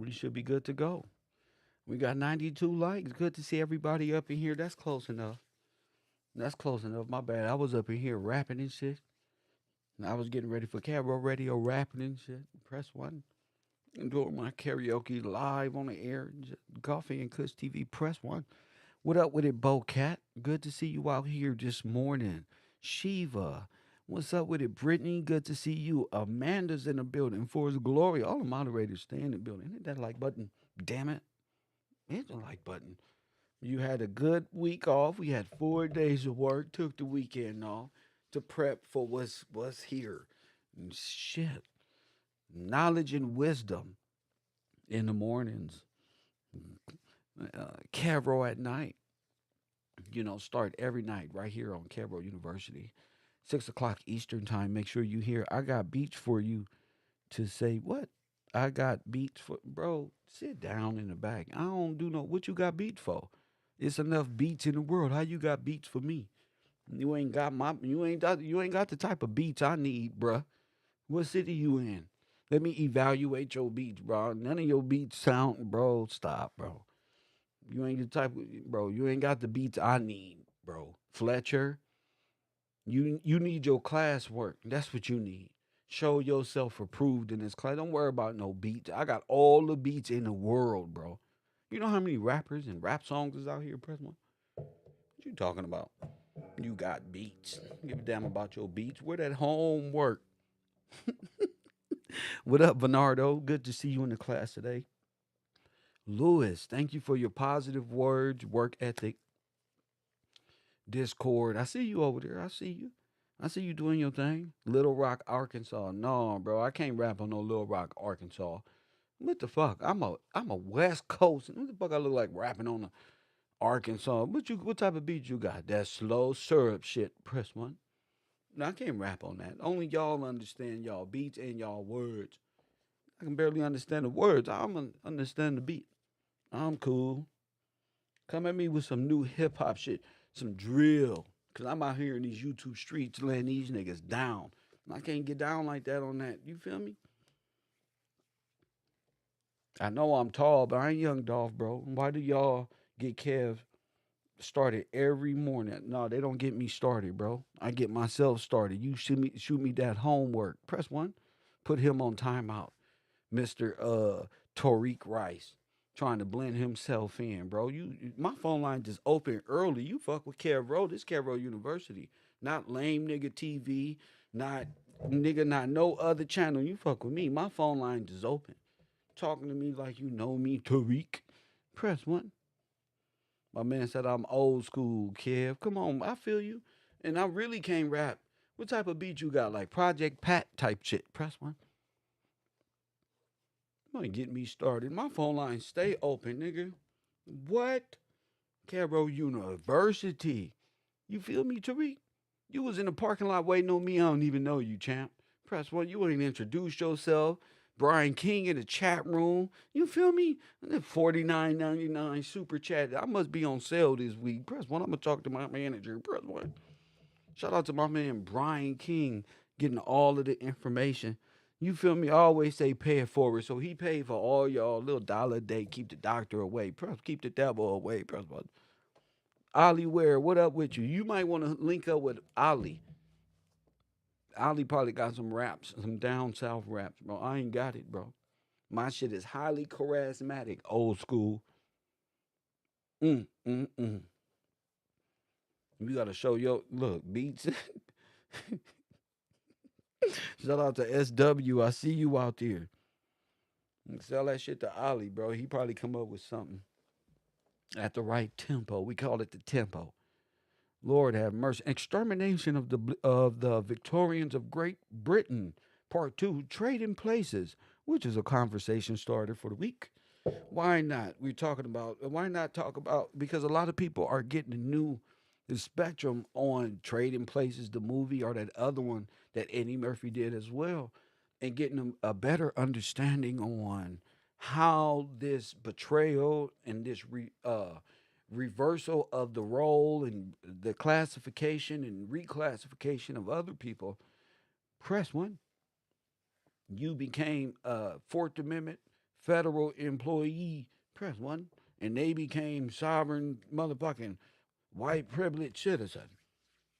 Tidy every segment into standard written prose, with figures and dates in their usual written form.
We should be good to go. We got 92 likes. Good to see everybody up in here. That's close enough. That's close enough. My bad. I was up in here rapping and shit. And I was getting ready for Cabo Radio, rapping and shit. Press one. And doing my karaoke live on the air. Coffee and Kush TV. Press one. What up with it, Bo Cat? Good to see you out here this morning. Shiva. What's up with it, Brittany? Good to see you. Amanda's in the building. For his glory. All the moderators stay in the building. Hit that like button. Damn it. Hit the like button. You had a good week off. We had 4 days of work. Took the weekend off to prep for what's here. And shit. Knowledge and wisdom in the mornings. Cavro at night. Start every night right here on Cavro University. 6 o'clock Eastern time. Make sure you hear. I got beats for you to say what? I got beats for bro. Sit down in the back. I don't do no what you got beats for. It's enough beats in the world. How you got beats for me? You ain't got the type of beats I need, bruh. What city you in? Let me evaluate your beats, bro. None of your beats sound, bro. Stop, bro. You ain't the type of, bro. You ain't got the beats I need, bro. Fletcher, you need your classwork. That's what you need. Show yourself approved in this class. Don't worry about no beats. I got all the beats in the world, bro. You know how many rappers and rap songs is out here, President? What you talking about? You got beats. Give a damn about your beats. Where that homework? What up, Bernardo? Good to see you in the class today. Lewis, thank you for your positive words, work ethic, Discord. I see you over there. I see you. I see you doing your thing. Little Rock, Arkansas. No, bro, I can't rap on no Little Rock, Arkansas. What the fuck? I'm a West Coast. What the fuck I look like rapping on the Arkansas? What type of beat you got? That slow syrup shit. Press one. No, I can't rap on that. Only y'all understand y'all beats and y'all words. I can barely understand the words. I'm understand the beat. I'm cool. Come at me with some new hip hop shit, some drill. Cause I'm out here in these YouTube streets laying these niggas down. And I can't get down like that on that. You feel me? I know I'm tall, but I ain't young Dolph, bro. Why do y'all get Kev started every morning? No, they don't get me started, bro. I get myself started. You shoot me that homework. Press one. Put him on timeout. Mr. Tariq Rice trying to blend himself in, bro. My phone line just open early. You fuck with Kev Rowe. This Kev Rowe University. Not lame nigga TV. Not nigga, not no other channel. You fuck with me. My phone line just open. Talking to me like you know me, Tariq. Press one. My man said I'm old school, Kev. Come on, I feel you. And I really can't rap. What type of beat you got? Like Project Pat type shit. Press one. Might get me started. My phone line stay open, nigga. What? Caro University. You feel me, Tariq? You was in the parking lot waiting on me. I don't even know you, champ. Press one. You ain't introduced yourself. Brian King in the chat room. You feel me? $49.99 super chat. I must be on sale this week. Press one. I'm gonna talk to my manager. Press one. Shout out to my man Brian King getting all of the information. You feel me? I always say pay it forward. So he paid for all y'all little dollar a day. Keep the doctor away. Press keep the devil away. Press one. Ali Ware, what up with you? You might want to link up with Ali. Ali probably got some raps, some down south raps, bro. I ain't got it, bro. My shit is highly charismatic, old school. Mm, mm, mm. You gotta show your look beats. Shout out to SW. I see you out there. Sell that shit to Ali, bro. He probably come up with something at the right tempo. We call it the tempo. Lord have mercy. Extermination of the Victorians of Great Britain, Part Two. Trading Places, which is a conversation starter for the week. Why not? We're talking about. Why not talk about? Because a lot of people are getting the spectrum on Trading Places, the movie, or that other one that Eddie Murphy did as well, and getting a better understanding on how this betrayal and this reversal of the role and the classification and reclassification of other people. Press one. You became Fourth Amendment, federal employee, press 1, and they became sovereign motherfucking white privileged citizens.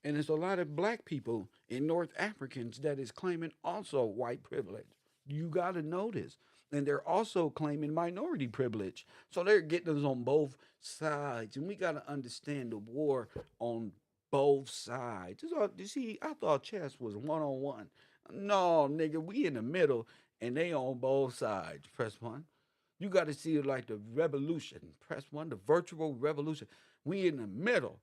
And there's a lot of black people in North Africans that is claiming also white privilege. You got to know this. And they're also claiming minority privilege. So they're getting us on both sides. And we got to understand the war on both sides. You see, I thought chess was one on one. No, nigga, we in the middle and they on both sides. Press 1. You got to see it like the revolution. Press 1, the virtual revolution. We in the middle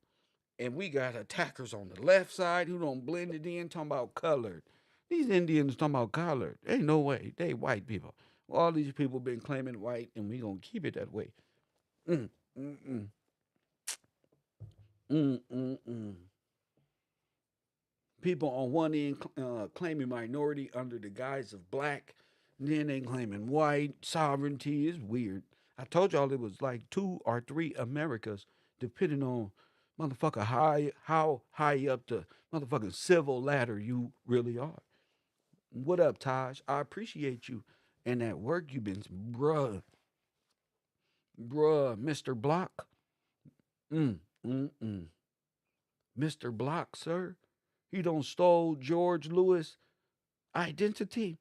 and we got attackers on the left side who don't blend it in, talking about colored. These Indians talking about colored. Ain't no way. They white people. All these people been claiming white, and we gonna keep it that way. Mm, mm, mm, mm. People on one end claiming minority under the guise of black, and then they claiming white sovereignty. Is weird. I told y'all it was like 2 or 3 Americas, depending on motherfucker how high up the motherfucking civil ladder you really are. What up, Taj? I appreciate you and that work you've been, Mr. Block. Mm, mm, mm. Mr. Block, sir. He don't stole George Lewis identity.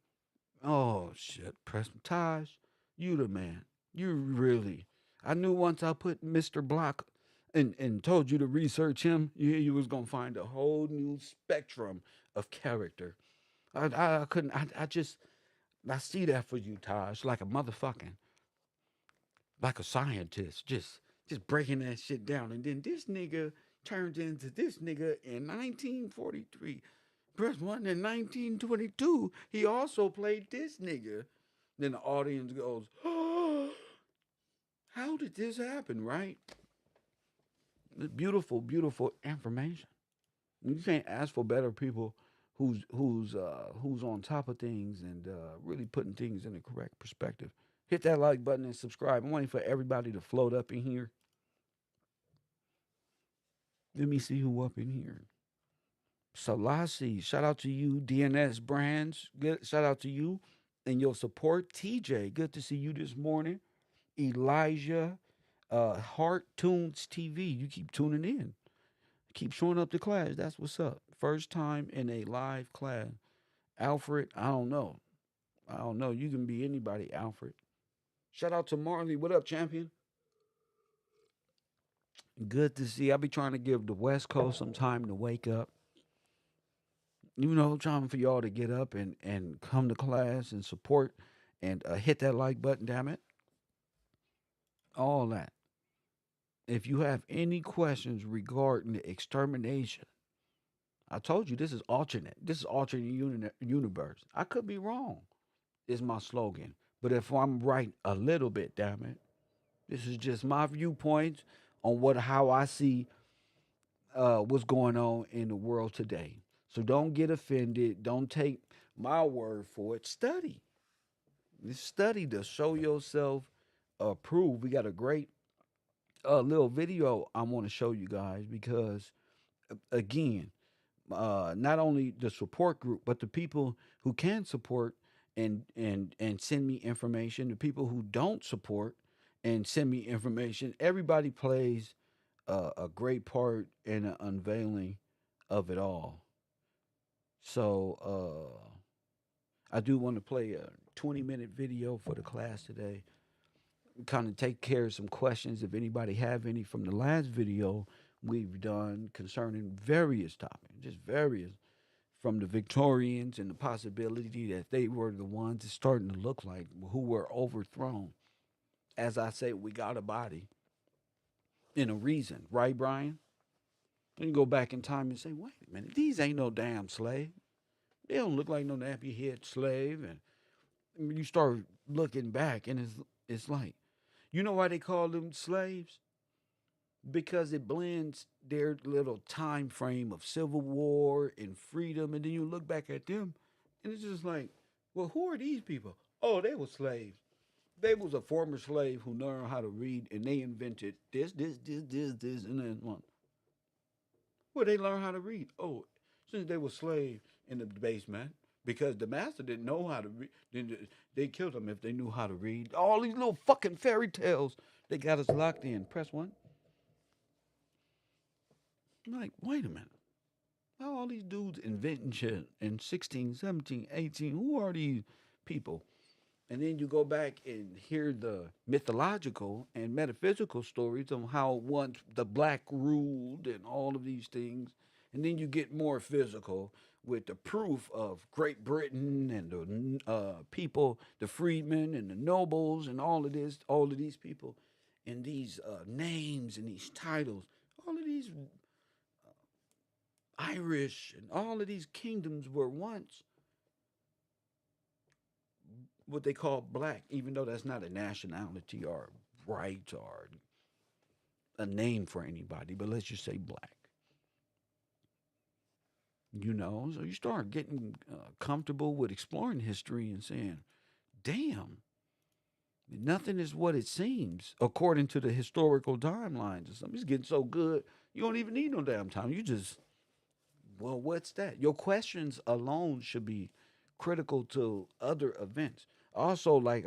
Oh shit, Taj, you the man. You really. I knew once I put Mr. Block and told you to research him, you was gonna find a whole new spectrum of character. I couldn't. I just I see that for you, Taj, like a motherfucking, like a scientist, just breaking that shit down. And then this nigga turned into this nigga in 1943. Press 1 in 1922. He also played this nigga. Then the audience goes, oh, how did this happen, right? Beautiful, beautiful information. You can't ask for better people who's on top of things and really putting things in the correct perspective. Hit that like button and subscribe. I'm waiting for everybody to float up in here. Let me see who up in here. Salasi, shout out to you. DNS Brands, good. Shout out to you and your support. TJ, good to see you this morning. Elijah, Heart Tunes TV, you keep tuning in. Keep showing up to class. That's what's up. First time in a live class. Alfred, I don't know. I don't know. You can be anybody, Alfred. Shout out to Marley. What up, champion? Good to see. I'll be trying to give the West Coast some time to wake up. You know, trying for y'all to get up and come to class and support and hit that like button, damn it. All that. If you have any questions regarding the extermination, I told you this is alternate. This is alternate universe. I could be wrong, is my slogan. But if I'm right a little bit, damn it, this is just my viewpoints on how I see what's going on in the world today. So don't get offended. Don't take my word for it. Study. Study to show yourself approved. We got a great little video I want to show you guys because, again, not only the support group, but the people who can support and send me information, the people who don't support and send me information. Everybody plays a great part in the unveiling of it all. So I do want to play a 20-minute video for the class today. Kind of take care of some questions if anybody have any from the last video we've done concerning various topics, just various, from the Victorians and the possibility that they were the ones it's starting to look like who were overthrown. As I say, we got a body and a reason, right, Brian? Then you go back in time and say, wait a minute, these ain't no damn slave. They don't look like no nappy head slave. And you start looking back, and it's like, you know why they call them slaves? Because it blends their little time frame of civil war and freedom, and then you look back at them, and it's just like, well, who are these people? Oh, they were slaves. They was a former slave who learned how to read, and they invented this, and then one. Well, they learned how to read. Oh, since they were slaves in the basement, because the master didn't know how to read. They killed him if they knew how to read. All these little fucking fairy tales, they got us locked in. Press one. I'm like, wait a minute. How all these dudes inventing shit in 16, 17, 18? Who are these people? And then you go back and hear the mythological and metaphysical stories on how once the black ruled and all of these things. And then you get more physical with the proof of Great Britain and the people, the freedmen and the nobles and all of this, all of these people, and these names and these titles, all of these Irish and all of these kingdoms were once what they call black, even though that's not a nationality or right or a name for anybody, but let's just say black. So you start getting comfortable with exploring history and saying, damn, nothing is what it seems according to the historical timelines. Something's getting so good, you don't even need no damn time. You just, well, what's that? Your questions alone should be critical to other events. Also, like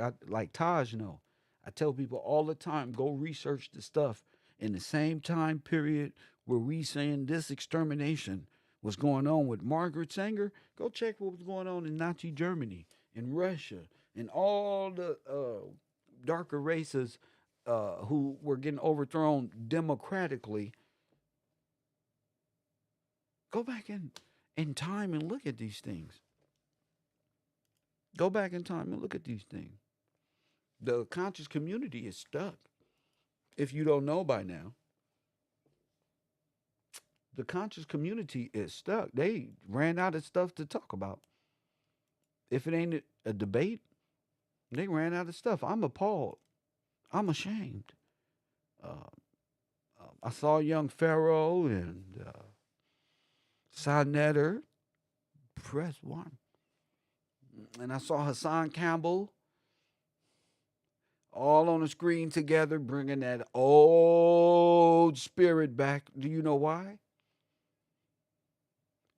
Taj, I tell people all the time, go research the stuff in the same time period where we saying this extermination was going on with Margaret Sanger. Go check what was going on in Nazi Germany, in Russia, and all the darker races who were getting overthrown democratically. Go back in time and look at these things. Go back in time and look at these things. The conscious community is stuck. If you don't know by now, the conscious community is stuck. They ran out of stuff to talk about. If it ain't a debate, they ran out of stuff. I'm appalled. I'm ashamed. Uh, I saw young Pharaoh and Sinetter press one. And I saw Hassan Campbell all on the screen together, bringing that old spirit back. Do you know why?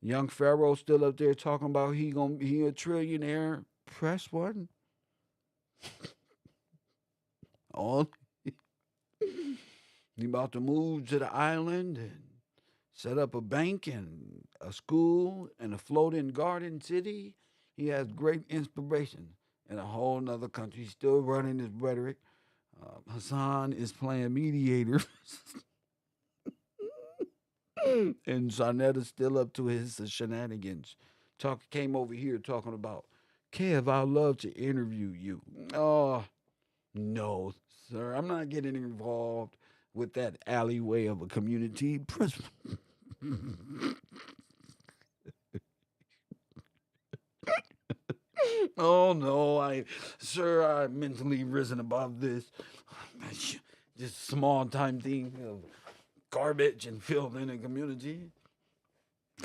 Young Pharaoh still up there talking about he a trillionaire. Press one. All he about to move to the island and set up a bank and a school and a floating garden city. He has great inspiration in a whole nother country. He's still running his rhetoric. Hassan is playing mediator. And Sarnetta's still up to his shenanigans. Came over here talking about, Kev, I'd love to interview you. Oh, no, sir. I'm not getting involved with that alleyway of a community. Oh no, I'm mentally risen above this small time thing of garbage and filth in the community.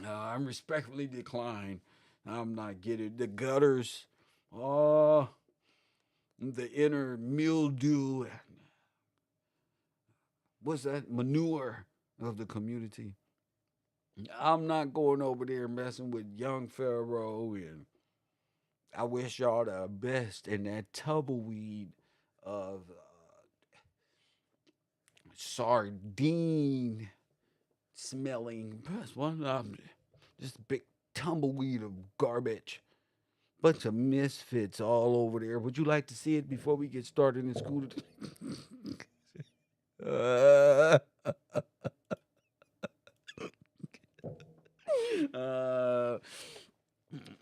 I'm respectfully declined. I'm not getting the gutters. Oh, the inner mildew. What's that? Manure of the community. I'm not going over there messing with young Pharaoh, and I wish y'all the best in that tumbleweed of sardine smelling. Just a big tumbleweed of garbage. Bunch of misfits all over there. Would you like to see it before we get started in school? uh, uh,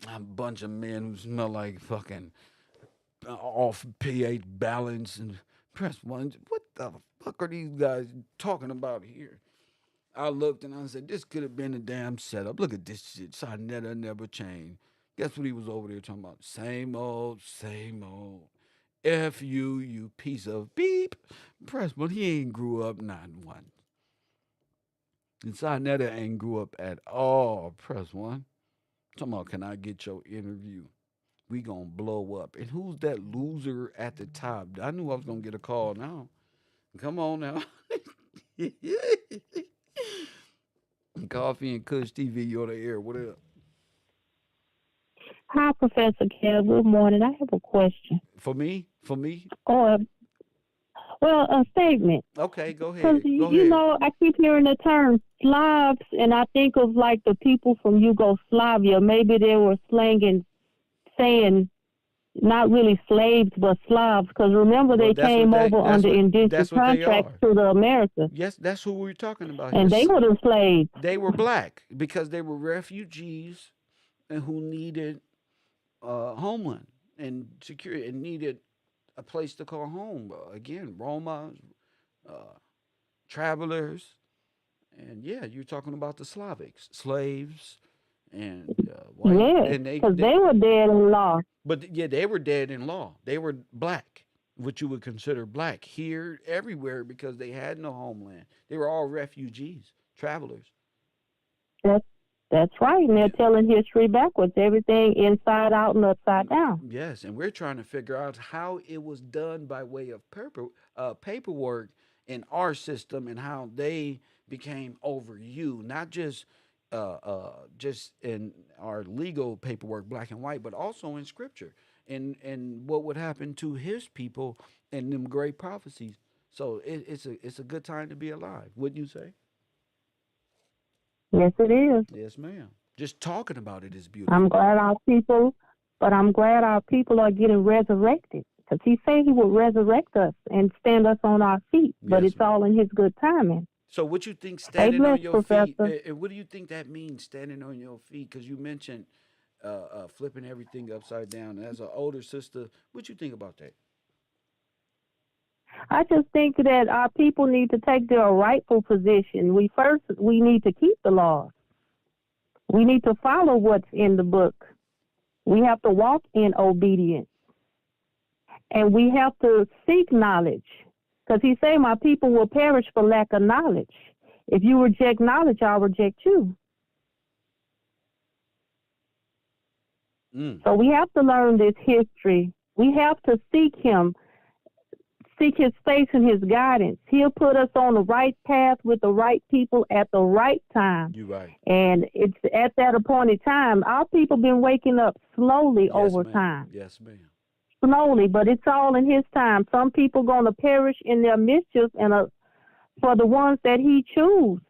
a bunch of men who smell like fucking off pH balance and press one. What the fuck are these guys talking about here? I looked and I said, this could have been a damn setup. Look at this shit. Sarnetta never changed. Guess what he was over there talking about? Same old, same old. F you, you piece of beep. Press, but he ain't grew up not one. And Sarnetta ain't grew up at all. Press one. Talking about, can I get your interview? We gonna blow up. And who's that loser at the top? I knew I was gonna get a call now. Come on now. Coffee and Kush TV, you're on the air. What up? Hi, Professor Kell. Good morning. I have a question. For me. Or, well, a statement. Okay, go Because, ahead. Go ahead. I keep hearing the term Slavs, and I think of like the people from Yugoslavia. Maybe they were slanging, saying not really slaves, but Slavs. Because remember, Well, they came over under indentured that's what they contracts are. to the Americas, Yes, that's who we're talking about here. and they were the slaves. They were black because they were refugees and who needed homeland and security and needed a place to call home. Again, Roma, uh, travelers, and yeah, you're talking about the Slavics, slaves, and white, Yes, and because they were dead in law. but yeah, they were dead in law. They were black, what you would consider black here, everywhere, because they had no homeland. They were all refugees, travelers. That's, that's right. And they're Yeah. telling history backwards, everything inside out and upside down. Yes, and we're trying to figure out how it was done by way of paperwork in our system and how they became over you, not just in our legal paperwork, black and white, but also in scripture and what would happen to his people in them great prophecies. So it's a good time to be alive, wouldn't you say? Yes, it is. Yes, ma'am. Just talking about it is I'm beautiful. glad our people, but I'm glad our people are getting resurrected. Because he said he would resurrect us and stand us on our feet, but Yes, it's ma'am. all in his good timing. So what you think Stay standing on blessed, your feet? Professor. And what do you think that means, standing on your feet? Because you mentioned flipping everything upside down. As an older sister, what you think about that? I just think that our people need to take their rightful position. We need to keep the laws. We need to follow what's in the book. We have to walk in obedience, and we have to seek knowledge. Because he say, "My people will perish for lack of knowledge." If you reject knowledge, I'll reject you. Mm. So we have to learn this history. We have to seek his face and his guidance. He'll put us on the right path with the right people at the right time. You right. And it's at that appointed time. Our people been waking up slowly Yes, over ma'am. time. Yes, ma'am. Slowly, but it's all in his time. Some people gonna perish in their mischief, and for the ones that he chooses,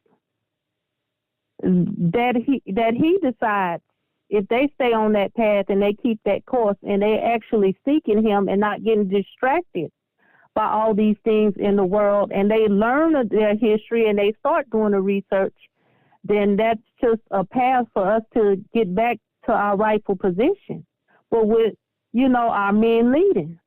that he decides if they stay on that path and they keep that course and they actually seeking him and not getting distracted by all these things in the world, and they learn their history and they start doing the research, then that's just a path for us to get back to our rightful position. But with, our men leading.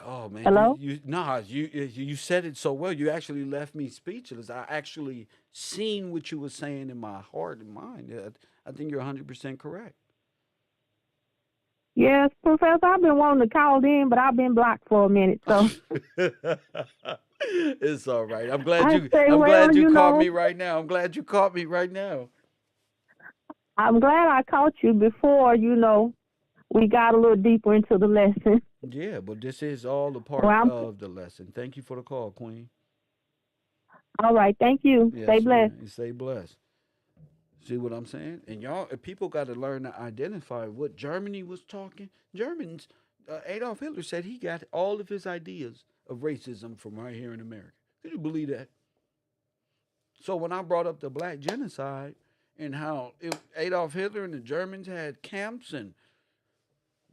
Oh man, Hello? you said it so well. You actually left me speechless. I actually seen what you were saying in my heart and mind. Yeah, I think you're 100% correct. Yes, Professor, I've been wanting to call in, but I've been blocked for a minute. So It's all right. I'm glad I you. say, I'm well, glad you caught me right now. I'm glad you caught me right now. I'm glad I caught you before, we got a little deeper into the lesson. Yeah, but this is all a Well, part of the lesson. Thank you for the call, Queen. all right. Thank you. Stay Yes, blessed. man. And stay blessed. See what I'm saying? And y'all, people got to learn to identify what Germany was talking. Germans, Adolf Hitler said he got all of his ideas of racism from right here in America. Could you believe that? So when I brought up the black genocide and how Adolf Hitler and the Germans had camps and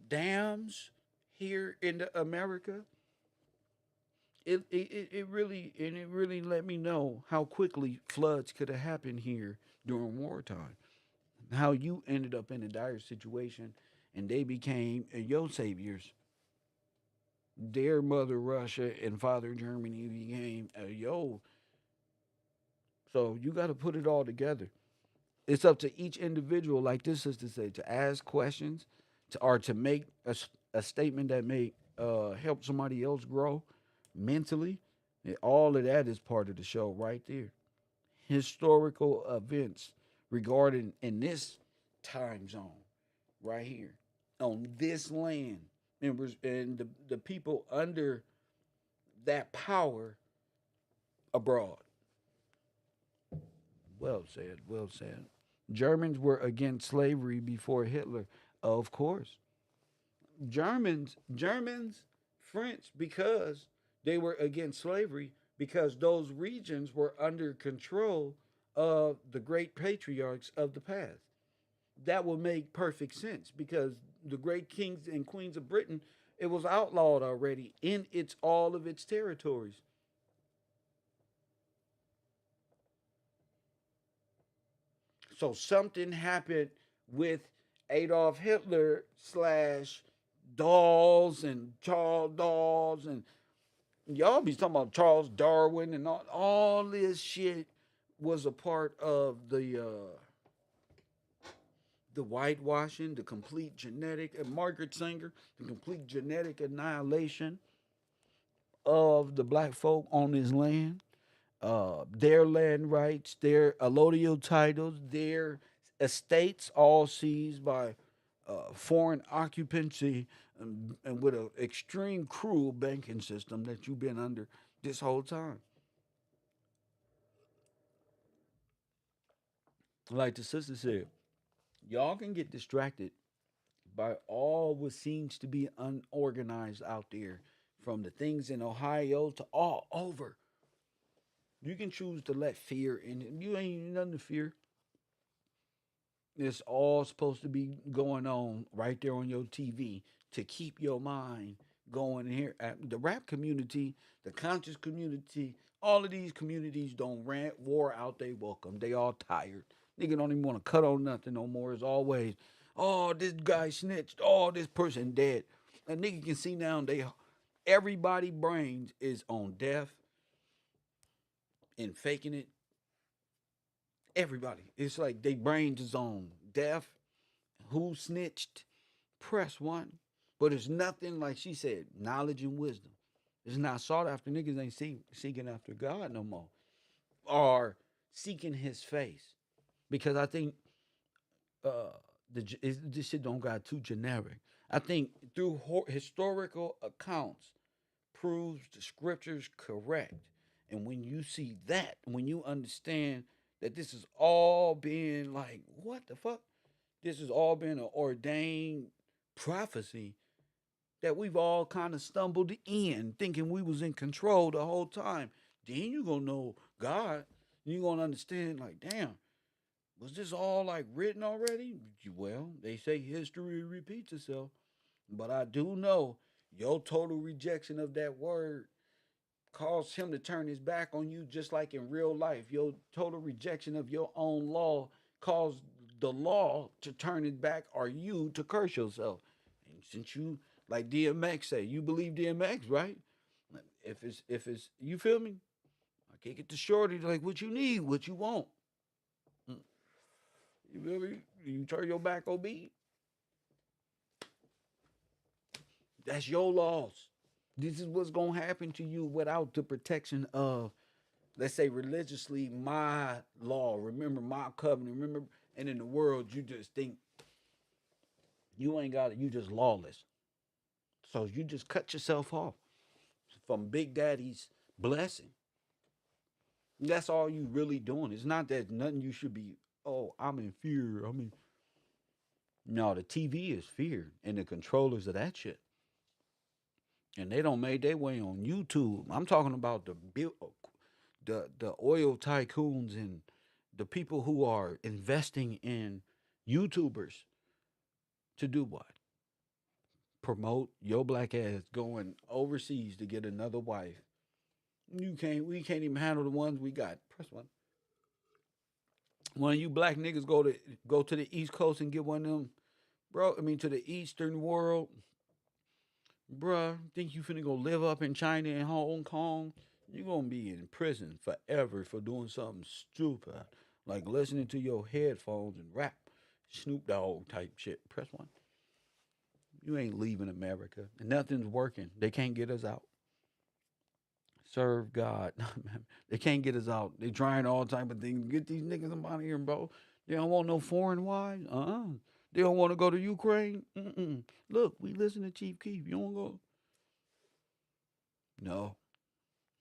dams here in America, it really let me know how quickly floods could have happened here during wartime. How you ended up in a dire situation and they became your saviors. Their mother Russia and father Germany became yo. So you got to put it all together. It's up to each individual, like this sister said, to ask questions, or to make a statement that may help somebody else grow mentally. And all of that is part of the show right there. Historical events regarding in this time zone right here on this land and the people under that power abroad. Well said. Well said. Germans were against slavery before Hitler. Of course. Germans, French, because they were against slavery, because those regions were under control of the great patriarchs of the past. That would make perfect sense because the great kings and queens of Britain, it was outlawed already in its all of its territories. So something happened with Adolf Hitler slash dolls and Charles dolls and y'all be talking about Charles Darwin and all this shit was a part of the whitewashing, the complete genetic, and Margaret Sanger, the complete genetic annihilation of the black folk on this land, their land rights, their allodial titles, their estates, all seized by foreign occupancy, and with an extreme cruel banking system that you've been under this whole time. Like the sister said, y'all can get distracted by all what seems to be unorganized out there, from the things in Ohio to all over. You can choose to let fear in. You ain't nothing to fear. It's all supposed to be going on right there on your TV to keep your mind going here. At the rap community, the conscious community, all of these communities don't rant war out they welcome. They all tired. Nigga don't even want to cut on nothing no more. It's always, oh, this guy snitched. Oh, this person dead. A nigga can see now they everybody brains is on death and faking it. Everybody. It's like they brains is on death. Who snitched? Press one. But it's nothing like she said, knowledge and wisdom. It's not sought after. Niggas ain't seeking after God no more. Or seeking his face. Because I think this shit don't got too generic. I think through historical accounts proves the scriptures correct. And when you see that, when you understand that this is all being like, what the fuck? This has all been an ordained prophecy that we've all kind of stumbled in, thinking we was in control the whole time. Then you gonna know God. You gonna understand, like, damn, was this all like written already? Well, they say history repeats itself. But I do know your total rejection of that word caused him to turn his back on you, just like in real life. Your total rejection of your own law caused the law to turn its back or you to curse yourself. And since you, like DMX say, you believe DMX, right? If it's you feel me? I can't get the shorty like what you need, what you want. Mm. You feel me? You turn your back on me, that's your loss. This is what's gonna happen to you without the protection of, let's say, religiously, my law. Remember my covenant. Remember, and in the world, you just think you ain't got it. You just lawless. So you just cut yourself off from Big Daddy's blessing. That's all you really doing. It's not that nothing you should be. Oh, I'm in fear. I mean, no, the TV is fear, and the controllers of that shit, and they don't make their way on YouTube. I'm talking about the oil tycoons and the people who are investing in YouTubers to do what? Promote your black ass going overseas to get another wife. We can't even handle the ones we got. Press one. One of you black niggas go to the East Coast and get one of them, bro. I mean to the Eastern world, bruh. Think you finna go live up in China and Hong Kong? You gonna be in prison forever for doing something stupid, like listening to your headphones and rap, Snoop Dogg type shit. Press one. You ain't leaving America, and nothing's working. They can't get us out. Serve God. They can't get us out. They trying all type of things. Get these niggas up out of here, bro. They don't want no foreign wives. They don't want to go to Ukraine. Look, we listen to Chief Keef. You don't go. No.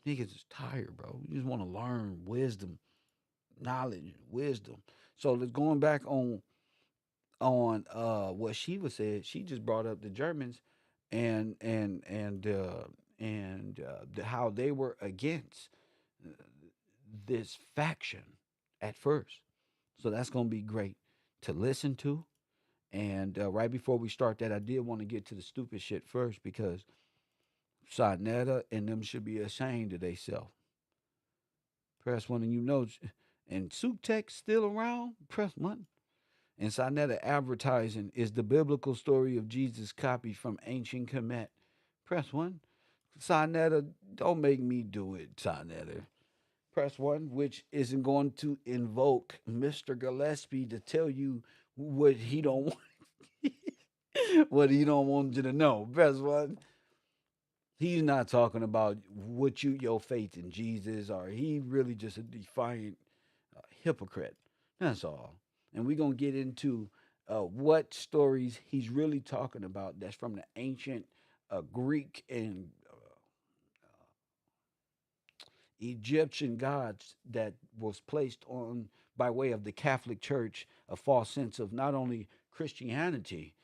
Niggas is tired, bro. You just want to learn wisdom. knowledge, wisdom. So let's going back on what Shiva said. She just brought up the Germans and how they were against uh, this faction at first. So that's going to be great to listen to. And right before we start that, I did want to get to the stupid shit first because Sonetta and them should be ashamed of themselves. Press one and you know, and Sutek still around. Press one. And Sonetta advertising is the biblical story of Jesus copied from ancient Kemet. Press one. Sonetta, don't make me do it, Sonetta. Press one, which isn't going to invoke Mr. Gillespie to tell you what he don't want, what he don't want you to know. Press one. He's not talking about what your faith in Jesus, or he really just a defiant hypocrite. That's all. And we're gonna get into what stories he's really talking about. That's from the ancient Greek and Egyptian gods that was placed on by way of the Catholic Church a false sense of not only Christianity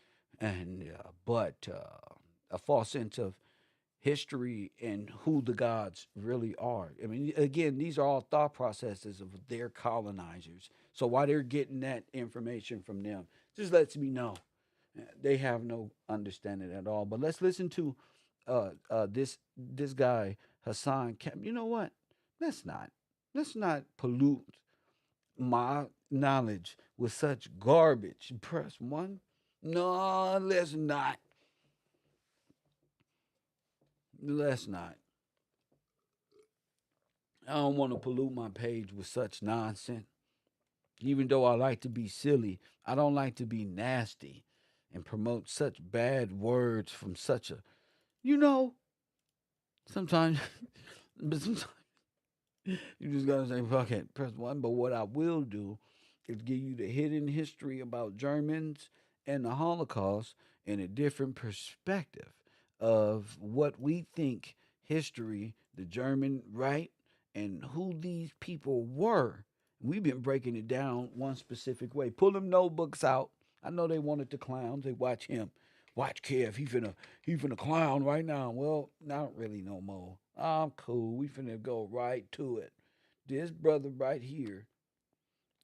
and but a false sense of history and who the gods really are. I mean, again, these are all thought processes of their colonizers. So while they're getting that information from them, just lets me know they have no understanding at all. But let's listen to this guy Hassan. You know what? Let's not let's not pollute my knowledge with such garbage. Press one. No, let's not. Let's not. I don't want to pollute my page with such nonsense. Even though I like to be silly, I don't like to be nasty and promote such bad words from such a, you know, sometimes, but sometimes you just gotta say, fuck it, press one. But what I will do is give you the hidden history about Germans and the Holocaust in a different perspective of what we think history, the German right, and who these people were. We've been breaking it down one specific way. Pull them notebooks out. I know they wanted to clown. They watch him. Watch Kev. He finna clown right now. Well, not really no more. I'm cool. We finna go right to it. This brother right here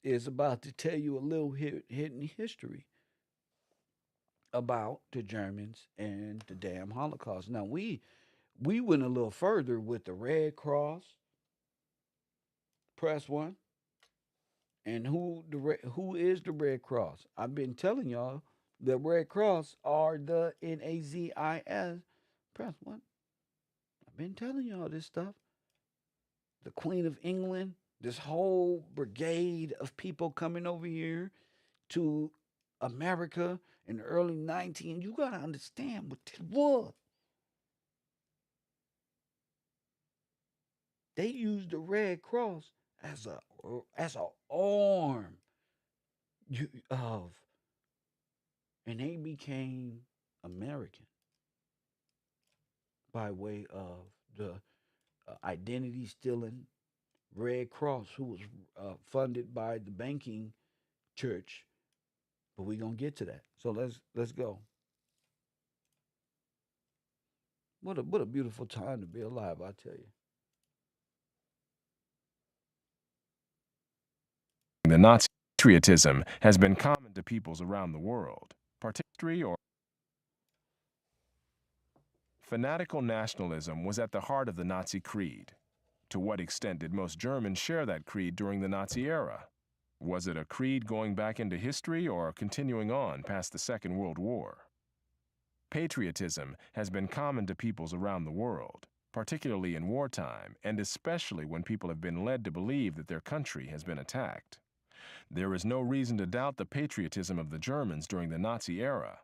is about to tell you a little hidden history about the Germans and the damn Holocaust. Now we went a little further with the Red Cross. Press one. And who is the Red Cross? I've been telling y'all the Red Cross are the NAZIS. Press one. I've been telling y'all this stuff. The Queen of England, this whole brigade of people coming over here to America in the early 19. You gotta understand what this was. They used the Red Cross as a arm of, and they became American by way of the identity stealing Red Cross, who was funded by the banking church. But we're gonna get to that. So let's go. What a beautiful time to be alive, I tell you. The Nazi patriotism has been common to peoples around the world, particularly or fanatical nationalism was at the heart of the Nazi creed. To what extent did most Germans share that creed during the Nazi era? Was it a creed going back into history or continuing on past the Second World War? Patriotism has been common to peoples around the world, particularly in wartime, and especially when people have been led to believe that their country has been attacked. There is no reason to doubt the patriotism of the Germans during the Nazi era,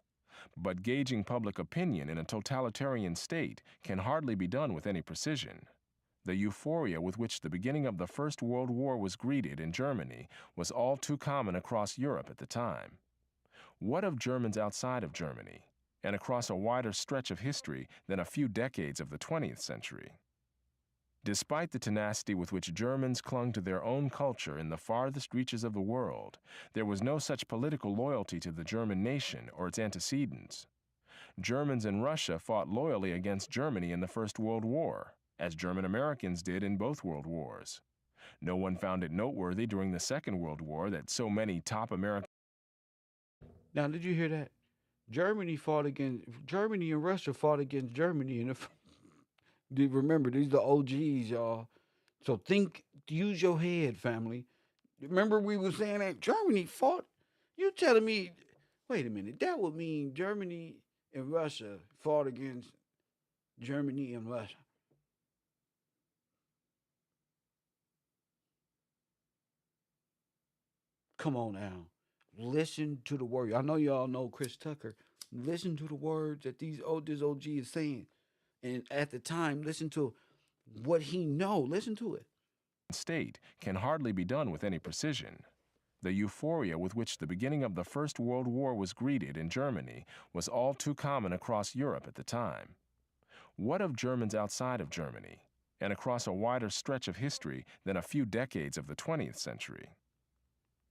but gauging public opinion in a totalitarian state can hardly be done with any precision. The euphoria with which the beginning of the First World War was greeted in Germany was all too common across Europe at the time. What of Germans outside of Germany, and across a wider stretch of history than a few decades of the 20th century? Despite the tenacity with which Germans clung to their own culture in the farthest reaches of the world, there was no such political loyalty to the German nation or its antecedents. Germans in Russia fought loyally against Germany in the First World War, as German Americans did in both World Wars. No one found it noteworthy during the Second World War that so many top American. Now, did you hear that? Germany and Russia fought against Germany in the. Remember, these are the OGs, y'all. So use your head, family. Remember, we were saying that Germany fought. You telling me? Wait a minute. That would mean Germany and Russia fought against Germany and Russia. Come on now. Listen to the word. I know y'all know Chris Tucker. Listen to the words that this OG is saying. And at the time, listen to what he know. Listen to it. State can hardly be done with any precision. The euphoria with which the beginning of the First World War was greeted in Germany was all too common across Europe at the time. What of Germans outside of Germany, and across a wider stretch of history than a few decades of the 20th century?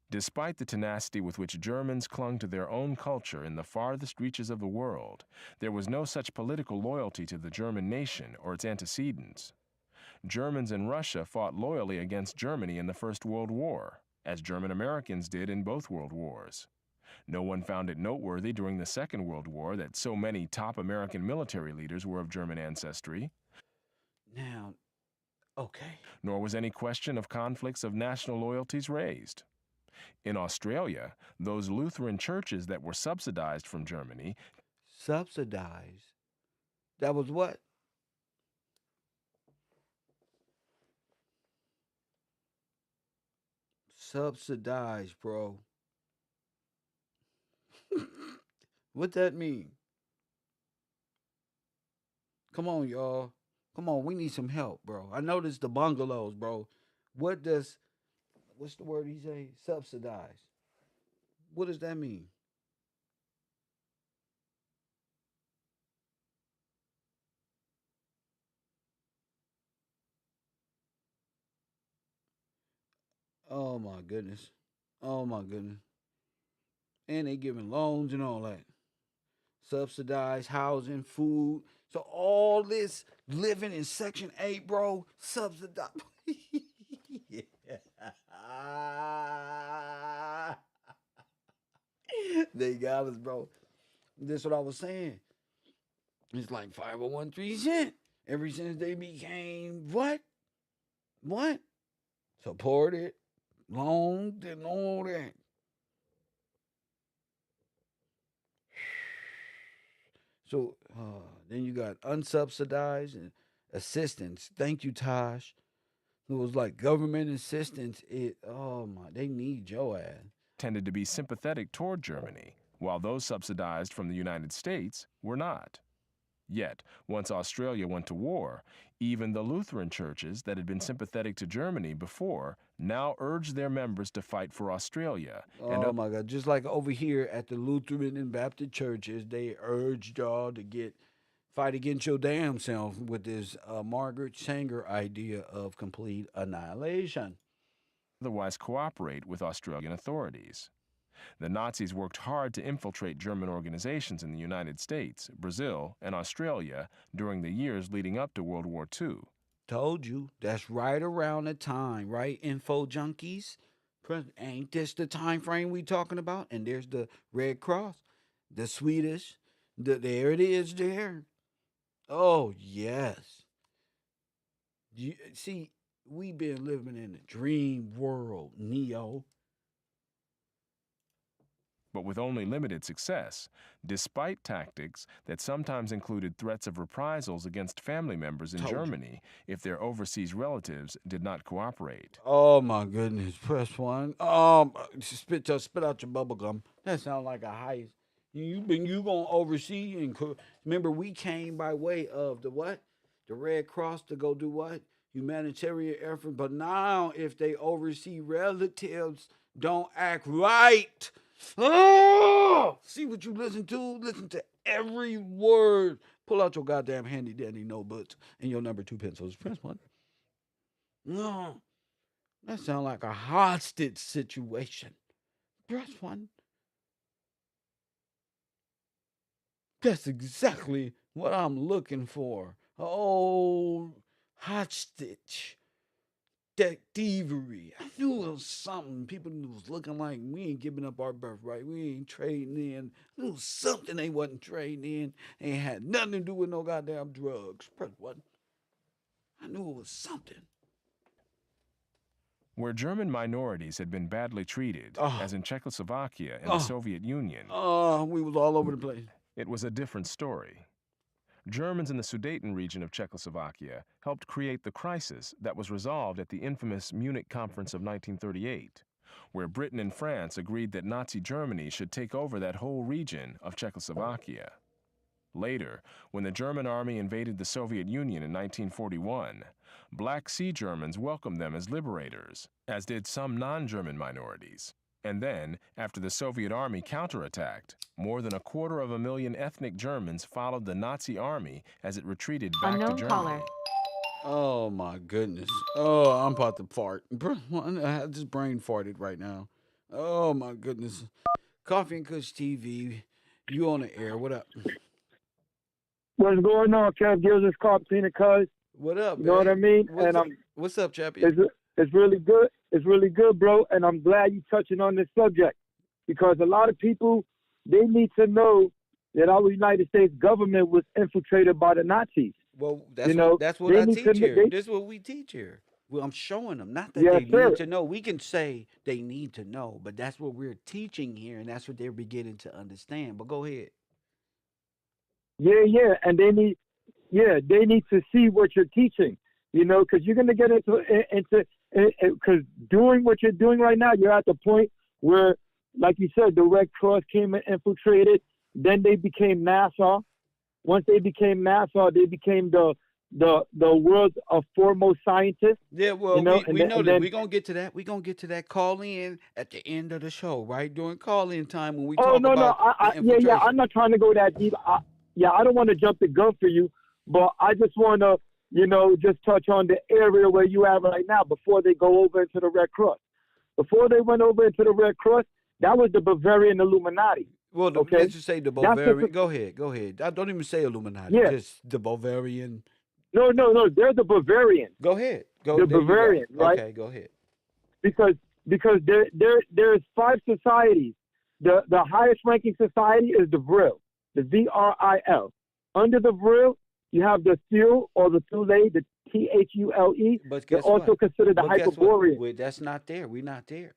Despite the tenacity with which Germans clung to their own culture in the farthest reaches of the world, there was no such political loyalty to the German nation or its antecedents. Germans in Russia fought loyally against Germany in the First World War, as German Americans did in both World Wars. No one found it noteworthy during the Second World War that so many top American military leaders were of German ancestry. Now, okay. Nor was any question of conflicts of national loyalties raised. In Australia, those Lutheran churches that were subsidized from Germany. Subsidized? That was what? Subsidized, bro. What that mean? Come on, y'all. Come on, we need some help, bro. I noticed the bungalows, bro. What's the word he say? Subsidized. What does that mean? Oh my goodness. Oh my goodness. And they giving loans and all that. Subsidized housing, food. So all this living in Section 8, bro, subsidized. Yeah. They got us, bro. That's what I was saying. It's like 501(c). Ever since they became what? What? Supported, loaned, and all that. So then you got unsubsidized and assistance. Thank you, Tosh. It was like government assistance. They need your ass. Tended to be sympathetic toward Germany, while those subsidized from the United States were not. Yet, once Australia went to war, even the Lutheran churches that had been sympathetic to Germany before now urged their members to fight for Australia. Oh my God. Just like over here at the Lutheran and Baptist churches, they urged y'all to fight against your damn self with this Margaret Sanger idea of complete annihilation. Otherwise cooperate with Australian authorities. The Nazis worked hard to infiltrate German organizations in the United States, Brazil, and Australia during the years leading up to World War II. Told you, that's right around the time, right? Info junkies. Ain't this the time frame we talking about? And there's the Red Cross, the Swedish, there it is there. Oh, yes. See, we been living in a dream world, Neo. But with only limited success, despite tactics that sometimes included threats of reprisals against family members in Germany if their overseas relatives did not cooperate. Oh my goodness, press one. Spit out your bubble gum. That sounds like a heist. You gonna oversee and remember we came by way of the what? The Red Cross to go do what? Humanitarian effort. But now if they oversee relatives don't act right. Oh, see what you listen to? Listen to every word. Pull out your goddamn handy dandy notebooks and your number 2 pencils. Press one. No, that sounds like a hostage situation. Press one. That's exactly what I'm looking for. Oh, hostage. That thievery. I knew it was something. People was looking like we ain't giving up our birthright. We ain't trading in. It was something they wasn't trading in. Ain't had nothing to do with no goddamn drugs. Press one. I knew it was something. Where German minorities had been badly treated, Oh, as in Czechoslovakia and the oh, Soviet Union, oh, we was all over the place. it was a different story. Germans in the Sudeten region of Czechoslovakia helped create the crisis that was resolved at the infamous Munich Conference of 1938, where Britain and France agreed that Nazi Germany should take over that whole region of Czechoslovakia. Later, when the German army invaded the Soviet Union in 1941, Black Sea Germans welcomed them as liberators, as did some non-German minorities. And then, after the Soviet army counterattacked, more than 250,000 ethnic Germans followed the Nazi army as it retreated back to Germany. Oh my goodness. Oh, I'm about to fart. I just brain farted right now. Oh my goodness. Coffee and Kush TV. You on the air. What up? What's going on, Kev? Gives us Carpina Cuz. What up, You know what I man? mean? What's And up? What's up, Chappie? it's really good. It's really good, bro. And I'm glad you touching on this subject because a lot of people they need to know that our United States government was infiltrated by the Nazis. Well, You know, that's what they I need to. teach here. They, This is what we teach here. Well, I'm showing them, not that yes, they need sir. to know. We can say they need to know, but that's what we're teaching here, and that's what they're beginning to understand. But go ahead. Yeah, and they need to see what you're teaching. You know, because you're gonna get into because doing what you're doing right now, you're at the point where, like you said, the Red Cross came and infiltrated. Then they became NASA. Once they became NASA, they became the world's foremost scientists. Yeah, You well, know, we know and that. then We're gonna get to that. We're gonna get to that call in at the end of the show, right? During call in time when we oh talk no, about the yeah, I'm infiltration. not trying to go that deep. I don't want to jump the gun for you, but I just want to, just touch on the area where you are right now before they go over into the Red Cross. Before they went over into the Red Cross, that was the Bavarian Illuminati. Well, Okay, let's just say the that's just Bavarian. Go ahead, go ahead. I don't even say Illuminati. yeah. Just the Bavarian. No, they're the Bavarians, Go ahead. Go. the There you go. Bavarians, right? Okay, go ahead. Because there's five societies. The highest ranking society is the Vril, the VRIL. Under the Vril, you have the Thule or the Thule, the THULE. But They're guess what? also considered the But guess what? Hyperboreans. That's not there. We're not there.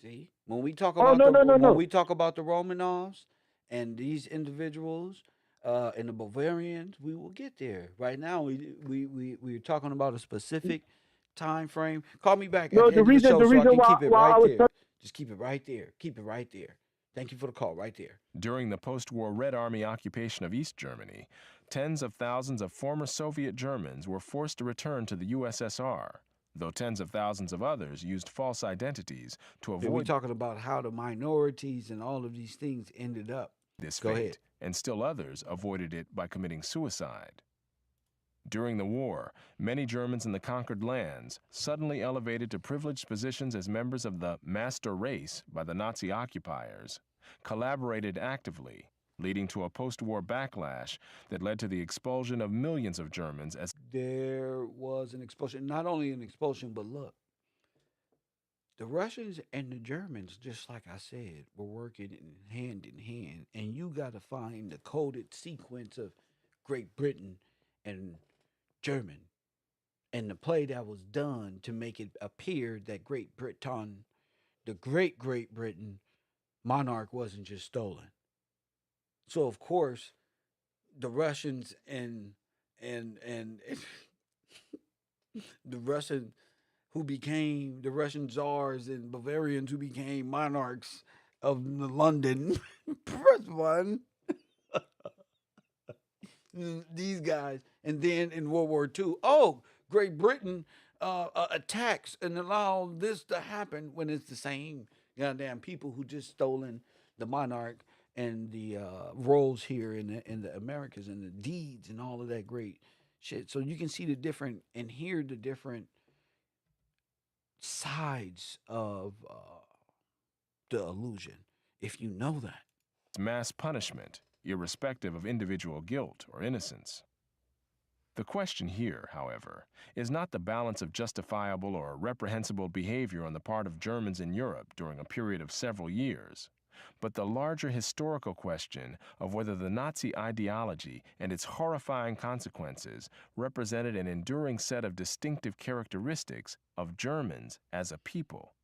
See, when we talk Oh about no, the no, no, when no. we talk about the Romanovs and these individuals and the Bavarians, we will get there. Right now, we're talking about a specific time frame. Call me back at No, the the end of the reason show the so I reason can why keep it why I right was there. Just keep it right there. Keep it right there. Thank you for the call right there. During the post-war Red Army occupation of East Germany, tens of thousands of former Soviet Germans were forced to return to the USSR, though tens of thousands of others used false identities to And we avoid talking about how the minorities and all of these things ended up. this Go ahead. fate, and still others avoided it by committing suicide. During the war, many Germans in the conquered lands suddenly elevated to privileged positions as members of the master race by the Nazi occupiers, collaborated actively, leading to a post-war backlash that led to the expulsion of millions of Germans as There was an expulsion, not only an expulsion, but look, the Russians and the Germans, just like I said, were working in hand, and you got to find the coded sequence of Great Britain and German and the play that was done to make it appear that Great Britain, the Great Britain monarch, wasn't just stolen. So of course, the Russians and the Russian who became the Russian czars and Bavarians who became monarchs of London. Press one. These guys, and then in World War II, oh, Great Britain attacks and allow this to happen when it's the same goddamn people who just stolen the monarch and the roles here in the Americas and the deeds and all of that great shit. So you can see the different and hear the different sides of the illusion, if you know that. Mass punishment, irrespective of individual guilt or innocence. The question here, however, is not the balance of justifiable or reprehensible behavior on the part of Germans in Europe during a period of several years, but the larger historical question of whether the Nazi ideology and its horrifying consequences represented an enduring set of distinctive characteristics of Germans as a people.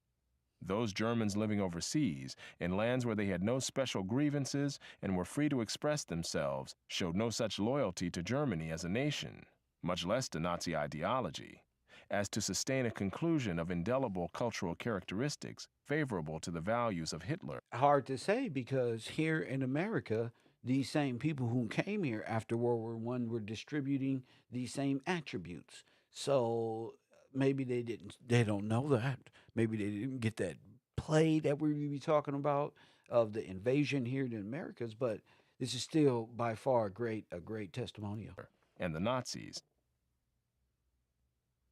Those Germans living overseas, in lands where they had no special grievances and were free to express themselves, showed no such loyalty to Germany as a nation, much less to Nazi ideology, as to sustain a conclusion of indelible cultural characteristics favorable to the values of Hitler. Hard to say, because here in America, these same people who came here after World War One were distributing these same attributes. So maybe they don't know that. Maybe they didn't get that play that we be talking about of the invasion here in the Americas. But this is still by far a great testimonial. And the Nazis.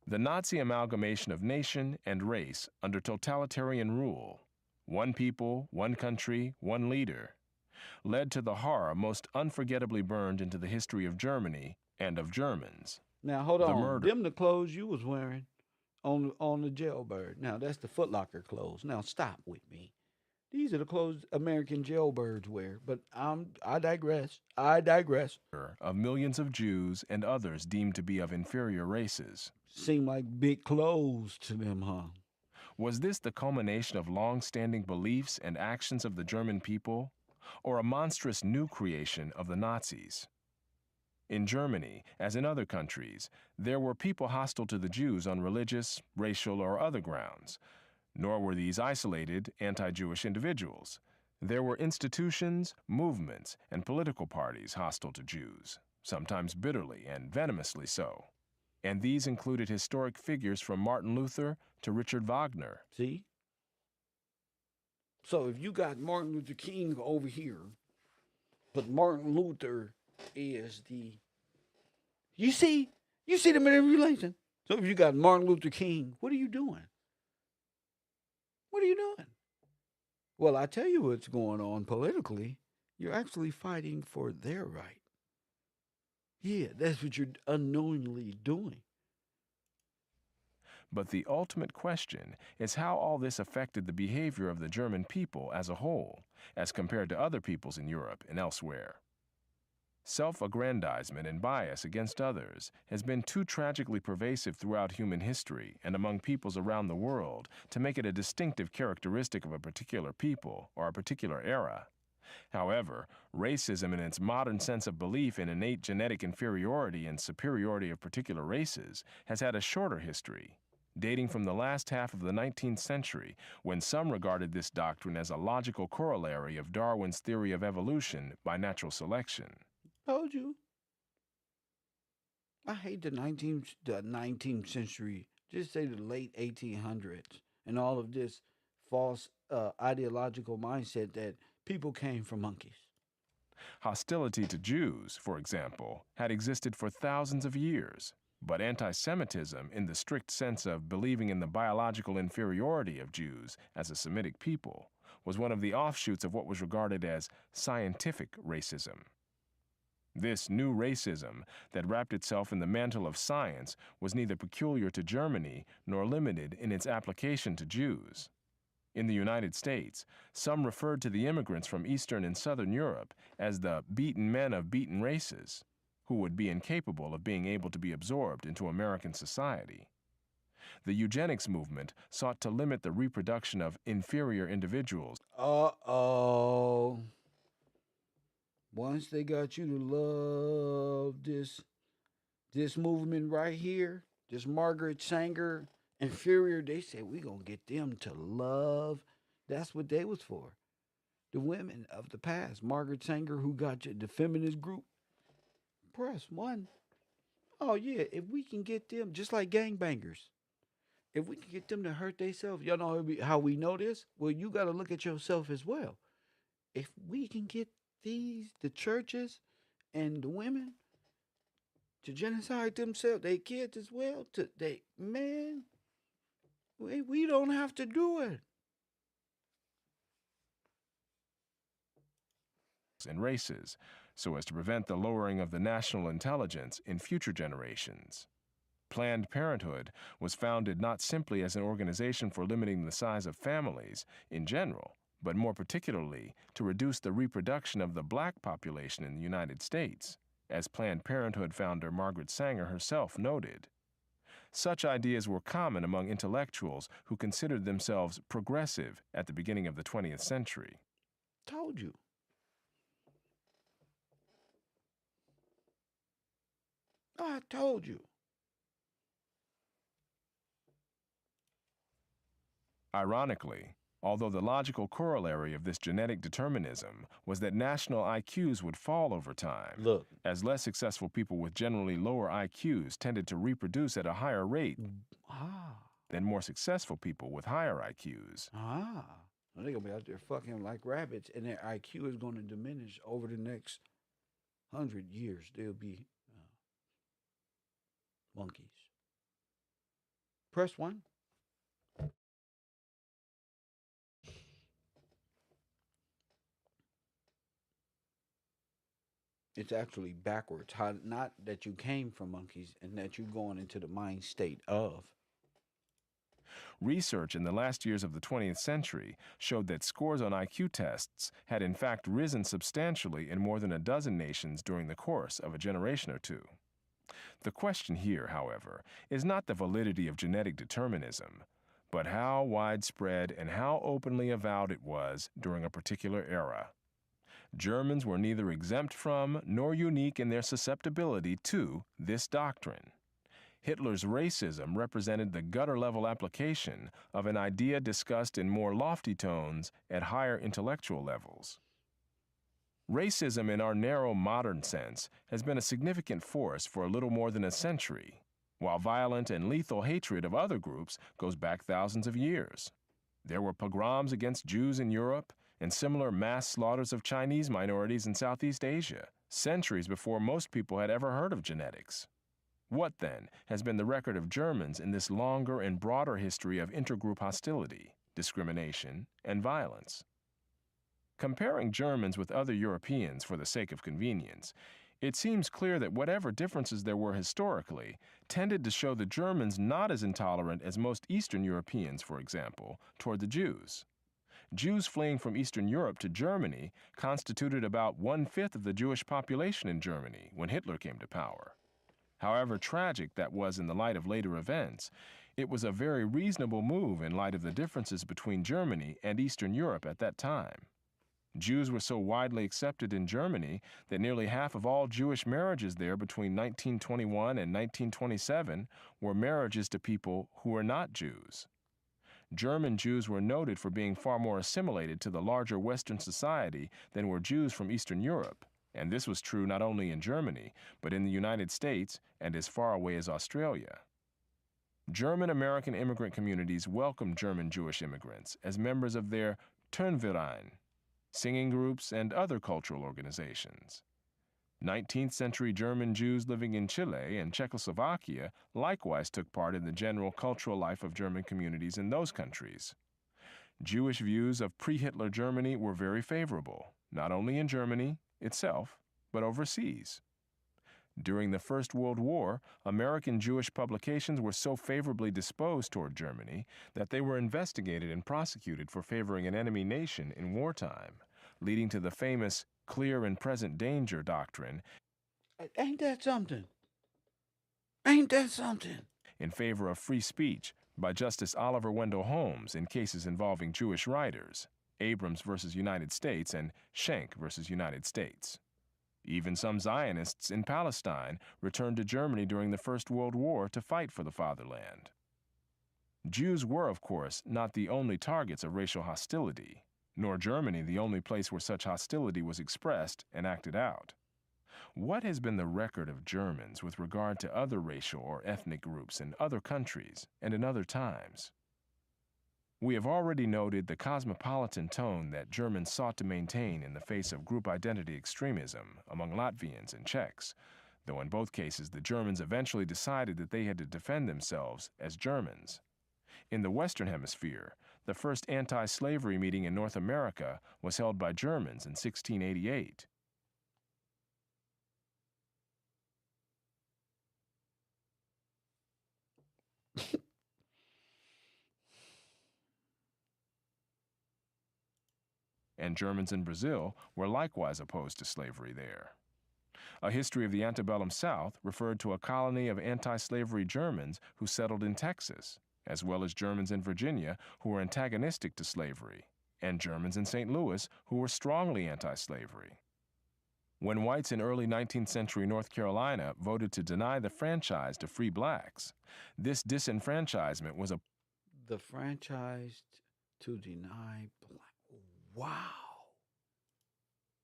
The Nazi amalgamation of nation and race under totalitarian rule, one people, one country, one leader, led to the horror most unforgettably burned into the history of Germany and of Germans. Now hold The on, murder. them the clothes you was wearing on the jailbird. Now that's the Foot Locker clothes. Now stop with me. These are the clothes American jailbirds wear. But I digress. I digress. Of millions of Jews and others deemed to be of inferior races. Seem like big clothes to them, huh? Was this the culmination of long-standing beliefs and actions of the German people, or a monstrous new creation of the Nazis? In Germany, as in other countries, there were people hostile to the Jews on religious, racial, or other grounds, nor were these isolated anti-Jewish individuals. There were institutions, movements, and political parties hostile to Jews, sometimes bitterly and venomously so. And these included historic figures from Martin Luther to Richard Wagner. See? So if you got Martin Luther King over here, but Martin Luther is the... You see the manipulation? So if you got Martin Luther King, what are you doing? What are you doing? Well, I tell you what's going on politically. You're actually fighting for their right. Yeah, that's what you're unknowingly doing. But the ultimate question is how all this affected the behavior of the German people as a whole, as compared to other peoples in Europe and elsewhere. Self-aggrandizement and bias against others has been too tragically pervasive throughout human history and among peoples around the world to make it a distinctive characteristic of a particular people or a particular era. However, racism in its modern sense of belief in innate genetic inferiority and superiority of particular races has had a shorter history, dating from the last half of the 19th century, when some regarded this doctrine as a logical corollary of Darwin's theory of evolution by natural selection. Told you. I hate the 19th century. Just say the late 1800s and all of this false ideological mindset that people came from monkeys. Hostility to Jews, for example, had existed for thousands of years, but anti-Semitism, in the strict sense of believing in the biological inferiority of Jews as a Semitic people, was one of the offshoots of what was regarded as scientific racism. This new racism that wrapped itself in the mantle of science was neither peculiar to Germany nor limited in its application to Jews. In the United States, some referred to the immigrants from Eastern and Southern Europe as the beaten men of beaten races, who would be incapable of being able to be absorbed into American society. The eugenics movement sought to limit the reproduction of inferior individuals. Uh-oh. Once they got you to love this movement right here, this Margaret Sanger inferior, they said we gonna get them to love. That's what they was for. The women of the past. Margaret Sanger, who got you the feminist group. Press 1. Oh yeah, if we can get them, just like gangbangers, if we can get them to hurt themselves, y'all know how we know this? Well, you gotta look at yourself as well. If we can get the churches and the women to genocide themselves, they kids as well, man, We don't have to do it. And races, so as to prevent the lowering of the national intelligence in future generations. Planned Parenthood was founded not simply as an organization for limiting the size of families in general, but more particularly to reduce the reproduction of the black population in the United States, as Planned Parenthood founder Margaret Sanger herself noted. Such ideas were common among intellectuals who considered themselves progressive at the beginning of the 20th century. Told you. I told you. Ironically, although the logical corollary of this genetic determinism was that national IQs would fall over time, Look, as less successful people with generally lower IQs tended to reproduce at a higher rate than more successful people with higher IQs. They're going to be out there fucking like rabbits, and their IQ is going to diminish over the next 100 years. They'll be monkeys. Press 1. It's actually backwards. Not that you came from monkeys and that you're going into the mind state of. Research in the last years of the 20th century showed that scores on IQ tests had in fact risen substantially in more than a dozen nations during the course of a generation or two. The question here, however, is not the validity of genetic determinism, but how widespread and how openly avowed it was during a particular era. Germans were neither exempt from nor unique in their susceptibility to this doctrine. Hitler's racism represented the gutter-level application of an idea discussed in more lofty tones at higher intellectual levels. Racism in our narrow modern sense has been a significant force for a little more than a century, while violent and lethal hatred of other groups goes back thousands of years. There were pogroms against Jews in Europe and similar mass slaughters of Chinese minorities in Southeast Asia, centuries before most people had ever heard of genetics. What, then, has been the record of Germans in this longer and broader history of intergroup hostility, discrimination, and violence? Comparing Germans with other Europeans for the sake of convenience, it seems clear that whatever differences there were historically tended to show the Germans not as intolerant as most Eastern Europeans, for example, toward the Jews. Jews fleeing from Eastern Europe to Germany constituted about 1/5 of the Jewish population in Germany when Hitler came to power. However tragic that was in the light of later events, it was a very reasonable move in light of the differences between Germany and Eastern Europe at that time. Jews were so widely accepted in Germany that nearly half of all Jewish marriages there between 1921 and 1927 were marriages to people who were not Jews. German Jews were noted for being far more assimilated to the larger Western society than were Jews from Eastern Europe, and this was true not only in Germany, but in the United States and as far away as Australia. German-American immigrant communities welcomed German Jewish immigrants as members of their Turnverein, singing groups, and other cultural organizations. 19th century German Jews living in Chile and Czechoslovakia likewise took part in the general cultural life of German communities in those countries. Jewish views of pre-Hitler Germany were very favorable, not only in Germany itself, but overseas. During the First World War, American Jewish publications were so favorably disposed toward Germany that they were investigated and prosecuted for favoring an enemy nation in wartime, leading to the famous clear and present danger doctrine. Ain't that something? Ain't that something? In favor of free speech by Justice Oliver Wendell Holmes in cases involving Jewish writers, Abrams versus United States and Schenck versus United States. Even some Zionists in Palestine returned to Germany during the First World War to fight for the fatherland. Jews were, of course, not the only targets of racial hostility, nor Germany the only place where such hostility was expressed and acted out. What has been the record of Germans with regard to other racial or ethnic groups in other countries and in other times? We have already noted the cosmopolitan tone that Germans sought to maintain in the face of group identity extremism among Latvians and Czechs, though in both cases the Germans eventually decided that they had to defend themselves as Germans. In the Western Hemisphere, the first anti-slavery meeting in North America was held by Germans in 1688. And Germans in Brazil were likewise opposed to slavery there. A history of the antebellum South referred to a colony of anti-slavery Germans who settled in Texas, as well as Germans in Virginia who were antagonistic to slavery, and Germans in St. Louis who were strongly anti-slavery. When whites in early 19th century North Carolina voted to deny the franchise to free blacks, this disenfranchisement was The franchise to deny black. Wow.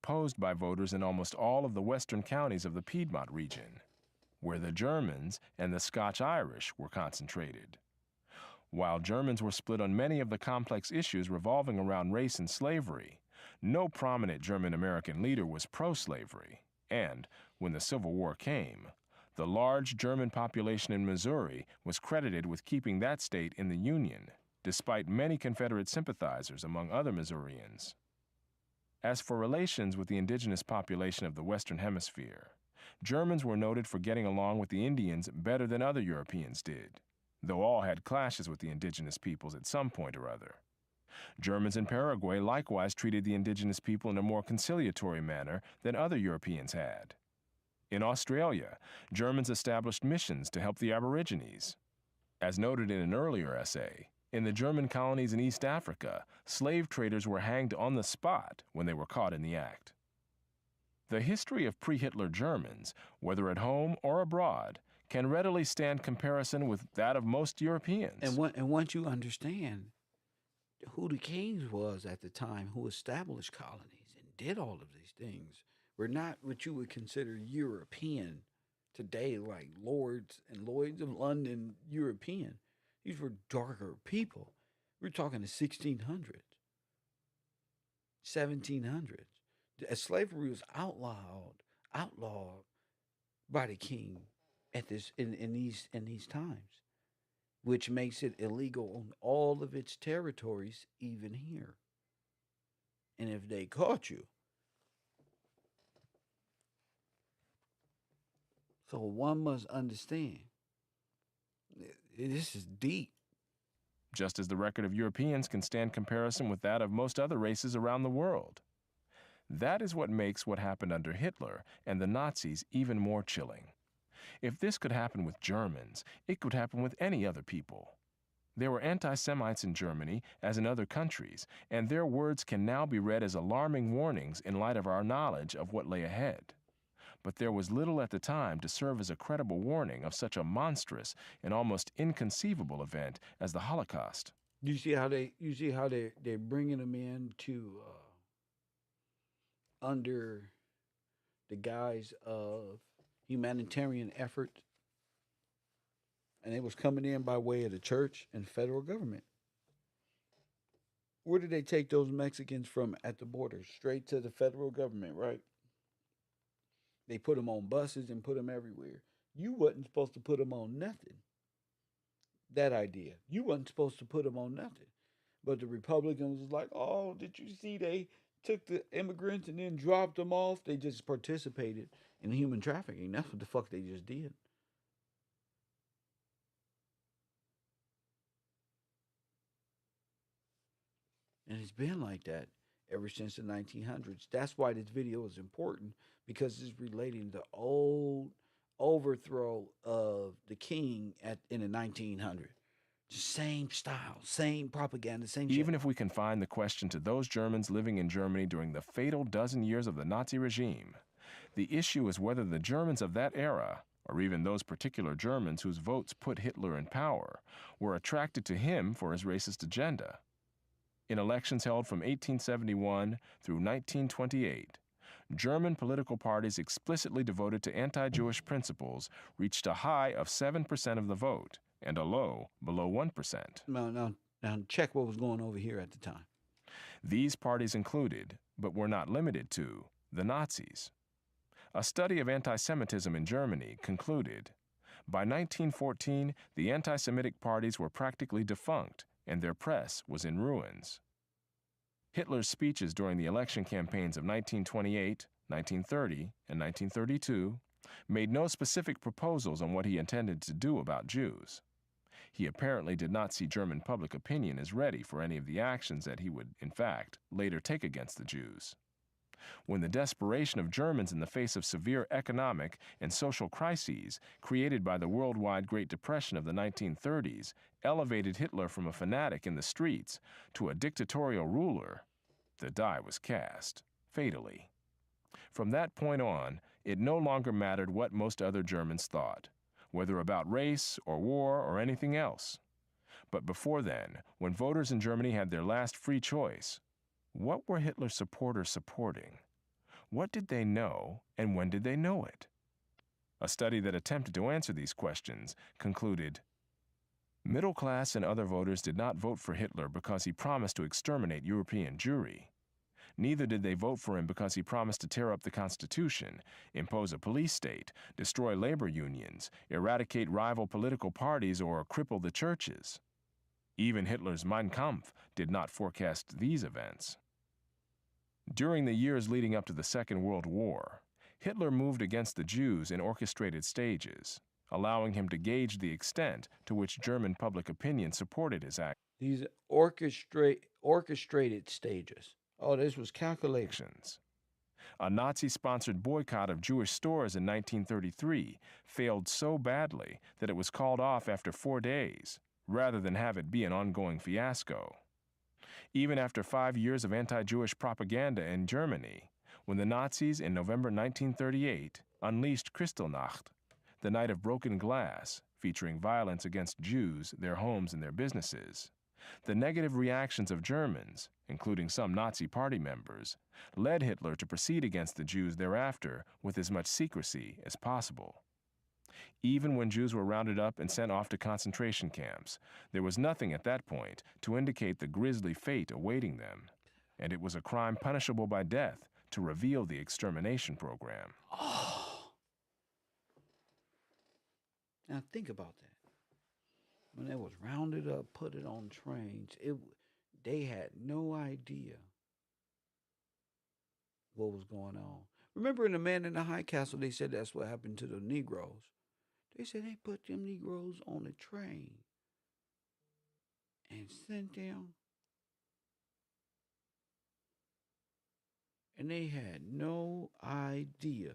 opposed by voters in almost all of the western counties of the Piedmont region, where the Germans and the Scotch-Irish were concentrated. While Germans were split on many of the complex issues revolving around race and slavery, no prominent German-American leader was pro-slavery, and, when the Civil War came, the large German population in Missouri was credited with keeping that state in the Union, despite many Confederate sympathizers among other Missourians. As for relations with the indigenous population of the Western Hemisphere, Germans were noted for getting along with the Indians better than other Europeans did, though all had clashes with the indigenous peoples at some point or other. Germans in Paraguay likewise treated the indigenous people in a more conciliatory manner than other Europeans had. In Australia, Germans established missions to help the Aborigines. As noted in an earlier essay, in the German colonies in East Africa, slave traders were hanged on the spot when they were caught in the act. The history of pre-Hitler Germans, whether at home or abroad, can readily stand comparison with that of most Europeans. And once you understand who the kings was at the time, who established colonies and did all of these things, were not what you would consider European today, like Lords and Lloyds of London European. These were darker people. We're talking the 1600s, 1700s. Slavery was outlawed by the king at this in these times, which makes it illegal on all of its territories, even here. And if they caught you, so one must understand, this is deep. Just as the record of Europeans can stand comparison with that of most other races around the world. That is what makes what happened under Hitler and the Nazis even more chilling. If this could happen with Germans, it could happen with any other people. There were anti-Semites in Germany, as in other countries, and their words can now be read as alarming warnings in light of our knowledge of what lay ahead. But there was little at the time to serve as a credible warning of such a monstrous and almost inconceivable event as the Holocaust. You see how they're bringing them in to under the guise of humanitarian effort, and it was coming in by way of the church and federal government. Where did they take those Mexicans from at the border? Straight to the federal government, right? They put them on buses and put them everywhere. You wasn't supposed to put them on nothing. That idea. You wasn't supposed to put them on nothing. But the Republicans was like, oh, did you see they took the immigrants and then dropped them off? They just participated in human trafficking. That's what the fuck they just did. And it's been like that ever since the 1900s. That's why this video is important, because it's relating to the old overthrow of the king in the 1900s. Same style, same propaganda, same shit. Even if we confine the question to those Germans living in Germany during the fatal dozen years of the Nazi regime, the issue is whether the Germans of that era, or even those particular Germans whose votes put Hitler in power, were attracted to him for his racist agenda. In elections held from 1871 through 1928, German political parties explicitly devoted to anti-Jewish principles reached a high of 7% of the vote and a low below 1%. Now check what was going over here at the time. These parties included, but were not limited to, the Nazis. A study of anti-Semitism in Germany concluded, By 1914, the anti-Semitic parties were practically defunct, and their press was in ruins. Hitler's speeches during the election campaigns of 1928, 1930, and 1932 made no specific proposals on what he intended to do about Jews. He apparently did not see German public opinion as ready for any of the actions that he would, in fact, later take against the Jews. When the desperation of Germans in the face of severe economic and social crises created by the worldwide Great Depression of the 1930s elevated Hitler from a fanatic in the streets to a dictatorial ruler, the die was cast, fatally. From that point on, it no longer mattered what most other Germans thought, whether about race or war or anything else. But before then, when voters in Germany had their last free choice, what were Hitler's supporters supporting? What did they know, and when did they know it? A study that attempted to answer these questions concluded, middle class and other voters did not vote for Hitler because he promised to exterminate European Jewry. Neither did they vote for him because he promised to tear up the Constitution, impose a police state, destroy labor unions, eradicate rival political parties, or cripple the churches. Even Hitler's Mein Kampf did not forecast these events. During the years leading up to the Second World War, Hitler moved against the Jews in orchestrated stages, allowing him to gauge the extent to which German public opinion supported his actions. These orchestrated stages. Oh, this was calculations. A Nazi-sponsored boycott of Jewish stores in 1933 failed so badly that it was called off after 4 days, rather than have it be an ongoing fiasco. Even after 5 years of anti-Jewish propaganda in Germany, when the Nazis in November 1938 unleashed Kristallnacht, the night of broken glass, featuring violence against Jews, their homes, and their businesses, the negative reactions of Germans, including some Nazi party members, led Hitler to proceed against the Jews thereafter with as much secrecy as possible. Even when Jews were rounded up and sent off to concentration camps, there was nothing at that point to indicate the grisly fate awaiting them, and it was a crime punishable by death to reveal the extermination program. Oh. Now think about that. When they was rounded up, put it on trains, they had no idea what was going on. Remember in The Man in the High Castle, they said that's what happened to the Negroes. They said they put them Negroes on a train and sent them. And they had no idea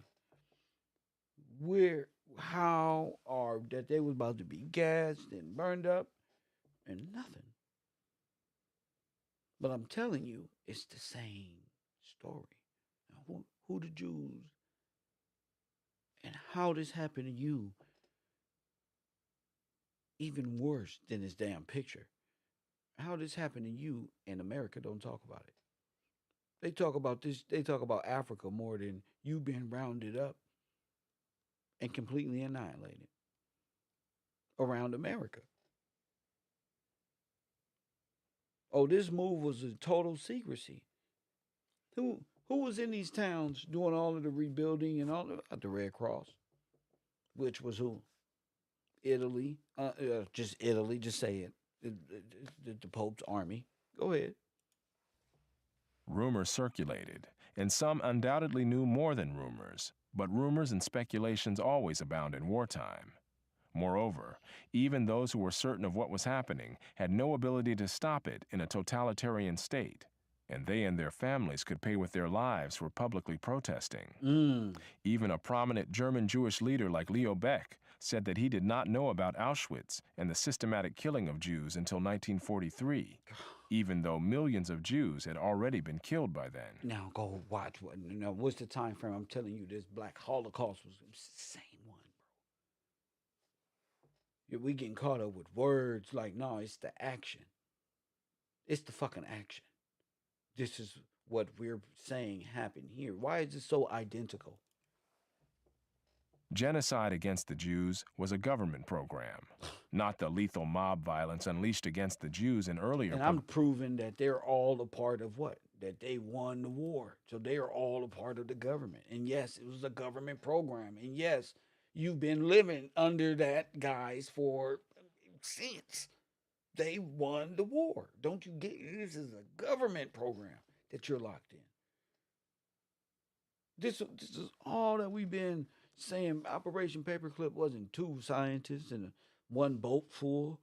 how, or that they was about to be gassed and burned up and nothing. But I'm telling you, it's the same story. Now, who the Jews and how this happened to you, even worse than this damn picture. How this happened to you in America don't talk about it. They talk about this, they talk about Africa more than you being rounded up and completely annihilated around America. Oh, this move was a total secrecy. Who was in these towns doing all of the rebuilding and all of the Red Cross? Which was who? Italy. Just Italy. Just say it. The Pope's army. Go ahead. Rumors circulated, and some undoubtedly knew more than rumors, but rumors and speculations always abound in wartime. Moreover, even those who were certain of what was happening had no ability to stop it in a totalitarian state, and they and their families could pay with their lives for publicly protesting. Even a prominent German Jewish leader like Leo Beck said that he did not know about Auschwitz and the systematic killing of Jews until 1943, even though millions of Jews had already been killed by then. Now go watch what's the time frame? I'm telling you, this Black Holocaust was the same one, bro. We getting caught up with words like, no, it's the action. It's the fucking action. This is what we're saying happened here. Why is it so identical? Genocide against the Jews was a government program, not the lethal mob violence unleashed against the Jews in earlier... And I'm proving that they're all a part of what? That they won the war. So they are all a part of the government. And yes, it was a government program. And yes, You've been living under that guise for since they won the war. Don't you get this is a government program that you're locked in. This is all that we've been saying. Operation Paperclip wasn't two scientists and one boat full.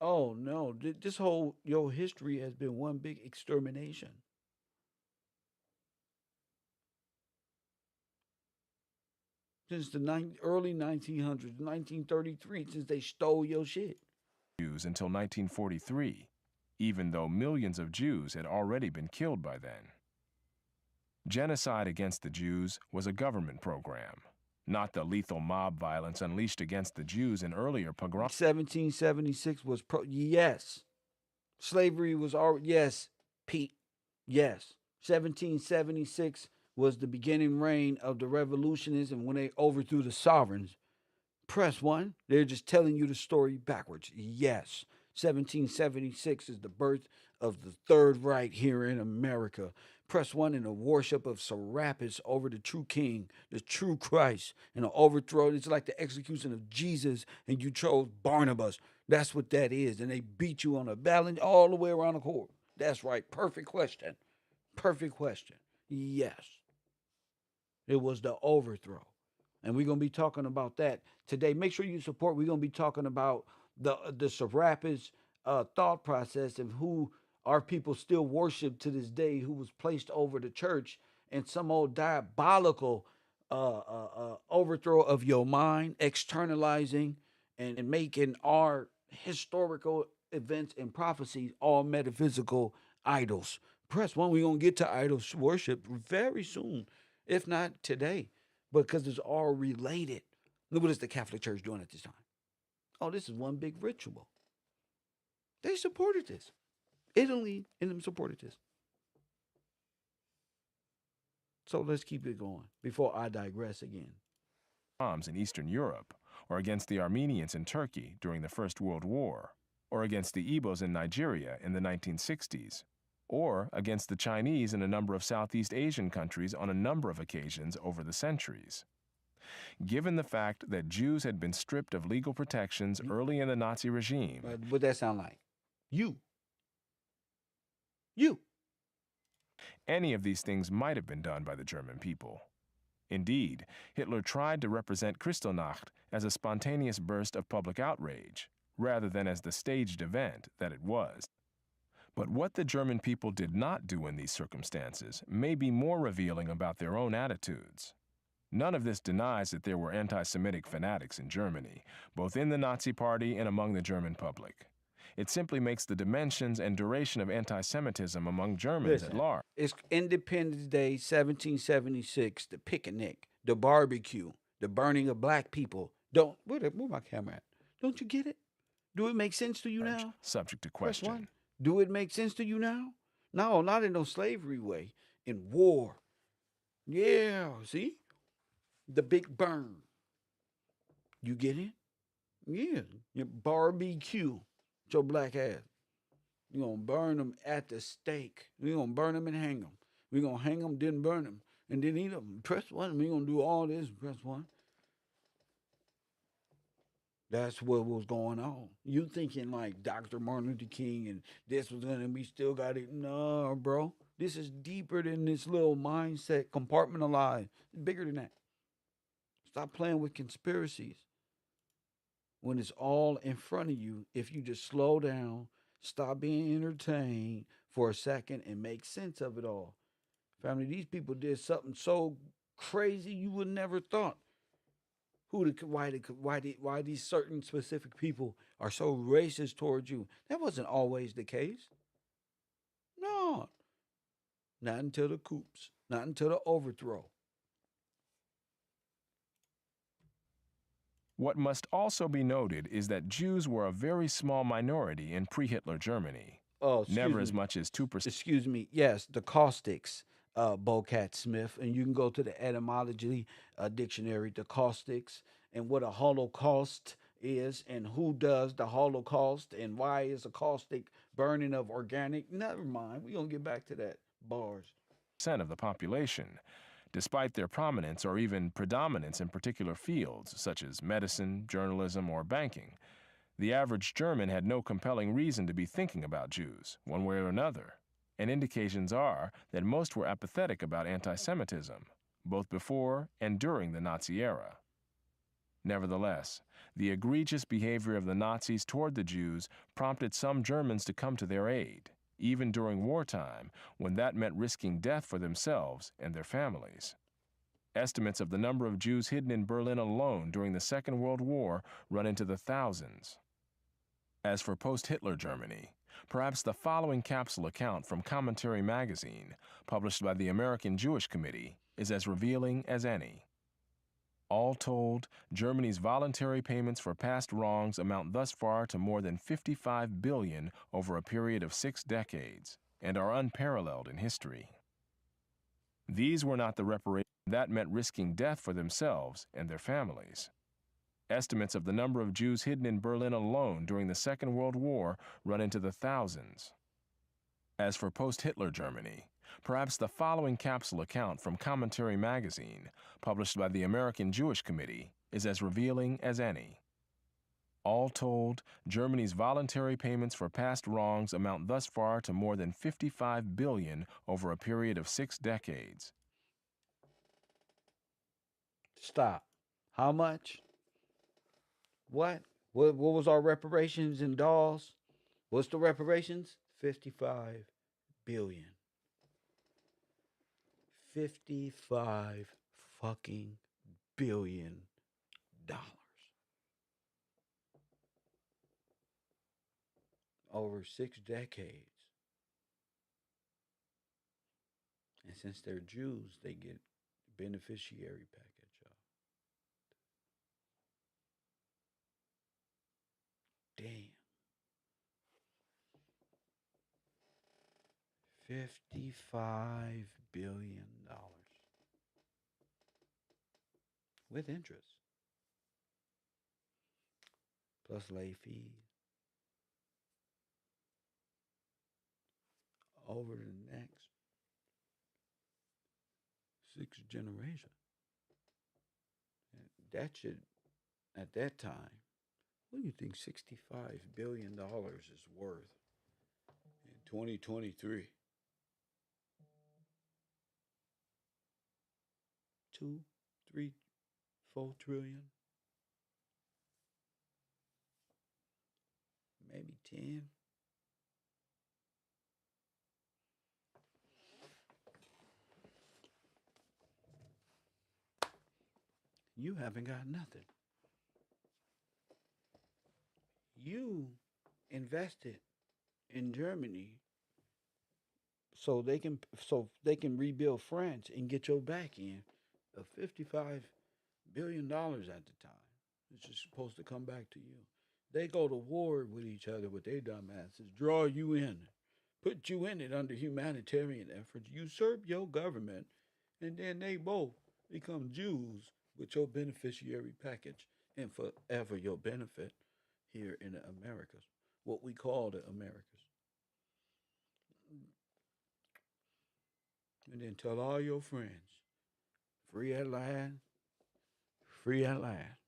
Oh no, this whole your history has been one big extermination. Since the early 1900s, 1933, since they stole your shit. Jews until 1943, even though millions of Jews had already been killed by then. Genocide against the Jews was a government program, not the lethal mob violence unleashed against the Jews in earlier pogroms. 1776 was yes. Slavery was already, yes, Pete, yes. 1776 was the beginning reign of the revolutionists, and when they overthrew the sovereigns. Press 1, they're just telling you the story backwards. Yes, 1776 is the birth of the Third Reich here in America. Press 1 in the worship of Serapis over the true king, the true Christ, and the overthrow. It's like the execution of Jesus, and you chose Barnabas. That's what that is. And they beat you on a balance all the way around the court. That's right. Perfect question. Perfect question. Yes. It was the overthrow. And we're going to be talking about that today. Make sure you support. We're going to be talking about the Serapis thought process and who our people still worship to this day, who was placed over the church, and some old diabolical overthrow of your mind, externalizing and making our historical events and prophecies all metaphysical idols. Press 1, we're going to get to idols worship very soon, if not today, because it's all related. Look what is the Catholic Church doing at this time? Oh, this is one big ritual. They supported this. Italy and them supported this. So let's keep it going before I digress again. Bombs in Eastern Europe, or against the Armenians in Turkey during the First World War, or against the Igbos in Nigeria in the 1960s, or against the Chinese in a number of Southeast Asian countries on a number of occasions over the centuries. Given the fact that Jews had been stripped of legal protections early in the Nazi regime. What'd that sound like? You. Any of these things might have been done by the German people. Indeed, Hitler tried to represent Kristallnacht as a spontaneous burst of public outrage, rather than as the staged event that it was. But what the German people did not do in these circumstances may be more revealing about their own attitudes. None of this denies that there were anti-Semitic fanatics in Germany, both in the Nazi Party and among the German public. It simply makes the dimensions and duration of anti-Semitism among Germans at large. It's Independence Day, 1776, the picnic, the barbecue, the burning of black people. Where my camera at? Don't you get it? Do it make sense to you now? Subject to question. Do it make sense to you now? No, not in no slavery way. In war. Yeah, see? The big burn. You get it? Yeah. Your barbecue. Your black ass. We're going to burn them at the stake. We're going to burn them and hang them. We're going to hang them, then burn them, and then eat them. Press 1. We're going to do all this. Press 1. That's what was going on. You thinking like Dr. Martin Luther King and this was going to be still got it. No, bro. This is deeper than this little mindset, compartmentalized. It's bigger than that. Stop playing with conspiracies. When it's all in front of you, if you just slow down, stop being entertained for a second and make sense of it all. Family, these people did something so crazy you would never thought. Why these certain specific people are so racist towards you. That wasn't always the case. No. Not until the coups. Not until the overthrow. What must also be noted is that Jews were a very small minority in pre-Hitler Germany. Oh, never as much as 2%. Excuse me. Yes, the caustics, Bocat Smith, and you can go to the etymology dictionary, the caustics, and what a Holocaust is, and who does the Holocaust, and why is a caustic burning of organic. Never mind. We're going to get back to that. Bars. Of the population. Despite their prominence or even predominance in particular fields, such as medicine, journalism, or banking, the average German had no compelling reason to be thinking about Jews, one way or another, and indications are that most were apathetic about anti-Semitism, both before and during the Nazi era. Nevertheless, the egregious behavior of the Nazis toward the Jews prompted some Germans to come to their aid, even during wartime, when that meant risking death for themselves and their families. Estimates of the number of Jews hidden in Berlin alone during the Second World War run into the thousands. As for post-Hitler Germany, perhaps the following capsule account from Commentary magazine, published by the American Jewish Committee, is as revealing as any. All told, Germany's voluntary payments for past wrongs amount thus far to more than $55 billion over a period of 6 decades, and are unparalleled in history. These were not the reparations that meant risking death for themselves and their families. Estimates of the number of Jews hidden in Berlin alone during the Second World War run into the thousands. As for post-Hitler Germany, perhaps the following capsule account from Commentary magazine, published by the American Jewish Committee, is as revealing as any. All told, Germany's voluntary payments for past wrongs amount thus far to more than $55 billion over a period of 6 decades. Stop. How much? What? What was our reparations in dolls? What's the reparations? 55 billion. 55 fucking billion dollars. Over 6 decades. And since they're Jews, they get beneficiary package, y'all. Damn. $55 billion. With interest. Plus late fees. Over the next 6 generations. That should, at that time, what do you think $65 billion is worth in 2023? 2, 3, 4 trillion? Maybe 10? You haven't got nothing. You invested in Germany so they can rebuild France and get your back in of $55 billion at the time. It's just supposed to come back to you. They go to war with each other with their dumbasses, draw you in, put you in it under humanitarian efforts, usurp your government, and then they both become Jews with your beneficiary package and forever your benefit here in the Americas, what we call the Americas. And then tell all your friends, free at last, free at last.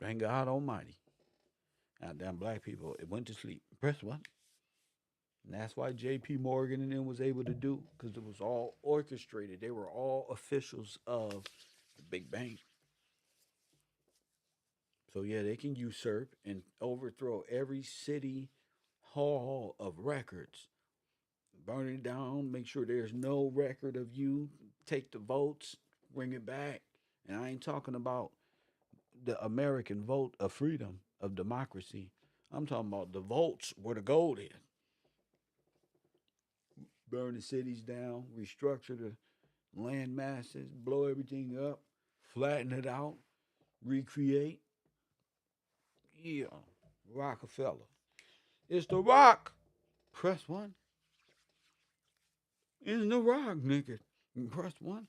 Thank God Almighty. Now, damn black people, it went to sleep. Press one. And that's why J.P. Morgan and them was able to do, because it was all orchestrated. They were all officials of the big bank. So, yeah, they can usurp and overthrow every city hall of records. Burn it down, make sure there's no record of you, take the votes, bring it back. And I ain't talking about the American vote of freedom, of democracy. I'm talking about the votes where the gold is. Burn the cities down, restructure the land masses, blow everything up, flatten it out, recreate. Yeah, Rockefeller. It's the rock. Press one. It's the rock, nigga. Press one.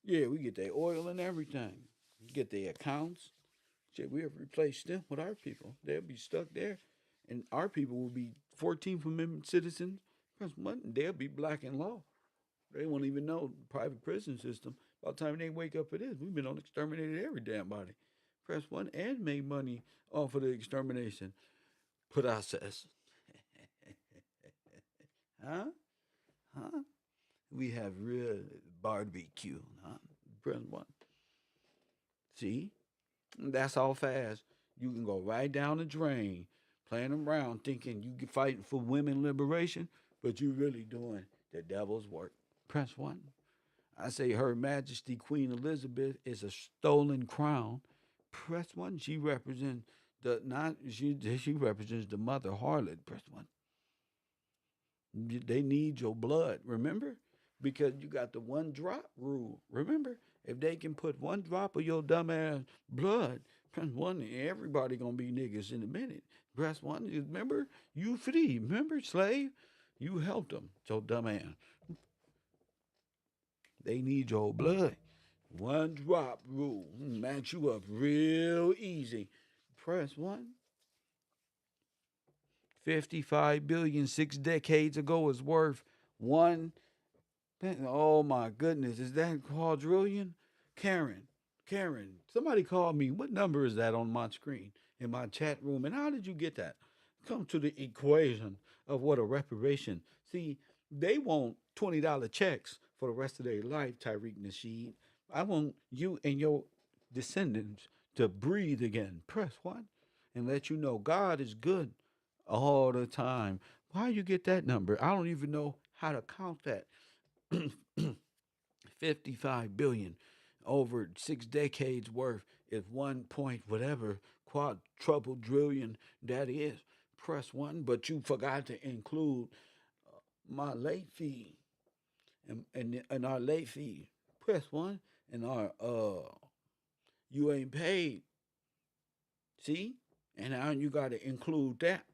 Yeah, we get their oil and everything. Get their accounts. Shit, we have replaced them with our people. They'll be stuck there. And our people will be 14th Amendment citizens. Press one, they'll be black in law. They won't even know private prison system. By the time they wake up for this, we've been on exterminated every damn body. Press one and made money off of the extermination process. Huh? Huh? We have real barbecue. Huh? Press one. See? That's how fast you can go right down the drain, playing around, thinking you can fighting for women liberation, but you really doing the devil's work. Press one. I say Her Majesty Queen Elizabeth is a stolen crown. Press one. She represents the not she represents the mother harlot. Press one. They need your blood. Remember, because you got the one drop rule. Remember, if they can put one drop of your dumbass blood, press one. Everybody gonna be niggas in a minute. Press one. Remember, you free. Remember, slave. You helped them. So dumbass. They need your blood. One drop rule. Match you up real easy. Press one. 55 billion 6 decades ago is worth one. Oh my goodness. Is that quadrillion? Karen, somebody call me. What number is that on my screen in my chat room? And how did you get that? Come to the equation of what a reparation. See, they want $20 checks for the rest of their life, Tyreek Nasheed. I want you and your descendants to breathe again. Press one and let you know God is good all the time. Why you get that number? I don't even know how to count that. 55 billion over 6 decades worth is 1 point whatever quadruple trillion that is. Press one, but you forgot to include my late fee and our late fee. Press one and our you ain't paid. See, and now you got to include that.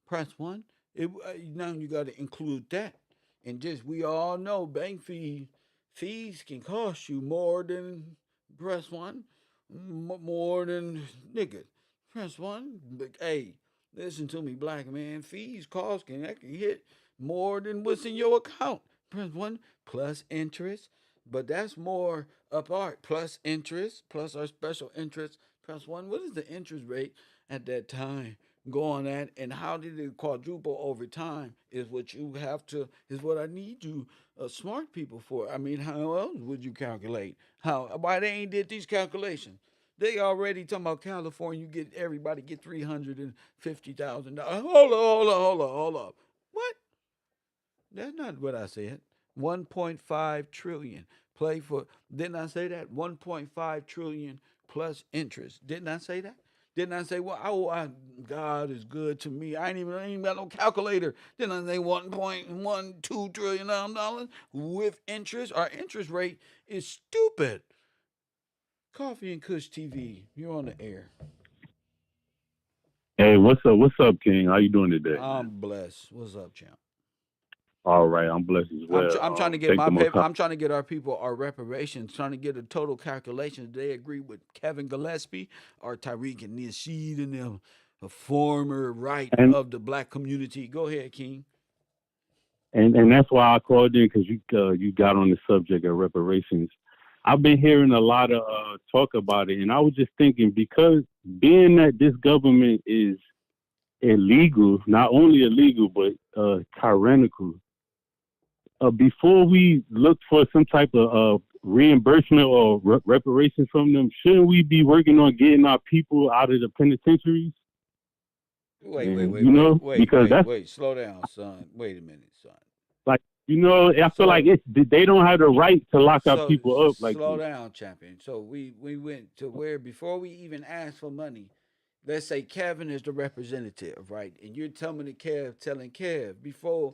Press one. Now you got to include that. And just we all know bank fees can cost you more than press one, more than nigga. Press one. But hey, listen to me, black man. Fees cost that can hit more than what's in your account. Press one plus interest. But that's more apart. Plus interest, plus our special interest. Press one. What is the interest rate at that time? Go on that, and how did it quadruple over time is what you have to, is what I need you smart people for. I mean, how else would you calculate? Why they ain't did these calculations? They already talking about California, you get everybody get $350,000. Hold up. What? That's not what I said. 1.5 trillion. Play for, didn't I say that? 1.5 trillion plus interest. Didn't I say that? Didn't I say, well, God is good to me. I ain't even got no calculator. Didn't I say $1.12 trillion with interest? Our interest rate is stupid. Coffee and Kush TV, you're on the air. Hey, what's up? What's up, King? How you doing today? I'm blessed. What's up, champ? All right, I'm blessed as well. I'm trying to get my paper. I'm trying to get our people our reparations. Trying to get a total calculation. They agree with Kevin Gillespie or Tyreek and Nasheed and them, a former right of the black community. Go ahead, King. And that's why I called in, because you got on the subject of reparations. I've been hearing a lot of talk about it, and I was just thinking, because being that this government is illegal, not only illegal but tyrannical. Before we look for some type of reimbursement or reparations from them, shouldn't we be working on getting our people out of the penitentiaries? Wait. Slow down, son. Wait a minute, son. Like, I feel like they don't have the right to lock our people up like slow down, champion. So we went to where before we even asked for money, let's say Kevin is the representative, right? And you're telling Kev before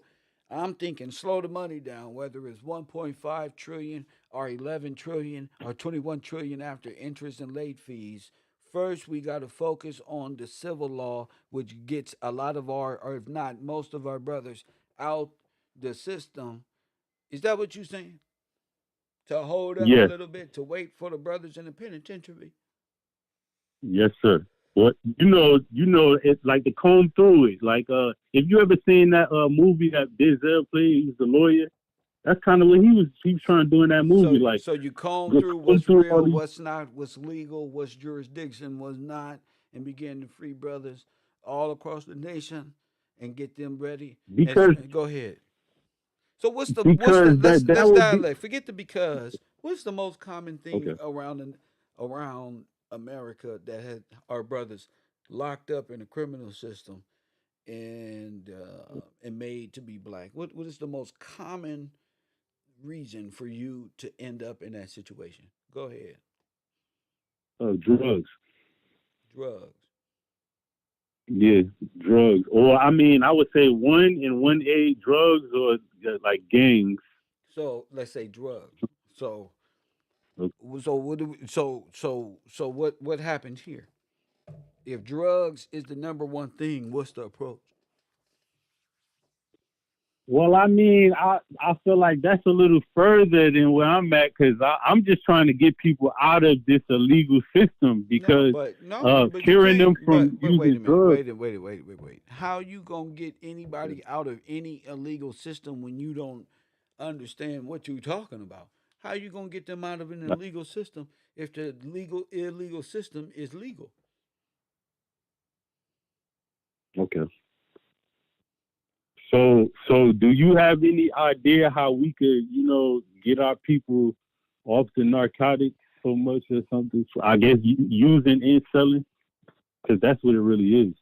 I'm thinking slow the money down, whether it's 1.5 trillion or 11 trillion or 21 trillion after interest and late fees. First, we got to focus on the civil law, which gets a lot of or if not, most of our brothers out the system. Is that what you're saying? To hold up a little bit, to wait for the brothers in the penitentiary? Yes, sir. What it's like to comb through it. Like, if you ever seen that movie that Denzel played, he's the lawyer. That's kind of what he was trying to do in that movie. Like, So you comb go through comb what's through all real, these what's not, what's legal, what's jurisdiction, what's not, and begin to free brothers all across the nation and get them ready. because Go ahead. So what's the because that let's would be dialect. Forget the because. What's the most common thing okay. around America that had our brothers locked up in the criminal system and made to be black? What is the most common reason for you to end up in that situation? Go ahead. Drugs. Drugs. Yeah, drugs. Or I mean, I would say one and one A drugs or like gangs. So let's say drugs. So Uh, so what do we, so what happened here? If drugs is the number one thing, what's the approach? Well, I mean, I feel like that's a little further than where I'm at because I'm just trying to get people out of this illegal system because But you curing can't. them from But wait using a minute. drugs. Wait. How you gonna get anybody out of any illegal system when you don't understand what you're talking about? How you gonna get them out of an illegal system if the legal illegal system is legal? Okay. So do you have any idea how we could, get our people off the narcotics so much or something? I guess using and selling, because that's what it really is.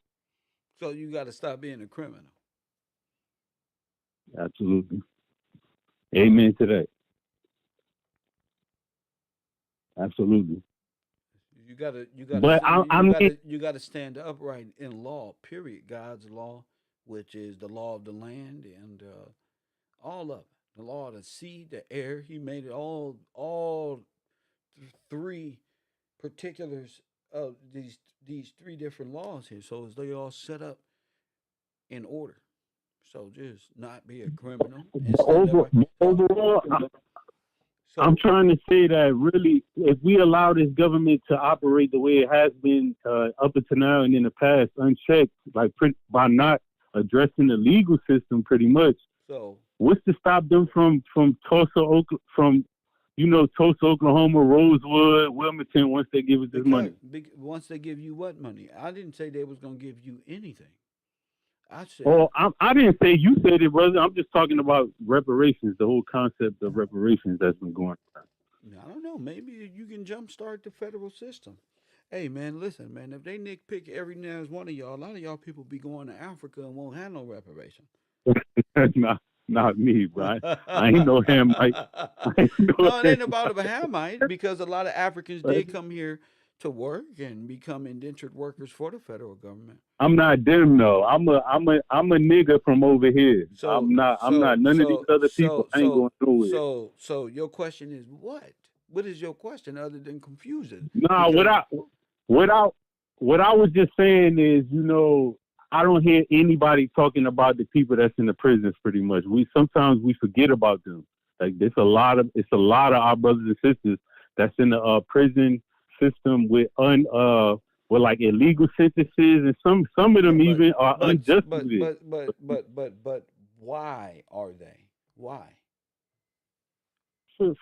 So you got to stop being a criminal. Absolutely. Amen to that. Absolutely. But I mean, You gotta stand upright in law. Period. God's law, which is the law of the land and all of it. The law of the sea, the air. He made it all three particulars of these three different laws here. So as they all set up in order. So just not be a criminal and stand over upright. overall, I'm So trying to say that really, if we allow this government to operate the way it has been up until now and in the past, unchecked, like by not addressing the legal system, pretty much, so what's to stop them from Tulsa, Oklahoma, Rosewood, Wilmington, once they give us this because money? once they give you what money? I didn't say they was gonna give you anything. I Oh, said I didn't say you said it, brother. I'm just talking about reparations, the whole concept of reparations that's been going on. I don't know. Maybe you can jumpstart the federal system. Hey man, listen, man. If they nitpick every now as one of y'all, a lot of y'all people be going to Africa and won't have no reparation. Not me, bro. I ain't no Hamite. I ain't no No, it ain't about a Hamite because a lot of Africans Hamite. did come here to work and become indentured workers for the federal government. I'm not them though. I'm a nigga from over here. I'm not none of these other people. I ain't going nowhere. So your question is what? What is your question other than confusion? Nah, Because what I what I was just saying is, I don't hear anybody talking about the people that's in the prisons pretty much. Sometimes we forget about them. Like it's a lot of our brothers and sisters that's in the prison system with like illegal sentences, and some of yeah, them even are unjustified. but why are they? Why?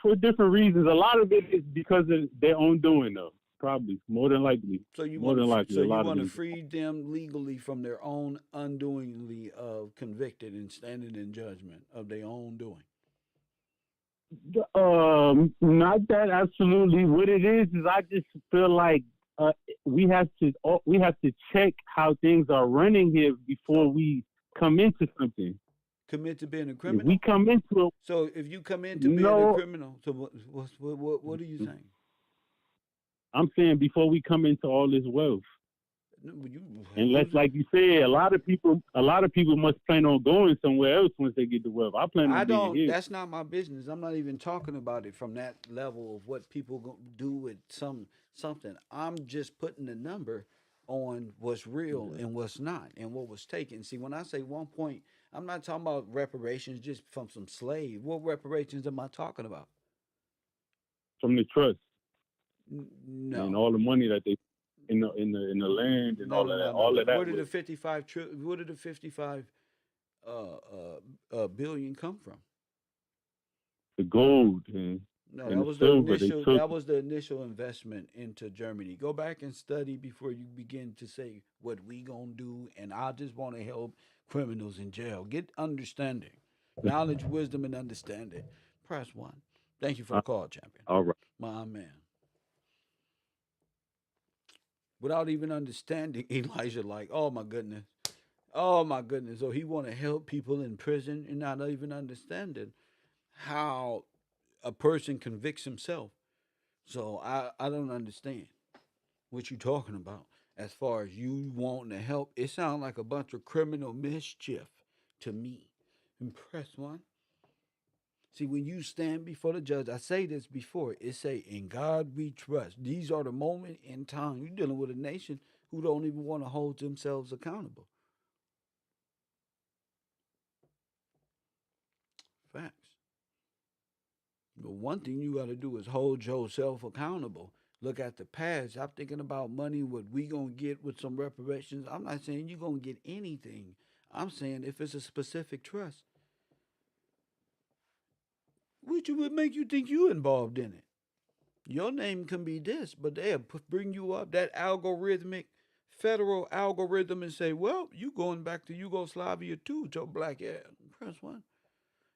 For different reasons. A lot of it is because of their own doing, though. Probably more than likely. More than likely, So a you lot of want to them. free them legally from their own undoingly of convicted and standing in judgment of their own doing. Not that absolutely. What it is I just feel like uh, we have to check how things are running here before So we come into something. commit to being a If we criminal. come into it, So if you come into being a no, criminal, so what are you saying? I'm saying before we come into all this wealth. No, Unless, who's like you said, a lot of people must plan on going somewhere else once they get the wealth. I plan I on being don't. here. That's not my business. I'm not even talking about it from that level of what people do with something. I'm just putting the number on what's real and what's not, and what was taken. See, when I say 1 point, I'm not talking about reparations just from some slave. What reparations am I talking about? From the trust and No, all the money that they in the land and all of that. All no. of that Where did was the 55 billion come from? the gold and No, the silver. They took. that was the initial investment into Germany. Go back and study before you begin to say what we gonna do. And I just want to help criminals in jail get understanding, knowledge, wisdom, and understanding. Press one. Thank you for the call, champion. All right. My man. Without even understanding, Elijah, like, oh my goodness. So he want to help people in prison and not even understanding how a person convicts himself. So I don't understand what you talking about. As far as you wanting to help, it sounds like a bunch of criminal mischief to me. Impress one. See, when you stand before the judge, I say this before, it say, in God we trust. These are the moment in time. You're dealing with a nation who don't even want to hold themselves accountable. Facts. But one thing you got to do is hold yourself accountable. Look at the past. I'm thinking about money, what we going to get with some reparations. I'm not saying you're going to get anything. I'm saying if it's a specific trust, which would make you think you involved in it. Your name can be this, but they'll bring you up that algorithmic federal algorithm and say, well, you going back to Yugoslavia too, with your black ass. Press one.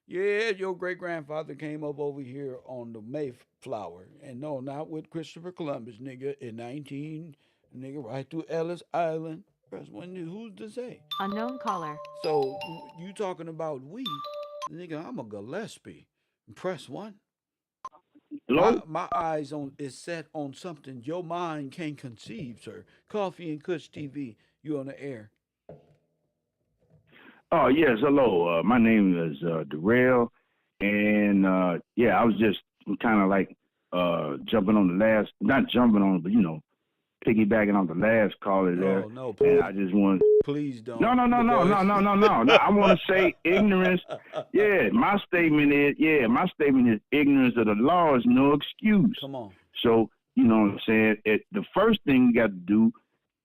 Yeah, your great grandfather came up over here on the Mayflower. And no, not with Christopher Columbus, nigga, in 19, nigga, right through Ellis Island. Press one. Who's to say? Unknown caller. So you talking about we, nigga, I'm a Gillespie. Press one. Hello? My eyes on is set on something your mind can't conceive, sir. Coffee and Kush TV, you on the air. Oh, yes. Hello. My name is Darrell. And, yeah, I was just kind of like jumping on the last, not jumping on, but, piggybacking on the last caller there. No, please. And I just want Please don't. No. I want to say ignorance. Yeah, my statement is ignorance of the law is no excuse. Come on. So, you know what I'm saying? The first thing you got to do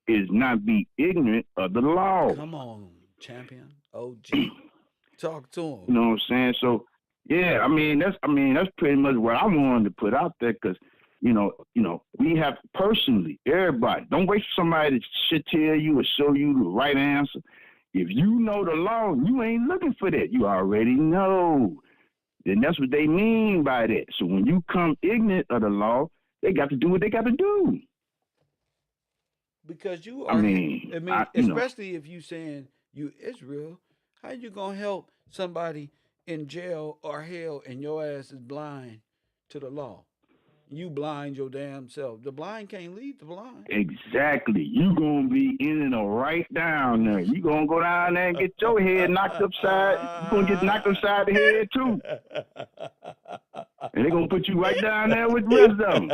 is not be ignorant of the law. Come on, champion. OG. Talk to him. You know what I'm saying? So, yeah, that's pretty much what I wanted to put out there because, we have personally, everybody, don't wait for somebody to tell you or show you the right answer. If you know the law, you ain't looking for that. You already know. Then that's what they mean by that. So when you come ignorant of the law, they got to do what they got to do. Because you are, especially if you saying you Israel, how you gonna help somebody in jail or hell and your ass is blind to the law? You blind your damn self. The blind can't lead the blind. Exactly. You gonna be in and right down there. You gonna go down there and get your head knocked upside. You gonna get knocked upside the head too. And they gonna put you right down there with the rest of them.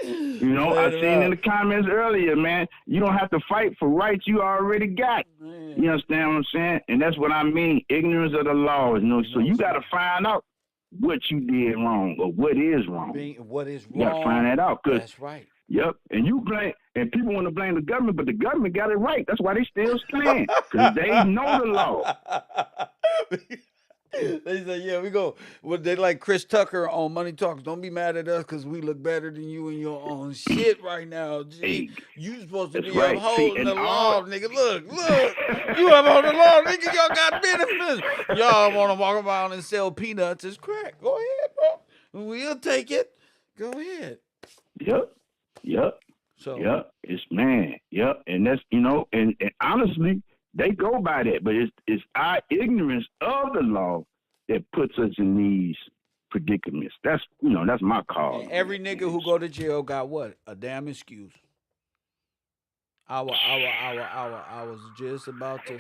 I seen in the comments earlier, man, you don't have to fight for rights you already got. Man. You understand what I'm saying? And that's what I mean. Ignorance of the law. So you got to find out what you did wrong or what is wrong. What is wrong? You got to find that out. That's right. Yep. And and people want to blame the government, but the government got it right. That's why they still stand, because they know the law. They say, yeah, we go. Well, they like Chris Tucker on Money Talks. Don't be mad at us because we look better than you in your own shit right now. G, you supposed to be upholding the law, nigga. Look, you upholding the law, nigga. Y'all got benefits. Y'all want to walk around and sell peanuts as crack. Go ahead, bro. We'll take it. Go ahead. Yep. So it's man. Yep. And that's and honestly, they go by that, but it's our ignorance of the law that puts us in these predicaments. That's that's my call. And every nigga who go to jail got what? A damn excuse. I was just about to.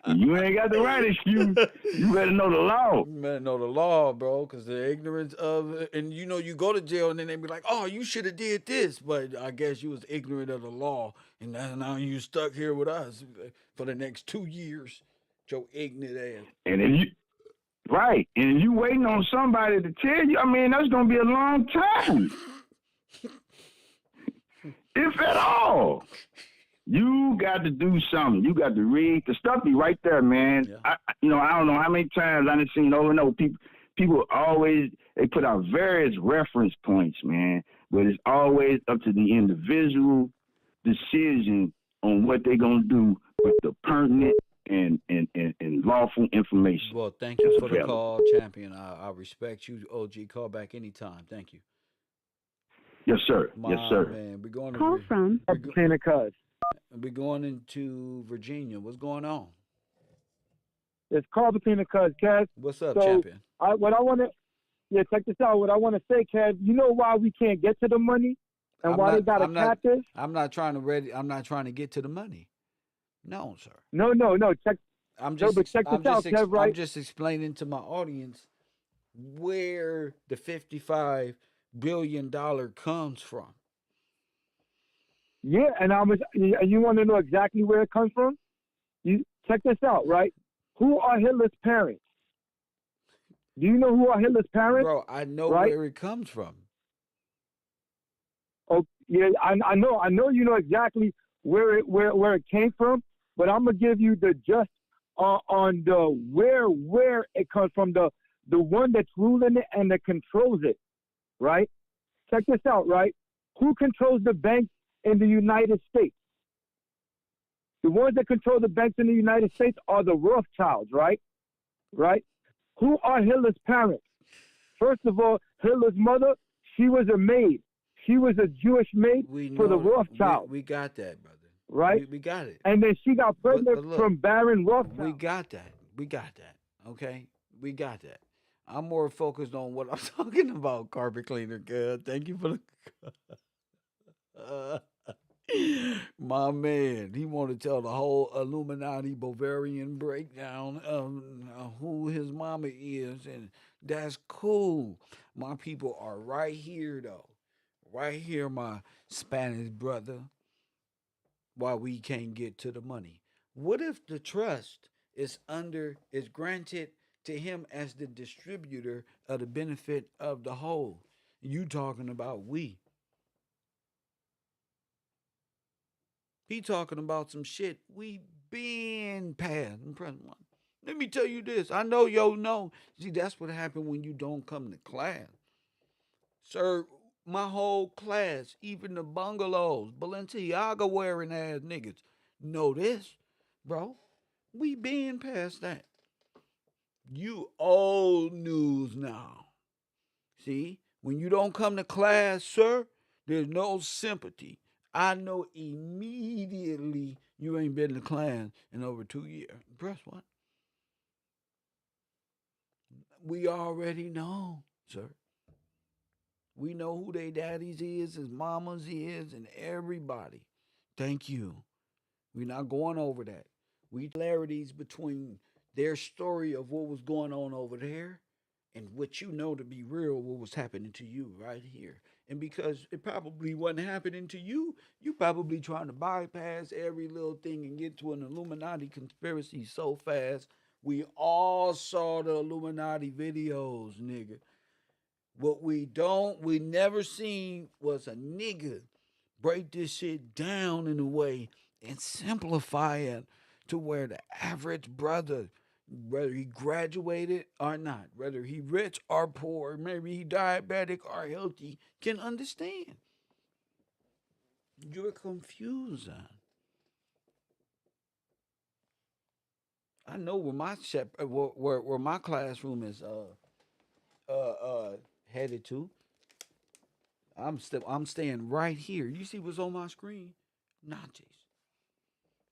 You ain't got the right excuse. You better know the law. You better know the law, bro, because the ignorance of it. And you go to jail and then they be like, oh, you should have did this. But I guess you was ignorant of the law. And now you stuck here with us for the next 2 years. Your ignorant ass. And if you waiting on somebody to tell you, that's going to be a long time. If at all. You got to do something. You got to read. The stuff be right there, man. Yeah. I don't know how many times I've seen over and over. People always, they put out various reference points, man. But it's always up to the individual decision on what they're going to do with the pertinent and lawful information. Well, thank you that's for the available. call, champion. I respect you, OG. Call back anytime. Thank you. Yes, sir. My Yes, sir. man, we're going to Call from Tina Cuz. we're going into Virginia. What's going on? It's called Tina Cuz, Kev. What's up, So, champion? Check this out. What I want to say, Kev, you know why we can't get to the money and why they got to cap this? I'm not trying to get to the money. No, sir. No. Check but check this out, Kev, right? I'm just explaining to my audience where the $55 billion comes from. Yeah, and you want to know exactly where it comes from? You check this out, right? Who are Hitler's parents? Do you know who are Hitler's parents? Bro, I know right? where it comes from. Oh, yeah, I know you know exactly where it came from, but I'm gonna give you the just on the where it comes from, the one that's ruling it and that controls it, right? Check this out, right? Who controls the banks in the United States? The ones that control the banks in the United States are the Rothschilds, right? Right? Who are Hitler's parents? First of all, Hitler's mother, she was a maid. She was a Jewish maid for the Rothschilds. We got that, brother. Right? We got it. And then she got pregnant but look, from Baron Rothschild. We got that. Okay? We got that. I'm more focused on what I'm talking about, carpet cleaner. Good. Thank you for the... my man, he want to tell the whole Illuminati Bavarian breakdown of who his mama is, and that's cool. My people are right here, though. Right here, my Spanish brother. Why we can't get to the money? What if the trust is granted to him as the distributor of the benefit of the whole? You talking about we? He talking about some shit we been past. Let me tell you this. I know yo know. See, that's what happened when you don't come to class. Sir, my whole class, even the bungalows, Balenciaga wearing ass niggas, know this, bro. We been past that. You old news now. See, when you don't come to class, sir, there's no sympathy. I know immediately you ain't been to class in over 2 years. Press what? We already know, sir. We know who they daddies is, his mamas is, and everybody. Thank you. We're not going over that. We similarities between their story of what was going on over there and what you know to be real, what was happening to you right here. And because it probably wasn't happening to you, you probably trying to bypass every little thing and get to an Illuminati conspiracy so fast. We all saw the Illuminati videos, nigga. What we never seen was a nigga break this shit down in a way and simplify it to where the average brother, whether he graduated or not, whether he rich or poor, maybe he diabetic or healthy, can understand. You're confused. I know where my where my classroom is headed to. I'm staying right here. You see what's on my screen? Nazis.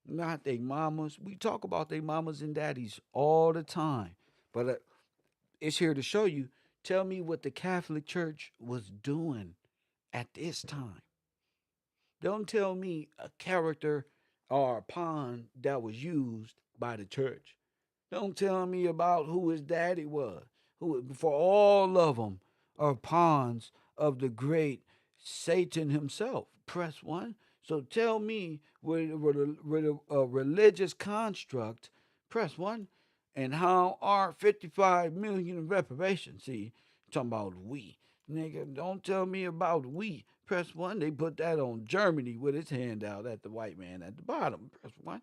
Not they mamas. We talk about they mamas and daddies all the time. But it's here to show you. Tell me what the Catholic Church was doing at this time. Don't tell me a character or a pawn that was used by the church. Don't tell me about who his daddy was. Who, for all of them, are pawns of the great Satan himself. Press one. So tell me with a religious construct, press one, and how are 55 million in reparation? See, talking about we. Nigga, don't tell me about we. Press 1. They put that on Germany with its hand out at the white man at the bottom. Press 1.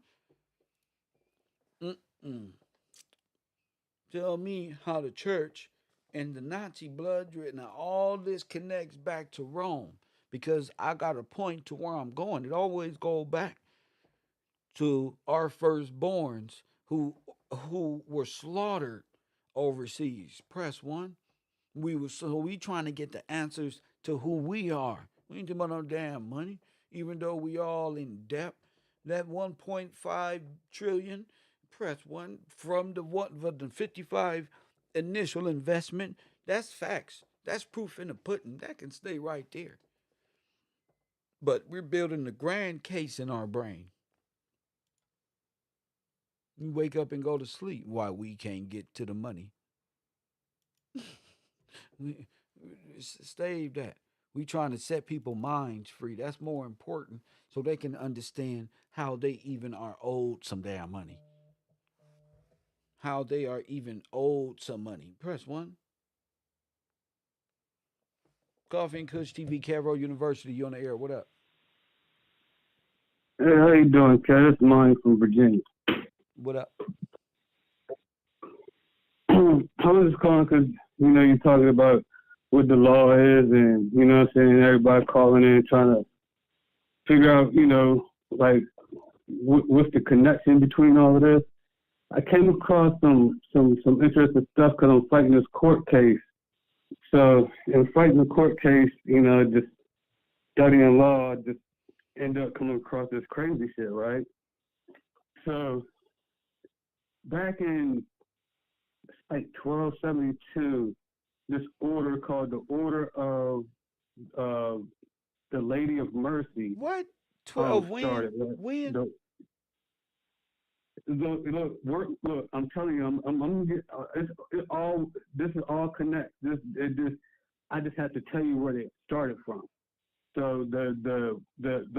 Mm-mm. Tell me how the church and the Nazi blood written, all this connects back to Rome, because I got a point to where I'm going. It always goes back to our firstborns who were slaughtered overseas. Press 1. We trying to get the answers to who we are. We ain't talking about no damn money, even though we all in debt. That 1.5 trillion, press 1, from the 55 initial investment. That's facts. That's proof in the pudding. That can stay right there. But we're building the grand case in our brain. We wake up and go to sleep. Why we can't get to the money? Stave that. We trying to set people minds free. That's more important, so they can understand how they even are owed some damn money. How they are even owed some money. Press 1. Coffee and Kush TV, Caro University. You on the air? What up? Hey, how you doing, Kev? It's Mine from Virginia. What up? I was just calling because, you're talking about what the law is, and, what I'm saying, everybody calling in trying to figure out, like, what's the connection between all of this. I came across some interesting stuff because I'm fighting this court case. So in fighting the court case, just studying law, just end up coming across this crazy shit, right? So back in like 1272, this order called the Order of the Lady of Mercy. What? 12 started. when? Look, I'm telling you, this is all connect. I just have to tell you where it started from. So the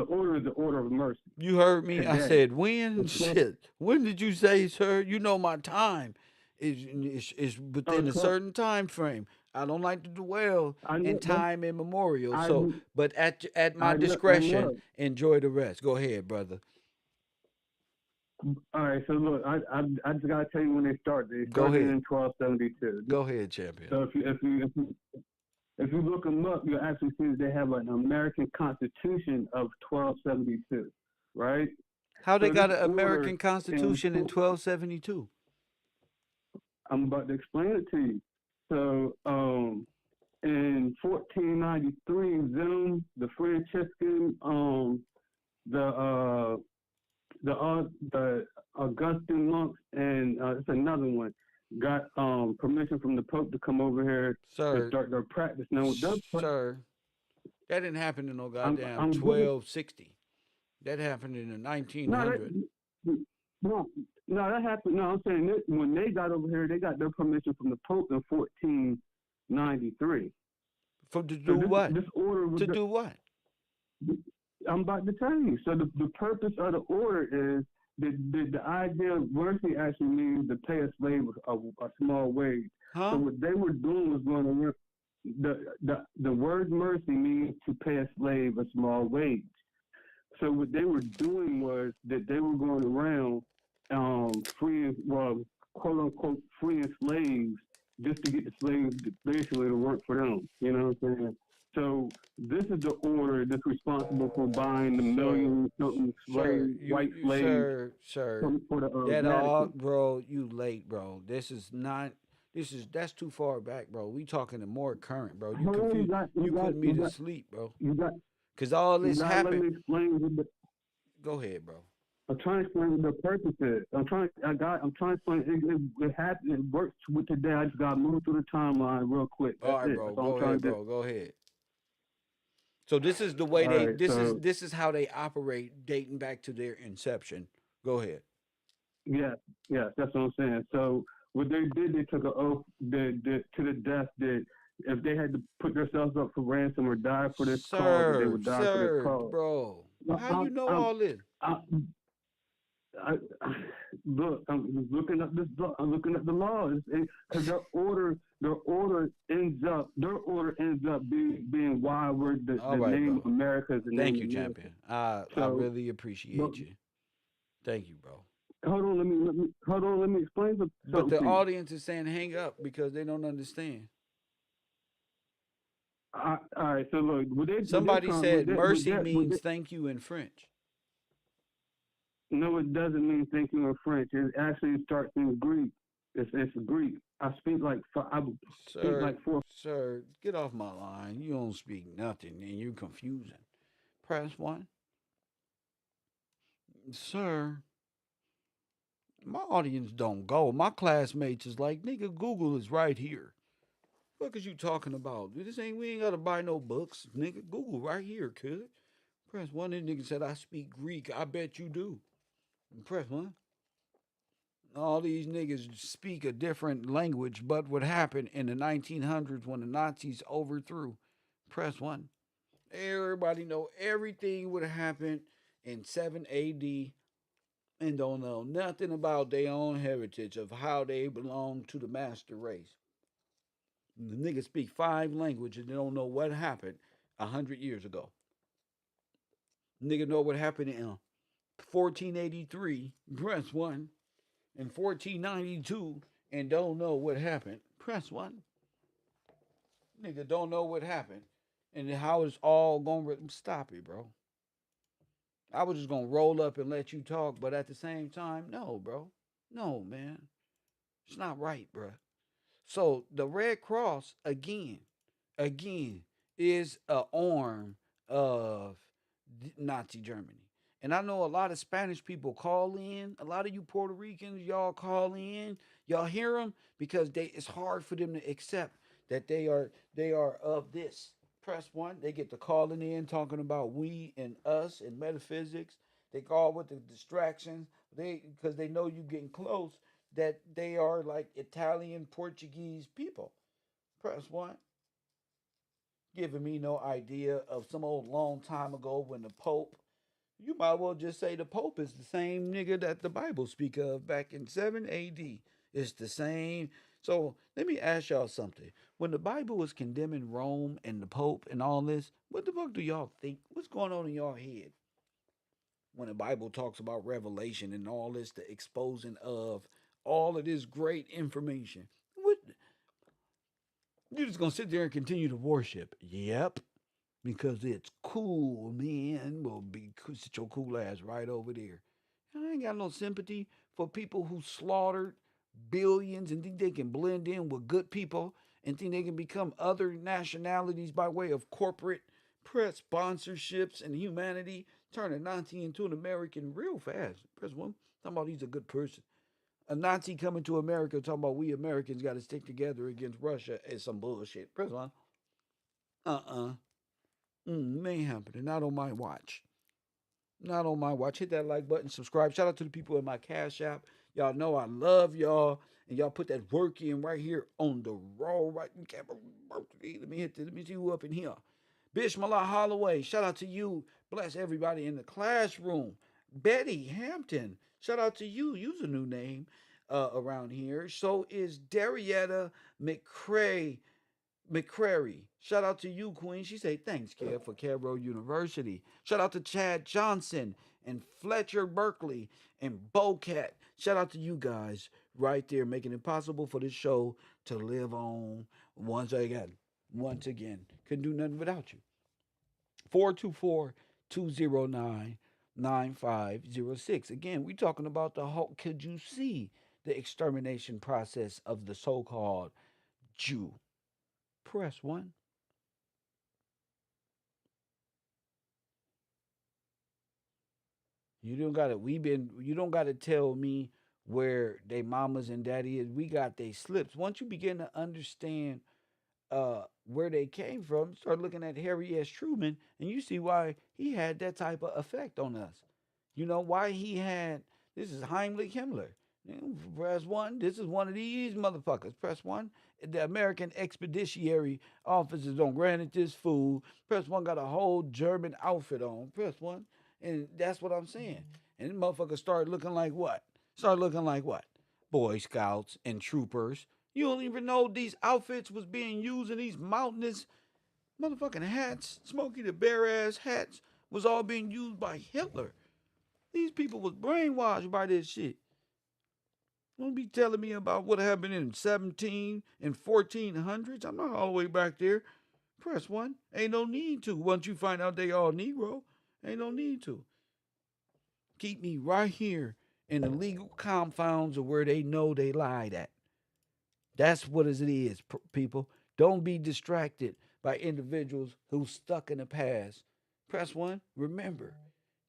order is the Order of Mercy. You heard me. Today. I said when. Shit. When did you say, sir? You know my time is within a certain time frame. I don't like to dwell in time immemorial. So, but at my discretion, enjoy the rest. Go ahead, brother. All right, so look, I just gotta tell you when they started. They started in 1272. Go ahead, champion. So if you look them up, you'll actually see that they have an American Constitution of 1272, right? How they got an American Constitution in 1272? I'm about to explain it to you. So in 1493, them, the Franciscan, the Augustine monks, and it's another one, got permission from the Pope to come over here to start their practice. Now, sir, that didn't happen in no goddamn 1260. That happened in the 1900s. No, that happened. No, I'm saying that when they got over here, they got their permission from the Pope in 1493. To do what? This order was do what? I'm about to tell you. So the purpose of the order is the idea of mercy actually means to pay a slave a small wage. Huh? So what they were doing was going to the word mercy means to pay a slave a small wage. So what they were doing was that they were going around freeing, quote unquote, freeing slaves just to get the slaves basically to work for them. You know what I'm saying? So this is the order that's responsible for buying the millions something white slaves. Sir, that all, bro. You late, bro. That's too far back, bro. We talking more current, bro. You confused. You putting me to sleep, bro. Because all this happened. Go ahead, bro. I'm trying to explain what the purpose is. I'm trying to explain it happened. It works with today. I just got to move through the timeline real quick. All right, bro. Go ahead, bro. Go ahead. So this is the way this is how they operate, dating back to their inception. Go ahead. Yeah, that's what I'm saying. So what they did, they took an oath to the death that if they had to put themselves up for ransom or die for this cause, they would die for this cause. Bro, how you know all this? look, I'm looking up this book. I'm looking at the laws because their order ends up being why we're All the right, name bro. America is the Thank name you, America. champion. I So, really but appreciate you. Thank you, bro. hold on, let me explain But something the to you. audience is saying hang up because they don't understand. All right, so look, Somebody said mercy would means they, thank you in French. no, it doesn't mean thank you in French. It actually starts in Greek. It's Greek. I speak Sir, like four. sir, get off my line. You don't speak nothing and you're confusing. Press one. Sir, my audience don't go. My classmates is like, nigga, Google is right here. What is you talking about? We ain't gotta buy no books, nigga. Google right here, kid. Press one. This nigga said I speak Greek. I bet you do. Press one. All these niggas speak a different language, but what happened in the 1900s when the Nazis overthrew? Press one. Everybody know everything would happen in 7 AD and don't know nothing about their own heritage of how they belong to the master race. The niggas speak 5 languages and they don't know what happened 100 years ago. Nigga know what happened in 1483, press one, and 1492, and don't know what happened. Press one. Nigga don't know what happened and how it's all going to stop it, bro. I was just gonna roll up and let you talk, but at the same time, no, bro. No, man. It's not right, bro. So the Red Cross again, is a arm of Nazi Germany. And I know a lot of Spanish people call in. A lot of you Puerto Ricans, y'all call in. Y'all hear them because it's hard for them to accept that they are of this. Press one. They get to calling in talking about we and us and metaphysics. They call with the distractions. Because they know you getting close that they are like Italian Portuguese people. Press one. Giving me no idea of some old long time ago when the Pope, you might well just say the Pope is the same nigga that the Bible speak of back in 7 AD. It's the same. So let me ask y'all something. When the Bible was condemning Rome and the Pope and all this, what the fuck do y'all think? What's going on in y'all head? When the Bible talks about revelation and all this, the exposing of all of this great information. What you're just gonna sit there and continue to worship? Yep, because it's cool, man. Well, sit your cool ass right over there. And I ain't got no sympathy for people who slaughtered billions and think they can blend in with good people and think they can become other nationalities by way of corporate press sponsorships and humanity, turn a Nazi into an American real fast. Press one, talking about he's a good person. A Nazi coming to America talking about we Americans got to stick together against Russia is some bullshit. Press one. Uh-uh. Ain't happening. Not on my watch. Not on my watch. Hit that like button, subscribe. Shout out to the people in my Cash App. Y'all know I love y'all. And y'all put that work in right here on the roll, right in camera. Let me hit this. Let me see who up in here. Bishmallah Holloway. Shout out to you. Bless everybody in the classroom. Betty Hampton. Shout out to you. Use a new name around here. So is Darietta McCrary. Shout out to you, Queen. She say thanks, Kev, for Cairo University. Shout out to Chad Johnson and Fletcher Berkeley and Bocat. Shout out to you guys right there, making it possible for this show to live on once again. Once again. Couldn't do nothing without you. 424-209-9506. Again, we talking about the whole, could you see the extermination process of the so-called Jew? Press one. You don't gotta you don't gotta tell me where they mamas and daddy is. We got they slips. Once you begin to understand where they came from, start looking at Harry S. Truman, and you see why he had that type of effect on us. You know why he had this is Heimlich Himmler. Press one. This is one of these motherfuckers. Press one. The American Expeditionary Officers don't granted this fool. Press one got a whole German outfit on. Press one. And that's what I'm saying. And the motherfuckers started looking like what? Start looking like what? Boy Scouts and troopers. You don't even know these outfits was being used in these mountainous motherfucking hats. Smokey the Bear ass hats was all being used by Hitler. These people was brainwashed by this shit. Don't be telling me about what happened in 17 and 1400s. I'm not all the way back there. Press 1. Ain't no need to. Once you find out they all Negro, ain't no need to. Keep me right here in the legal confounds of where they know they lied at. That's what it is, people. Don't be distracted by individuals who's stuck in the past. Press 1. Remember,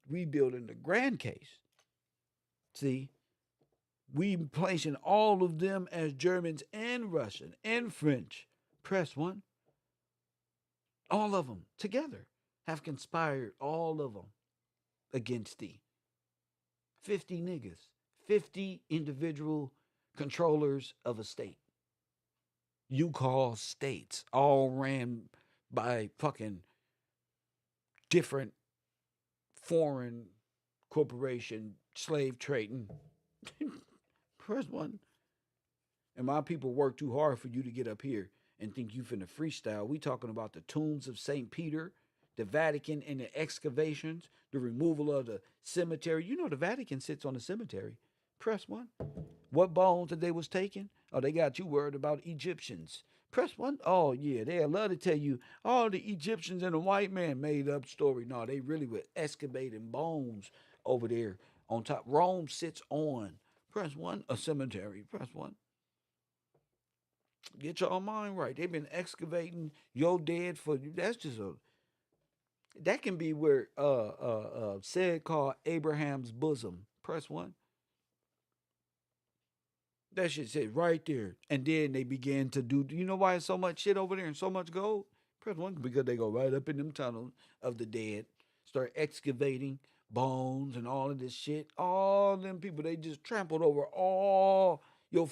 we building the grand case. See, we placing all of them as Germans and Russian and French. Press 1. All of them together have conspired, all of them, against thee. 50 niggas, 50 individual controllers of a state. You call states, all ran by fucking different foreign corporation, slave trading. Press 1. And my people work too hard for you to get up here and think you finna freestyle. We talking about the tombs of St. Peter, the Vatican and the excavations, the removal of the cemetery. You know the Vatican sits on the cemetery. Press 1. What bones that they was taking? Oh, they got you worried about Egyptians. Press 1. Oh, yeah, they love to tell you, all the Egyptians and the white man made up story. No, they really were excavating bones over there on top. Rome sits on. Press 1. A cemetery. Press 1. Get your mind right. They've been excavating your dead for you. That's just a. That can be where said called Abraham's bosom. Press 1. That shit said right there. And then they began to do. You know why it's so much shit over there and so much gold? Press 1 because they go right up in them tunnels of the dead, start excavating bones and all of this shit. All them people, they just trampled over all your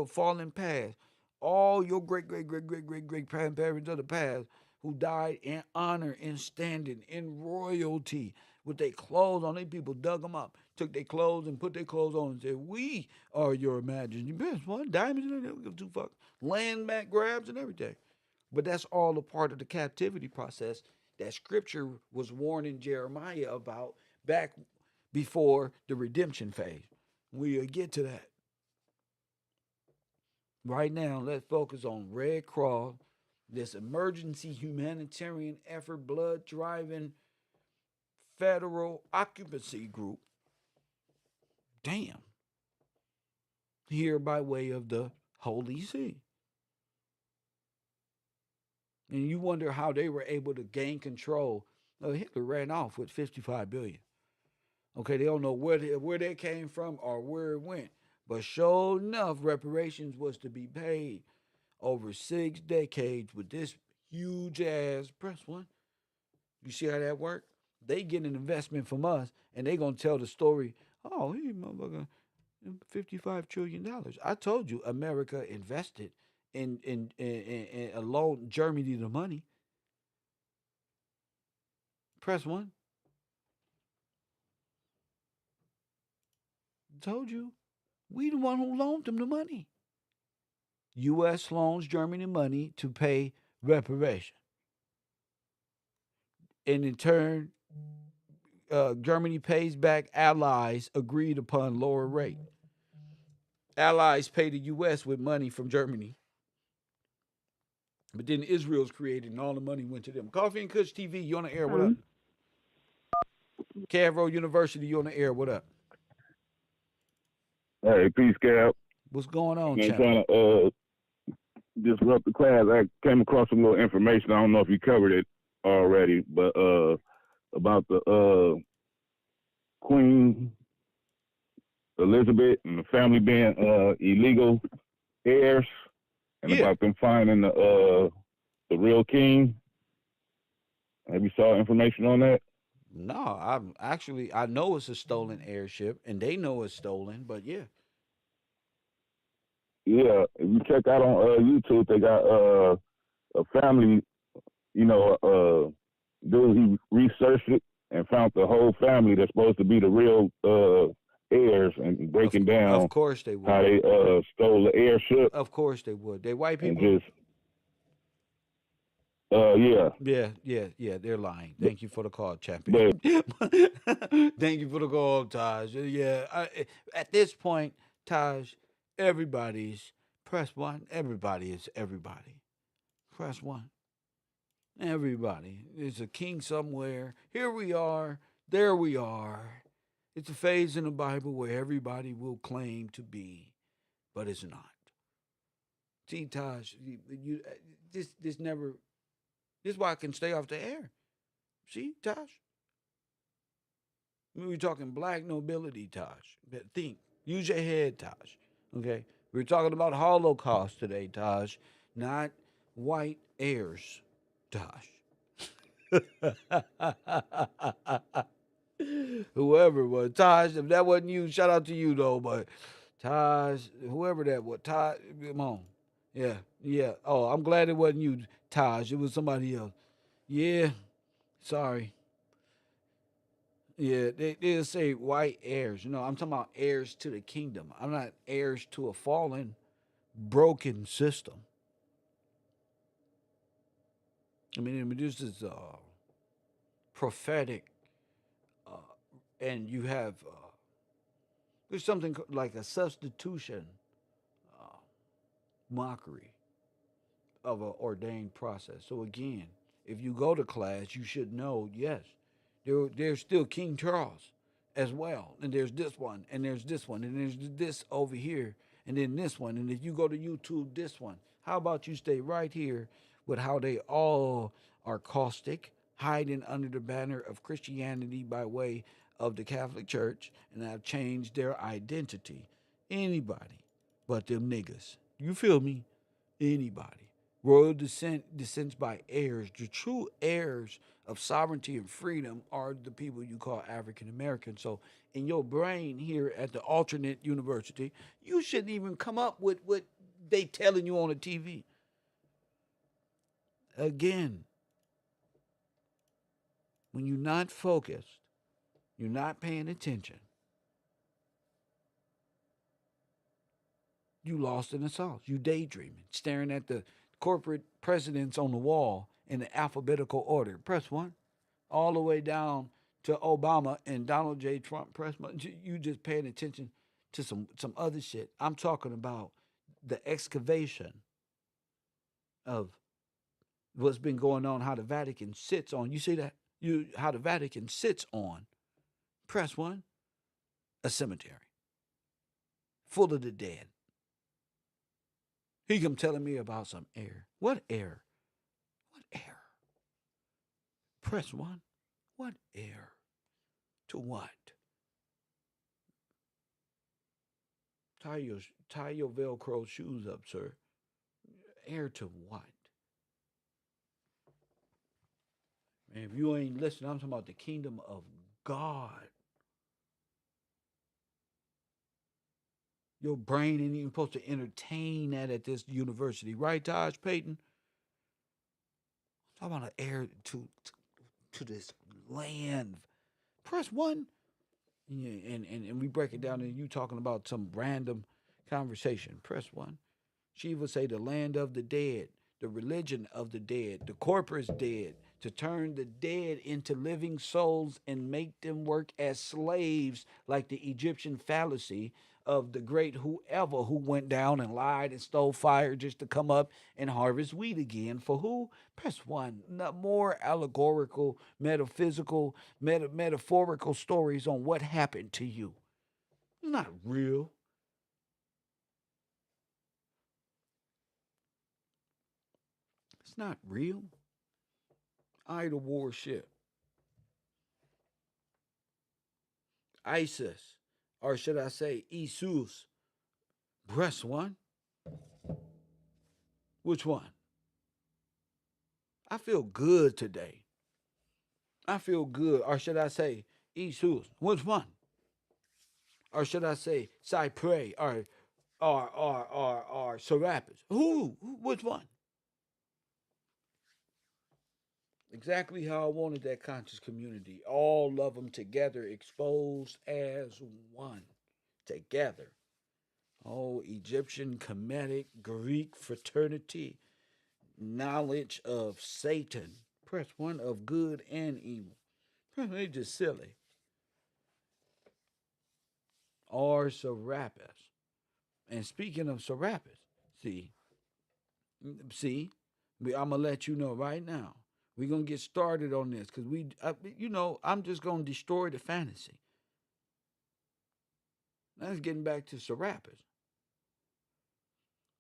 fallen past, all your great grandparents of the past who died in honor, in standing, in royalty, with their clothes on. They people dug them up, took their clothes and put their clothes on and said, "We are your majesty." Best one, diamonds and everything. Give two fuck. Land back grabs and everything. But that's all a part of the captivity process that Scripture was warning Jeremiah about back before the redemption phase. We'll get to that. Right now, let's focus on Red Cross, this emergency humanitarian effort, blood driving federal occupancy group. Damn. Here by way of the Holy See. And you wonder how they were able to gain control. Hitler ran off with $55 billion. Okay, they don't know where they came from or where it went. But sure enough, reparations was to be paid over 6 decades with this huge ass. Press 1. You see how that worked? They get an investment from us, and they gonna tell the story. Oh, he motherfucker, $55 trillion. I told you, America invested in loan Germany the money. Press 1. Told you, we the one who loaned them the money. U.S. loans Germany money to pay reparation. And in turn, Germany pays back allies agreed upon lower rate. Allies pay the U.S. with money from Germany. But then Israel's created and all the money went to them. Coffee and Kush TV, you on the air, what up? Cavro University, you on the air, what up? Hey, peace, Cav. What's going on, I'm champ? trying to disrupt the class. I came across some little information. I don't know if you covered it already, but about the Queen Elizabeth and the family being illegal heirs, and about them finding the real king. Have you saw information on that? No, I know it's a stolen airship, and they know it's stolen. But yeah. Yeah, if you check out on YouTube, they got a family, dude, he researched it and found the whole family that's supposed to be the real heirs and breaking down Of course they would. how they stole the airship Of course they would. They white and people. just yeah. Yeah, they're lying. Thank you for the call, champion. But Thank you for the call, Taj. Yeah, at this point, Taj, everybody's press one. Everybody is everybody. Press one. Everybody. There's a king somewhere. Here we are. There we are. It's a phase in the Bible where everybody will claim to be, but it's not. See, Taj, this never. This is why I can stay off the air. See, Taj? We're talking black nobility, Taj. But think. Use your head, Taj. Okay? We're talking about Holocaust today, Taj. Not white heirs, Taj. Whoever it was. Taj, if that wasn't you, shout out to you, though. But Taj, whoever that was, Taj, come on. Yeah. Oh, I'm glad it wasn't you, Taj. It was somebody else. Yeah, sorry. Yeah, they'll say white heirs. I'm talking about heirs to the kingdom. I'm not heirs to a fallen, broken system. I mean, this is prophetic, uh, and you have there's something like a substitution uh, mockery of an ordained process. So again, if you go to class, you should know, yes, there's still King Charles as well. And there's this one, and there's this one, and there's this over here, and then this one. And if you go to YouTube, this one. How about you stay right here with how they all are caustic, hiding under the banner of Christianity by way of the Catholic Church, and have changed their identity. Anybody but them niggas. You feel me? Anybody. Royal descent descends by heirs. The true heirs of sovereignty and freedom are the people you call African American. So in your brain here at the alternate university, you shouldn't even come up with what they telling you on the TV. Again, when you're not focused, you're not paying attention, you lost in the sauce. You daydreaming, staring at the corporate presidents on the wall in the alphabetical order. Press one, all the way down to Obama and Donald J. Trump. Press one. You just paying attention to some other shit. I'm talking about the excavation of what's been going on, how the Vatican sits on. You see that? How the Vatican sits on. Press one, a cemetery full of the dead. He come telling me about some air. What air? What air? Press one. What air? To what? Tie your Velcro shoes up, sir. Air to what? Man, if you ain't listening, I'm talking about the kingdom of God. Your brain ain't even supposed to entertain that at this university, right, Taj Payton? I'm talking about an heir to this land. Press one. Yeah, and we break it down, and you talking about some random conversation. Press one. She would say the land of the dead, the religion of the dead, the corpus dead, to turn the dead into living souls and make them work as slaves, like the Egyptian fallacy of the great whoever who went down and lied and stole fire just to come up and harvest wheat again. For who? Press one. More allegorical, metaphysical, metaphorical stories on what happened to you. It's not real. It's not real. Idol worship. ISIS, or should I say Isus. Press one. Which one? I feel good today. I feel good. Or should I say Isus? Which one? Or should I say Cypre or Serapis? Who? Which one? Exactly how I wanted that conscious community. All of them together, exposed as one. together. Oh, Egyptian, Kemetic, Greek fraternity, knowledge of Satan. Press 1 of good and evil. They just silly. Or Serapis. And speaking of Serapis, see, I'm gonna let you know right now. We're gonna get started on this because I'm just gonna destroy the fantasy. That's getting back to Serapis.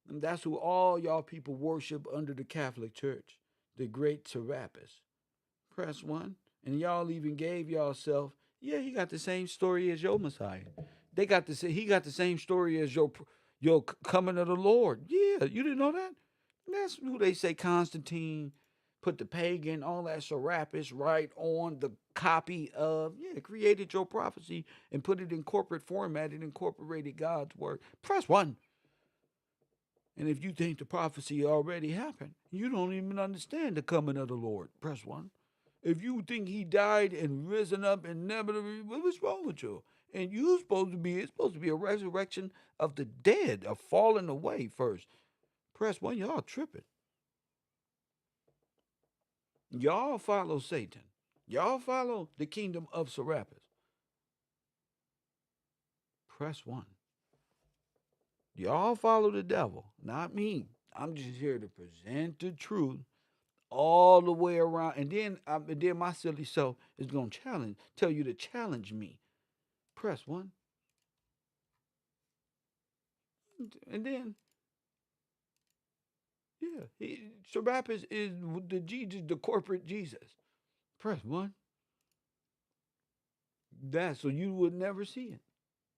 And that's who all y'all people worship under the Catholic Church, the great Serapis. Press 1. And y'all even gave yourself, yeah, he got the same story as your Messiah. He got the same story as your coming of the Lord. Yeah, you didn't know that? That's who they say Constantine put the pagan, all that Serapis right on the copy of, created your prophecy and put it in corporate format and incorporated God's word. Press 1. And if you think the prophecy already happened, you don't even understand the coming of the Lord. Press 1. If you think he died and risen up and never, what's wrong with you? And it's supposed to be a resurrection of the dead, of falling away first. Press 1, y'all tripping. Y'all follow Satan. Y'all follow the kingdom of Serapis. Press 1. Y'all follow the devil, not me. I'm just here to present the truth all the way around. And then my silly self is going to tell you to challenge me. Press 1. And then, Serapis is the Jesus, the corporate Jesus. Press 1. So you would never see it.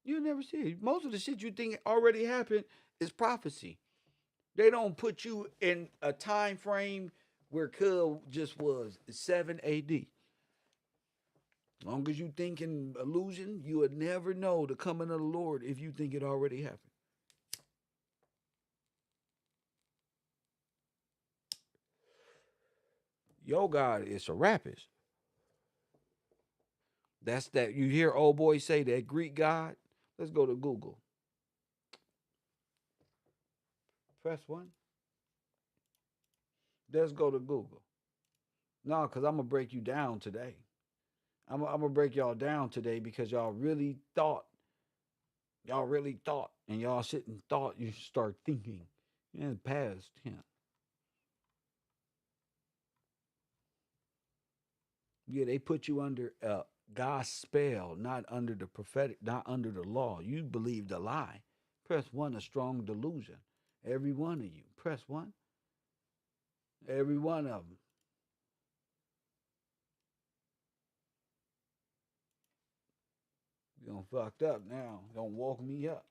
You'll never see it. Most of the shit you think already happened is prophecy. They don't put you in a time frame where Cub just was 7 AD. As long as you think in illusion, you would never know the coming of the Lord if you think it already happened. Your God is Serapis. That's that. You hear old boy say that Greek God? Let's go to Google. Press 1. Let's go to Google. No, because I'm going to break you down today. I'm going to break y'all down today because y'all really thought. And y'all sit and thought you start thinking. Past him. Yeah, they put you under God's spell, not under the prophetic, not under the law. You believed a lie. Press 1, a strong delusion. Every one of you. Press 1. Every one of them. You're fucked up now. Don't woke me up.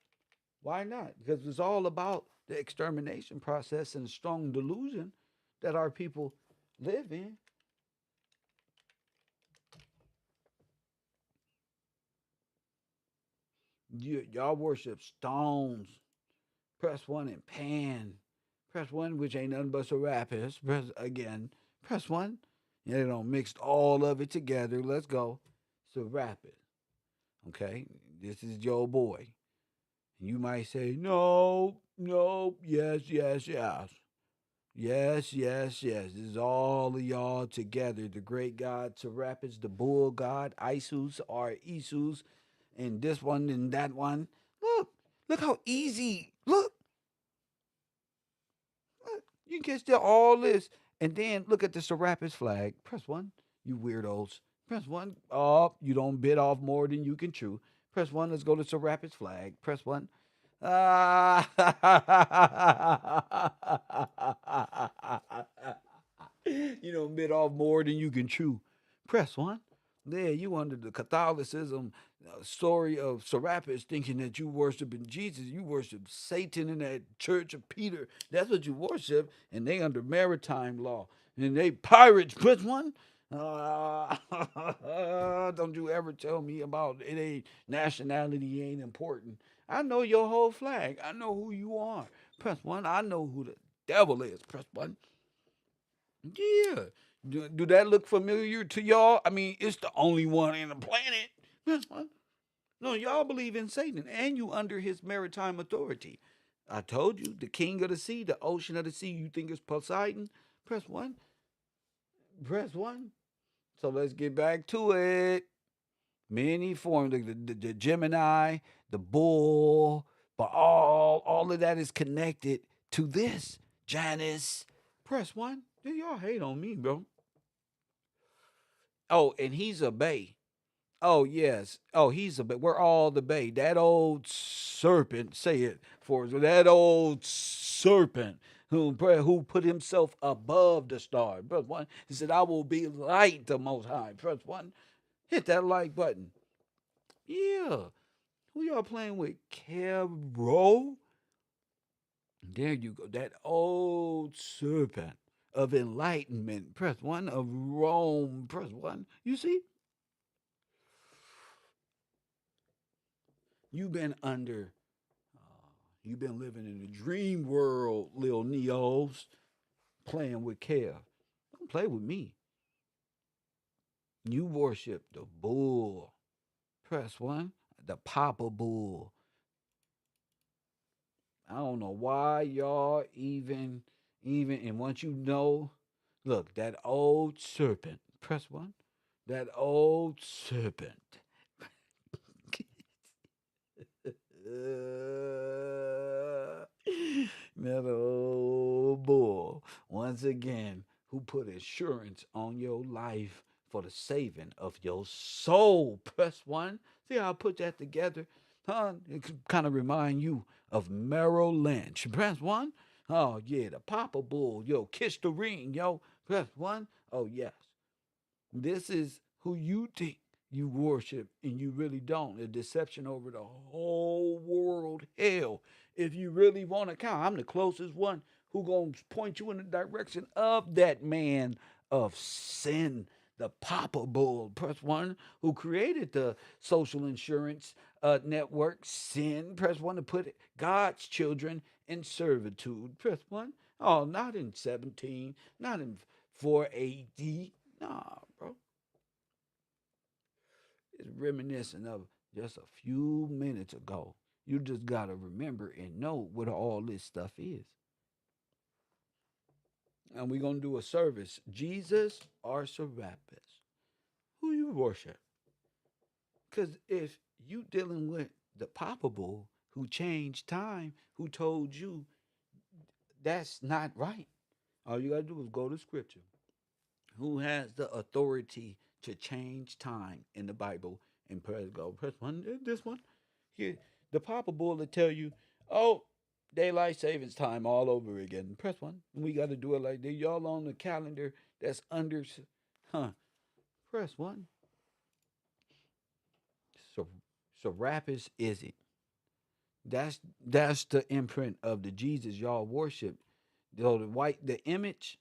Why not? Because it's all about the extermination process and strong delusion that our people live in. Y'all worship stones. Press 1 and Pan. Press 1, which ain't nothing but Serapis. Press 1. They don't mix all of it together. Let's go. Serapis. Okay? This is your boy. You might say, no, yes. Yes. This is all of y'all together. The great God, Serapis, the bull god, Isus or Isus, and this one and that one. Look how easy. Look. You can get all this. And then look at the Serapis flag. Press 1, you weirdos. Press 1. Oh, you don't bit off more than you can chew. Press 1. Let's go to Serapis flag. Press 1. You don't bit off more than you can chew. Press 1. There, you under the Catholicism story of Serapis thinking that you worshiping Jesus. You worship Satan in that church of Peter. That's what you worship. And they under maritime law. And they pirates. Press 1. Don't you ever tell me about it ain't nationality ain't important. I know your whole flag. I know who you are. Press 1. I know who the devil is. Press 1. Yeah. Do that look familiar to y'all? I mean, it's the only one in the planet. Press 1. No, y'all believe in Satan and you under his maritime authority. I told you, the king of the sea, the ocean of the sea, you think it's Poseidon? Press 1. Press 1. So let's get back to it. Many forms, the Gemini, the bull, but all of that is connected to this. Janus. Press 1. Then y'all hate on me, bro. Oh, and he's a bay. Oh, yes. Oh, he's a bay. We're all the bay. That old serpent, say it for us. That old serpent who put himself above the star. Press 1. He said, I will be like the Most High. Press 1. Hit that like button. Yeah. Who y'all playing with? Caro? There you go. That old serpent of enlightenment. Press 1. Of Rome. Press 1. You see? You've been under, you've been living in the dream world, little Neos, playing with Kev. Don't play with me. You worship the bull. Press 1. The Papa Bull. I don't know why y'all even, and once you know, look, that old serpent. Press 1. That old serpent. Remember, old bull, once again, who put insurance on your life for the saving of your soul. Press 1. See how I put that together? Huh? It kind of remind you of Merrill Lynch. Press 1. Oh, yeah, the Papa Bull. Yo, kiss the ring, yo. Press 1. Oh, yes. This is who you think you worship and you really don't. A deception over the whole world. Hell, if you really want to count, I'm the closest one who gonna point you in the direction of that man of sin, the Papa Bull. Press 1, who created the social insurance network, sin. Press 1 to put God's children in servitude. Press 1. Oh, not in 17, not in 4 AD. Nah, bro. It's reminiscent of just a few minutes ago. You just got to remember and know what all this stuff is. And we're going to do a service. Jesus or Serapis? Who you worship? Because if you dealing with the Papa Bull who changed time, who told you that's not right, all you got to do is go to Scripture. Who has the authority to change time in the Bible? And press 1, this one. Here, the Papa Bull will tell you, oh, daylight savings time all over again. Press 1. And we got to do it like that. Y'all on the calendar that's under, press 1. So Serapis is it. That's the imprint of the Jesus y'all worship. The image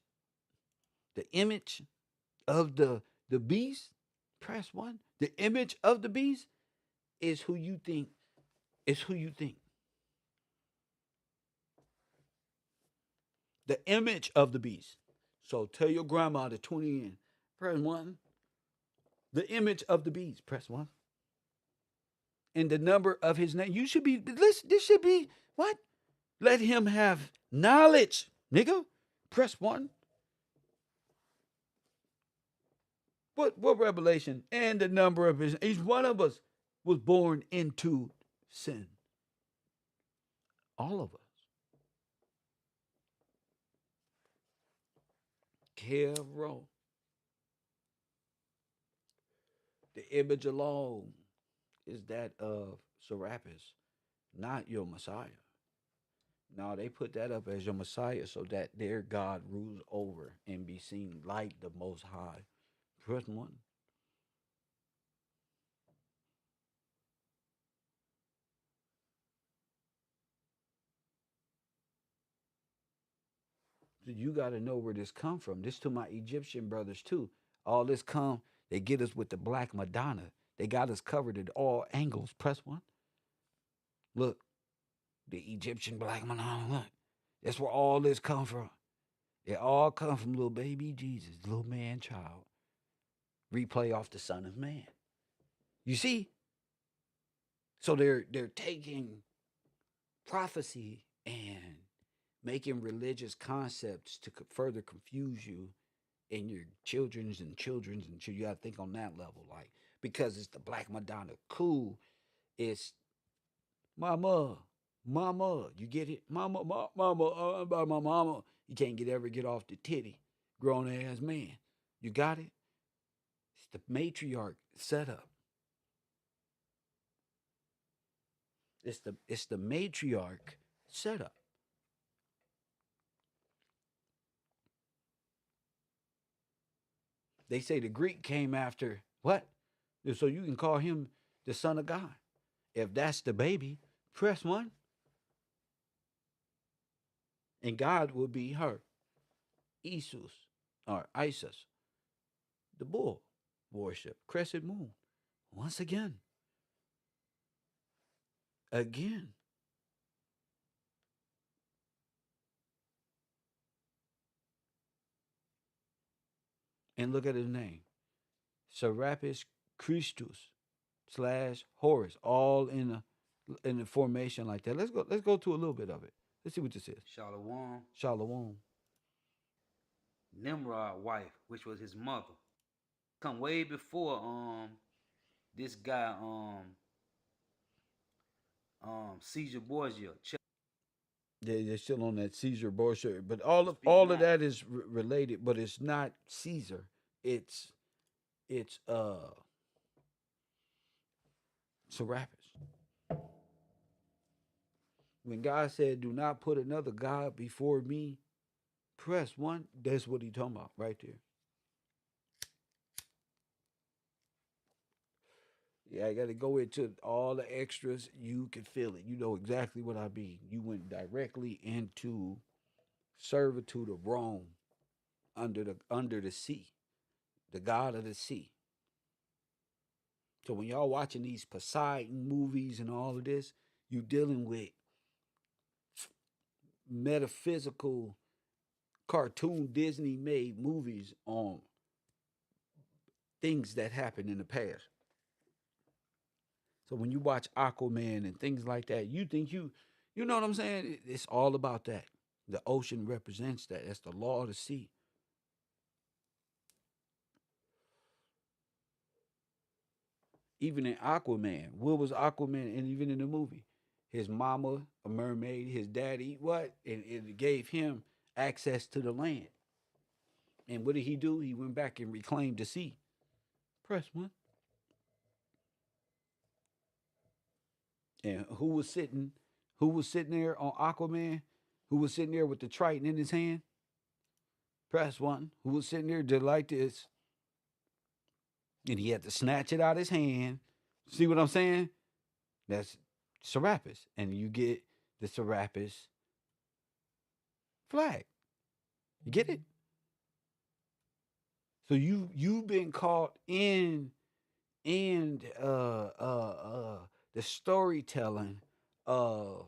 of the beast. Press 1. The image of the beast is who you think. Is who you think. The image of the beast. So tell your grandma to tune in. Press 1. The image of the beast. Press 1. And the number of his name. You should be. This should be what? Let him have knowledge, nigga. Press 1. What revelation? And the number of his. Each one of us was born into sin. All of us. Kero. The image alone is that of Serapis, not your Messiah. No, they put that up as your Messiah so that their God rules over and be seen like the Most High. First 1. So you got to know where this come from. This to my Egyptian brothers too. All this come, they get us with the black Madonna. They got us covered at all angles. Press 1. Look, the Egyptian black Madonna. Look, that's where all this come from. It all come from little baby Jesus, little man child. Replay off the Son of Man. You see? So they're taking prophecy and making religious concepts to further confuse you and your children's and children's and you gotta think on that level, like because it's the Black Madonna, cool. It's mama, mama. You get it, mama, mama, by my mama. You can't ever get off the titty, grown ass man. You got it. It's the matriarch setup. It's the matriarch setup. They say the Greek came after what? So you can call him the son of God. If that's the baby, press one. And God will be her. Isus or Isis, the bull worship, crescent moon. Once again. Again. And look at his name. Serapis Christus / Horus, all in a formation like that. Let's go to a little bit of it. Let's see what this is. Shalom. Shalom. Nimrod wife, which was his mother. Come way before this guy Caesar Borgia. They're still on that Caesar Borgia, but all of that is related, but it's not Caesar. It's Serapis. When God said, "Do not put another God before me," press one. That's what he's talking about right there. Yeah, I got to go into all the extras. You can feel it. You know exactly what I mean. You went directly into servitude of Rome under the sea, the god of the sea. So when y'all watching these Poseidon movies and all of this, you dealing with metaphysical cartoon Disney made movies on things that happened in the past. So when you watch Aquaman and things like that, you think you know what I'm saying? It's all about that. The ocean represents that. That's the law of the sea. Even in Aquaman, what was Aquaman? And even in the movie, his mama, a mermaid, his daddy, what? And it gave him access to the land. And what did he do? He went back and reclaimed the sea. Press one. And who was sitting there on Aquaman? Who was sitting there with the Triton in his hand? Press one. Who was sitting there just like this? And he had to snatch it out of his hand. See what I'm saying? That's Serapis. And you get the Serapis flag. You get it? So you've been caught in the storytelling of,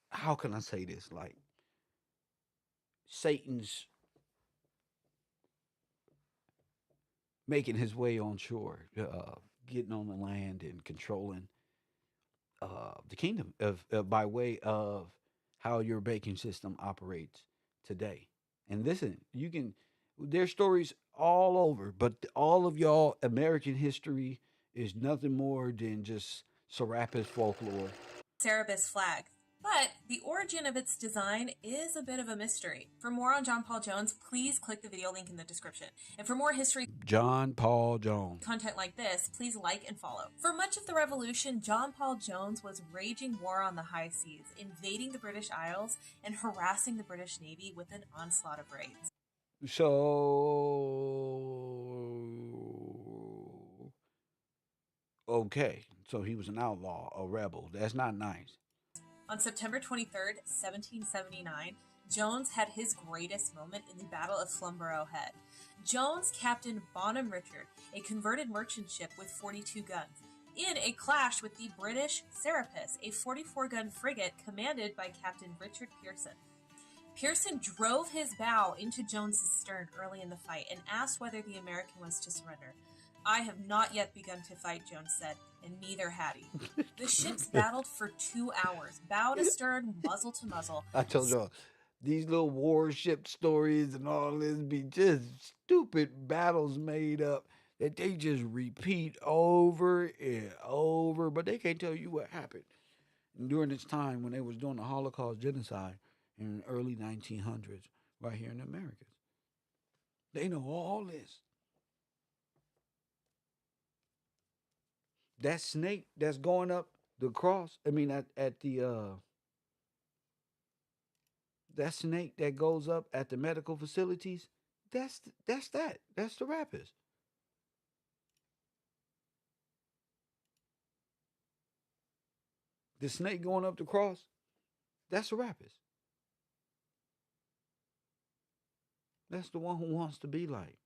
how can I say this? Like Satan's making his way on shore, getting on the land and controlling the kingdom of by way of how your banking system operates today. And listen, there's stories all over, but all of y'all American history is nothing more than just Serapis folklore. Serapis flag. But the origin of its design is a bit of a mystery. For more on John Paul Jones, please click the video link in the description. And for more history John Paul Jones content like this, please like and follow. For much of the Revolution, John Paul Jones was waging war on the high seas, invading the British Isles, and harassing the British Navy with an onslaught of raids. So, okay. So he was an outlaw, a rebel. That's not nice. On September 23rd, 1779, Jones had his greatest moment in the Battle of Flamborough Head. Jones captained Bonham Richard, a converted merchant ship with 42 guns, in a clash with the British Serapis, a 44-gun frigate commanded by Captain Richard Pearson. Pearson drove his bow into Jones's stern early in the fight and asked whether the American was to surrender. I have not yet begun to fight, Jones said, and neither had he. The ships battled for 2 hours, bow to stern, muzzle to muzzle. I told y'all, these little warship stories and all this be just stupid battles made up that they just repeat over and over, but they can't tell you what happened during this time when they was doing the Holocaust genocide in the early 1900s right here in the Americas. They know all this. That snake that's going up the cross, I mean at the that snake that goes up at the medical facilities, that's the rappers. The snake going up the cross, that's the rappers. That's the one who wants to be like.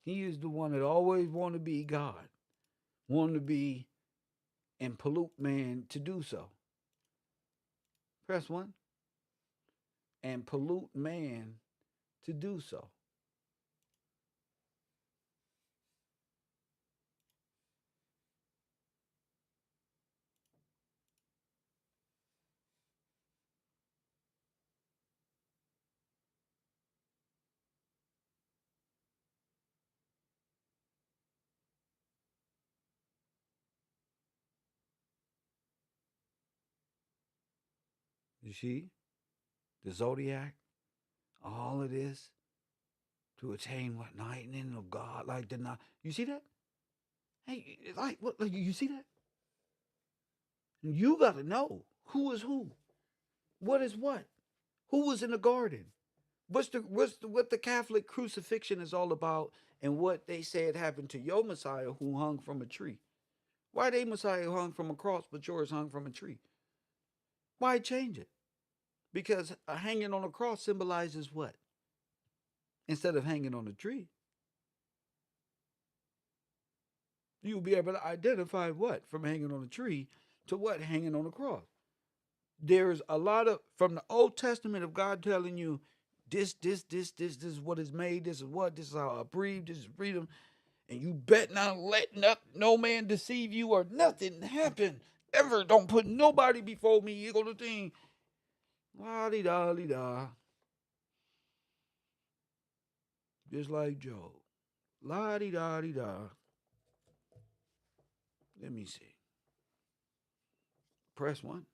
He is the one that always want to be God, want to be and pollute man to do so. Press one. And pollute man to do so. You see? The zodiac, all of this to attain what lightning of God, like the night. You see that? Hey, like what? Like you see that? You got to know who is who, what is what, who was in the garden, what the Catholic crucifixion is all about, and what they said happened to your Messiah who hung from a tree. Why they Messiah hung from a cross, but yours hung from a tree? Why change it? Because hanging on a cross symbolizes what? Instead of hanging on a tree, you'll be able to identify what from hanging on a tree to what hanging on a cross. There's a lot of from the Old Testament of God telling you this is what is made, this is how I breathe, this is freedom, and you bet not let no man deceive you or nothing happen ever. Don't put nobody before me. You gonna think, la di da di da, just like Job, la di da di da. Let me see. Press one.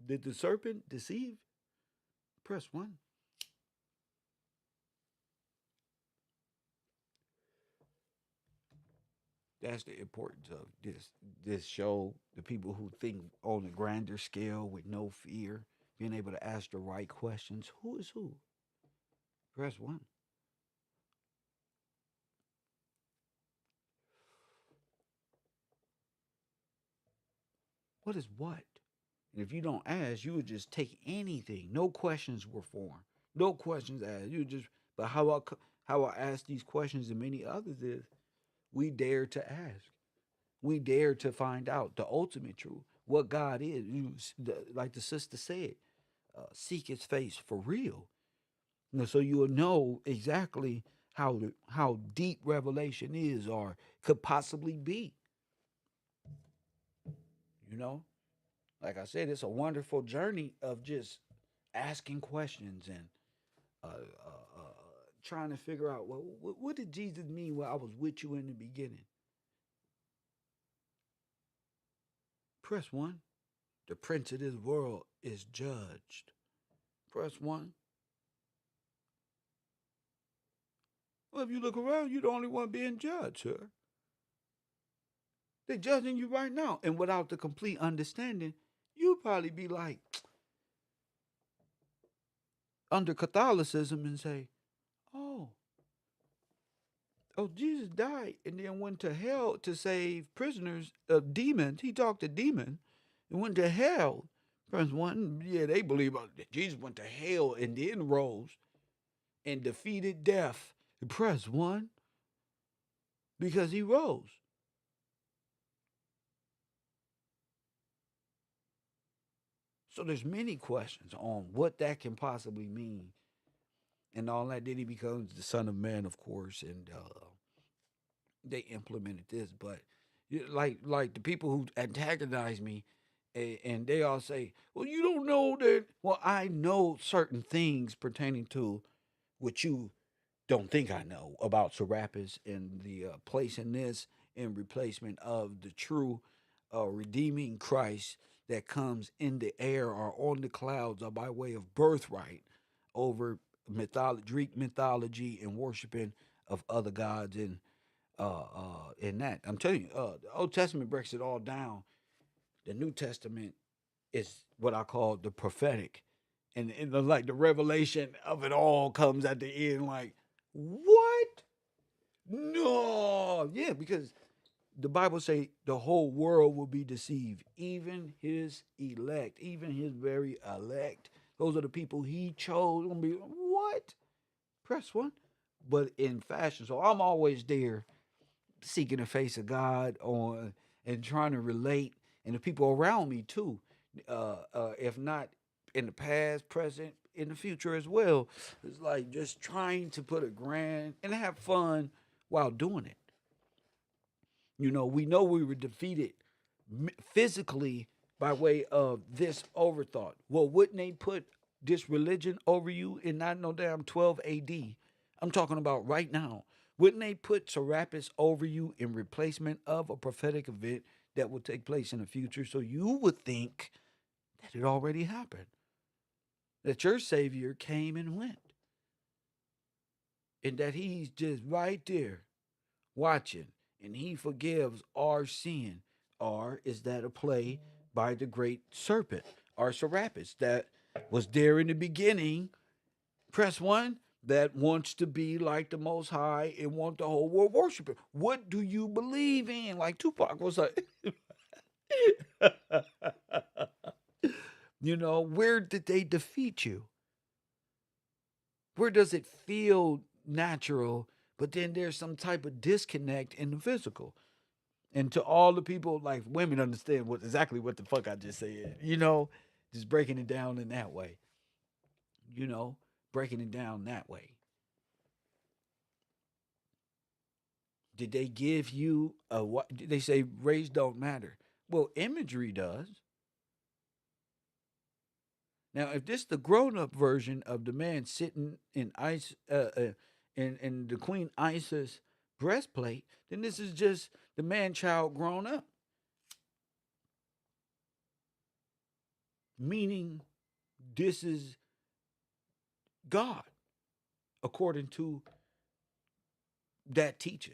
Did the serpent deceive? Press one. That's the importance of this show. The people who think on a grander scale with no fear, being able to ask the right questions. Who is who? Press one. What is what? And if you don't ask, you would just take anything. No questions were formed. No questions asked. You just. But how I ask these questions and many others is, we dare to ask. We dare to find out the ultimate truth, what God is. Like the sister said, seek His face for real. So you will know exactly how deep revelation is or could possibly be. You know, like I said, it's a wonderful journey of just asking questions and uh, uh, uh, trying to figure out what did Jesus mean when I was with you in the beginning. Press one. The prince of this world is judged. Press one. Well, if you look around, you're the only one being judged, sir. They're judging you right now. And without the complete understanding, you'd probably be like under Catholicism and say, oh, Jesus died and then went to hell to save prisoners of demons. He talked to demons and went to hell. Press one, yeah, they believe that Jesus went to hell and then rose and defeated death. Press one, because he rose. So there's many questions on what that can possibly mean and all that. Then he becomes the Son of Man, of course, and they implemented this. But like the people who antagonize me, and they all say, "Well, you don't know that." Well, I know certain things pertaining to what you don't think I know about Serapis and the place in this in replacement of the true redeeming Christ that comes in the air or on the clouds or by way of birthright over Greek mythology and worshiping of other gods and in that. I'm telling you, the Old Testament breaks it all down. The New Testament is what I call the prophetic. And like the revelation of it all comes at the end, like, what? No. Yeah, because the Bible say the whole world will be deceived, even his elect, even his very elect. Those are the people he chose. Gonna be what? Press one. But in fashion. So I'm always there seeking the face of God on and trying to relate, and the people around me too. If not in the past, present, in the future as well. It's like just trying to put a grand and have fun while doing it. You know, we know we were defeated physically by way of this overthought. Well, wouldn't they put this religion over you in not no damn 12 AD? I'm talking about right now. Wouldn't they put Serapis over you in replacement of a prophetic event that will take place in the future? So you would think that it already happened, that your Savior came and went, and that he's just right there watching, and he forgives our sin. Or is that a play by the great serpent, or Serapis, that was there in the beginning? Press one, that wants to be like the Most High and want the whole world worshiping. What do you believe in? Like Tupac was like, you know, where did they defeat you? Where does it feel natural, but then there's some type of disconnect in the physical? And to all the people, like women understand exactly what the fuck I just said, you know, just breaking it down in that way, you know, breaking it down that way. Did they give you a what? They say race don't matter. Well, imagery does. Now, if this the grown-up version of the man sitting in in the Queen Isis breastplate, then this is just the man child grown up. Meaning, this is God, according to that teaching.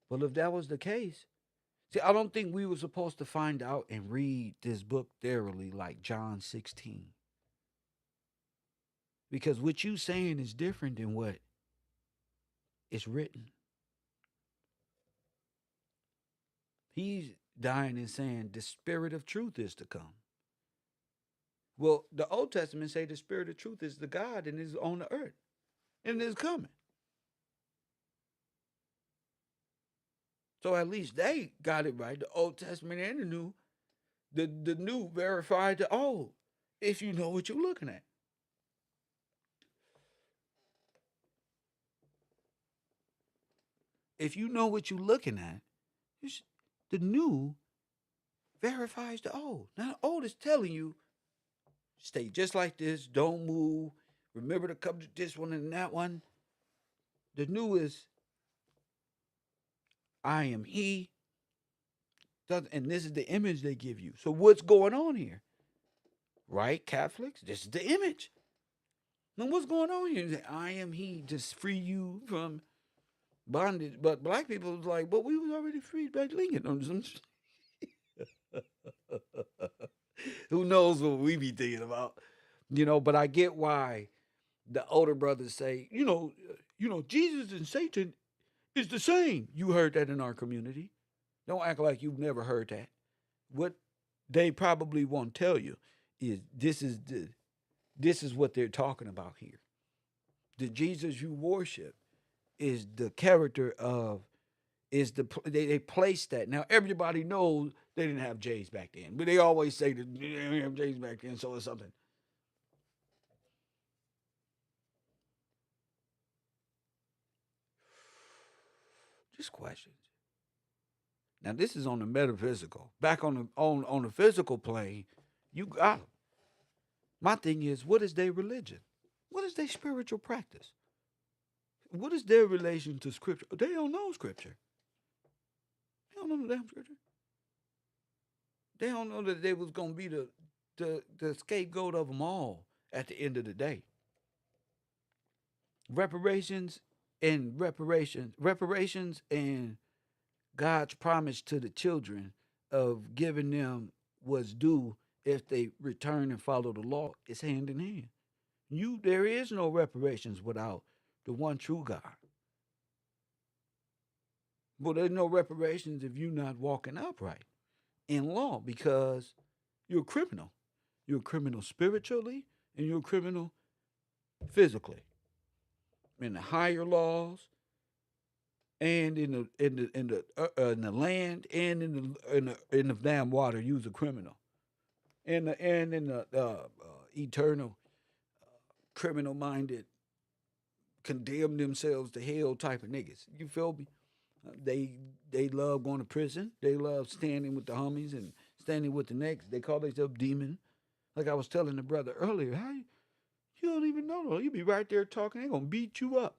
Well, if that was the case, see, I don't think we were supposed to find out and read this book thoroughly like John 16. Because what you saying is different than what is written. He's dying and saying the spirit of truth is to come. Well, the Old Testament say the spirit of truth is the God and is on the earth and is coming. So at least they got it right. The Old Testament and the New. The New verified the Old, if you know what you're looking at. If you know what you're looking at, the New verifies the Old. Now the Old is telling you, stay just like this, don't move. Remember to come to this one and that one. The New is, I am He. And this is the image they give you. So what's going on here? Right, Catholics? This is the image. Now what's going on here? I am He, just free you from bondage. But black people was like, but we was already freed by Lincoln. Who knows what we be thinking about? You know, but I get why the older brothers say, Jesus and Satan is the same. You heard that in our community. Don't act like you've never heard that. What they probably won't tell you is this is what they're talking about here. The Jesus you worship is the character of they placed that. Now everybody knows they didn't have J's back then, but they always say that they didn't have J's back then, so it's something. Just questions. Now this is on the metaphysical. Back on the physical plane, you got them. My thing is, what is their religion? What is their spiritual practice? What is their relation to Scripture? They don't know Scripture. They don't know the damn Scripture. They don't know that they was gonna be the scapegoat of them all at the end of the day. Reparations and God's promise to the children of giving them what's due if they return and follow the law is hand in hand. There is no reparations without the one true God. But there's no reparations if you're not walking upright in law because you're a criminal. You're a criminal spiritually and you're a criminal physically. In the higher laws and in the land and in the damn water, you's a criminal. In the eternal criminal minded condemn themselves to hell type of niggas. You feel me? They love going to prison. They love standing with the homies and standing with the next. They call themselves demon. Like I was telling the brother earlier, you don't even know. You be right there talking. They're going to beat you up.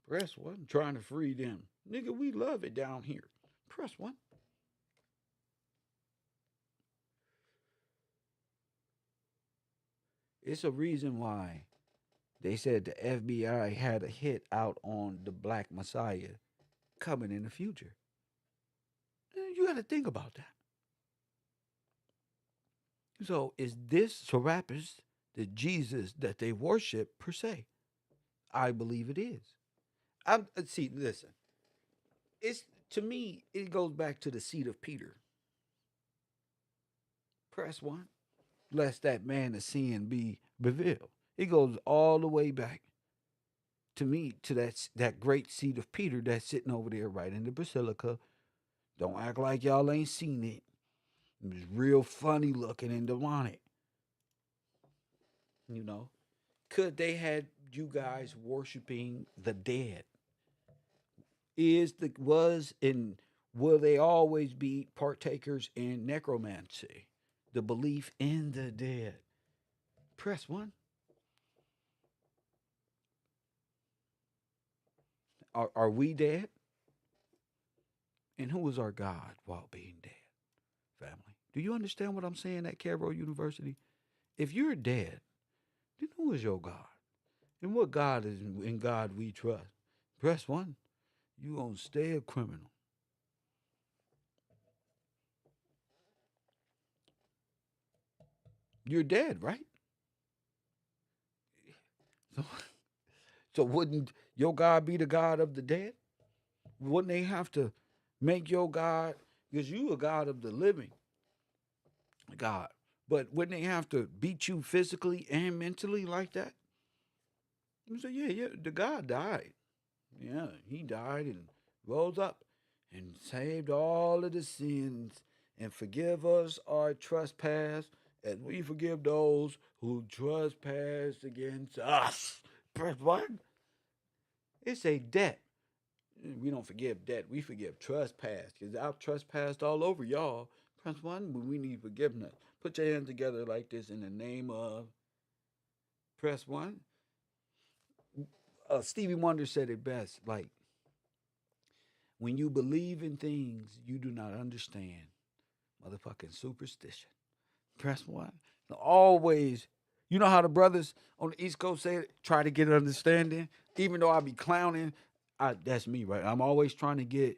Press one. Trying to free them. Nigga, we love it down here. Press one. It's a reason why they said the FBI had a hit out on the Black Messiah coming in the future. You got to think about that. So is this Serapis the Jesus that they worship per se? I believe it is. See, listen. It's to me, it goes back to the seed of Peter. Press one. Lest that man of sin be revealed. It goes all the way back to me to that great seed of Peter that's sitting over there right in the basilica. Don't act like y'all ain't seen it. It was real funny looking and demonic. You know, could they had you guys worshiping the dead? Will they always be partakers in necromancy? The belief in the dead. Press one. Are we dead? And who is our God while being dead? Family. Do you understand what I'm saying at Cairo University? If you're dead, then who is your God? And what God is in God we trust? Press one. You're going to stay a criminal. You're dead, right? So wouldn't your God be the God of the dead? Wouldn't they have to make your God, because you a God of the living God, but wouldn't they have to beat you physically and mentally like that? You say, yeah, the God died. Yeah, he died and rose up and saved all of the sins and forgive us our trespass as we forgive those who trespass against us. Press one. It's a debt. We don't forgive debt. We forgive trespass. Because I've trespassed all over y'all. Press one when we need forgiveness. Put your hands together like this in the name of. Press one. Stevie Wonder said it best. Like, when you believe in things you do not understand, motherfucking superstition. Press one. Always, you know how the brothers on the East Coast say it, try to get an understanding? Even though I be clowning, that's me, right? I'm always trying to get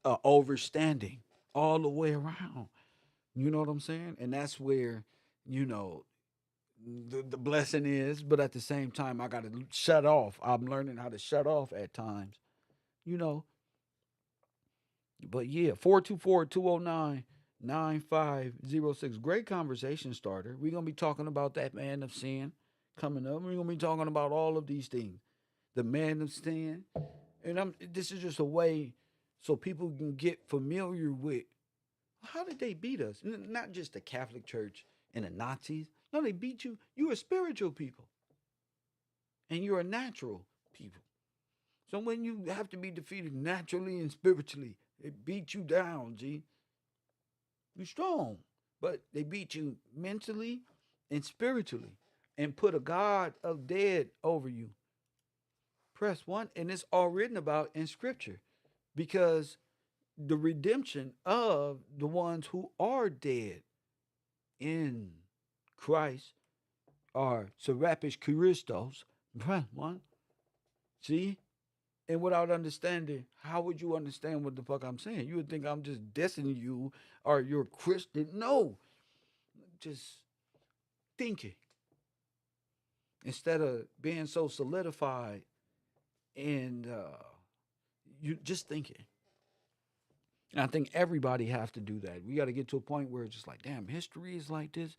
overstanding all the way around. You know what I'm saying? And that's where, the blessing is. But at the same time, I got to shut off. I'm learning how to shut off at times. You know. But yeah, 424-209-9506. Great conversation starter. We're going to be talking about that man of sin coming up. We're going to be talking about all of these things. the man of sin. And this is just a way so people can get familiar with how did they beat us? Not just the Catholic Church and the Nazis. No, they beat you. You are spiritual people. And you're a natural people. So when you have to be defeated naturally and spiritually, it beat you down, G. You're strong. But they beat you mentally and spiritually and put a God of dead over you. Press 1, and it's all written about in Scripture because the redemption of the ones who are dead in Christ are Serapis Christos. Press 1. See? And without understanding, how would you understand what the fuck I'm saying? You would think I'm just dissing you or you're a Christian. No. Just thinking. Instead of being so solidified and you just thinking. And I think everybody has to do that. We got to get to a point where it's just like, damn, history is like this.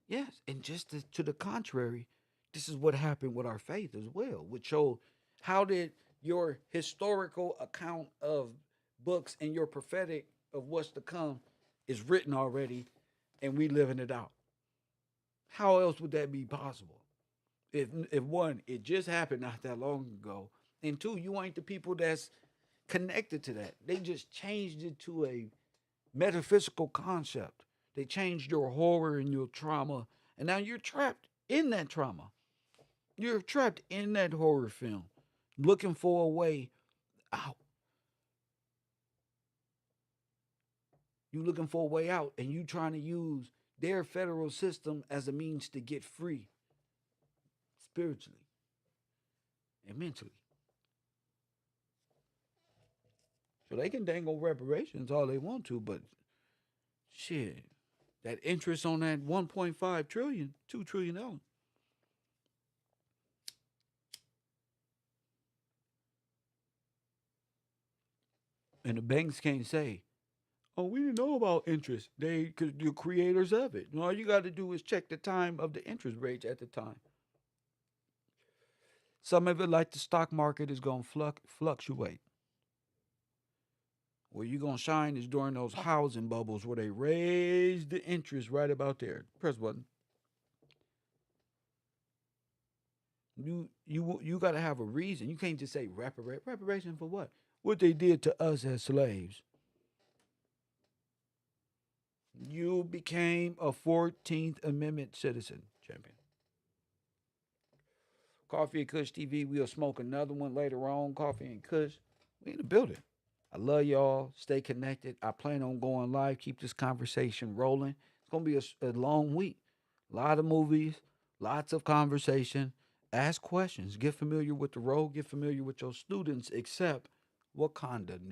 Yes. And just to the contrary, this is what happened with our faith as well, which showed how did your historical account of books and your prophetic of what's to come is written already and we living it out. How else would that be possible? If one, it just happened not that long ago, and two, you ain't the people that's connected to that. They just changed it to a metaphysical concept. They changed your horror and your trauma, and now you're trapped in that trauma. You're trapped in that horror film, looking for a way out. You looking for a way out, and you trying to use their federal system as a means to get free, spiritually and mentally. So they can dangle reparations all they want to, but shit, that interest on that 1.5 trillion, $2 trillion. And the banks can't say, oh, we didn't know about interest. They, cause the creators of it. And all you got to do is check the time of the interest rates at the time. Some of it, like the stock market, is going to fluctuate. Where you're going to shine is during those housing bubbles where they raise the interest right about there. Press button. You got to have a reason. You can't just say reparation for what? What they did to us as slaves. You became a 14th Amendment citizen, champion. Coffee and Kush TV. We'll smoke another one later on. Coffee and Kush. We in the building. I love y'all. Stay connected. I plan on going live. Keep this conversation rolling. It's going to be a long week. A lot of movies, lots of conversation. Ask questions. Get familiar with the role. Get familiar with your students, except Wakanda, nigga.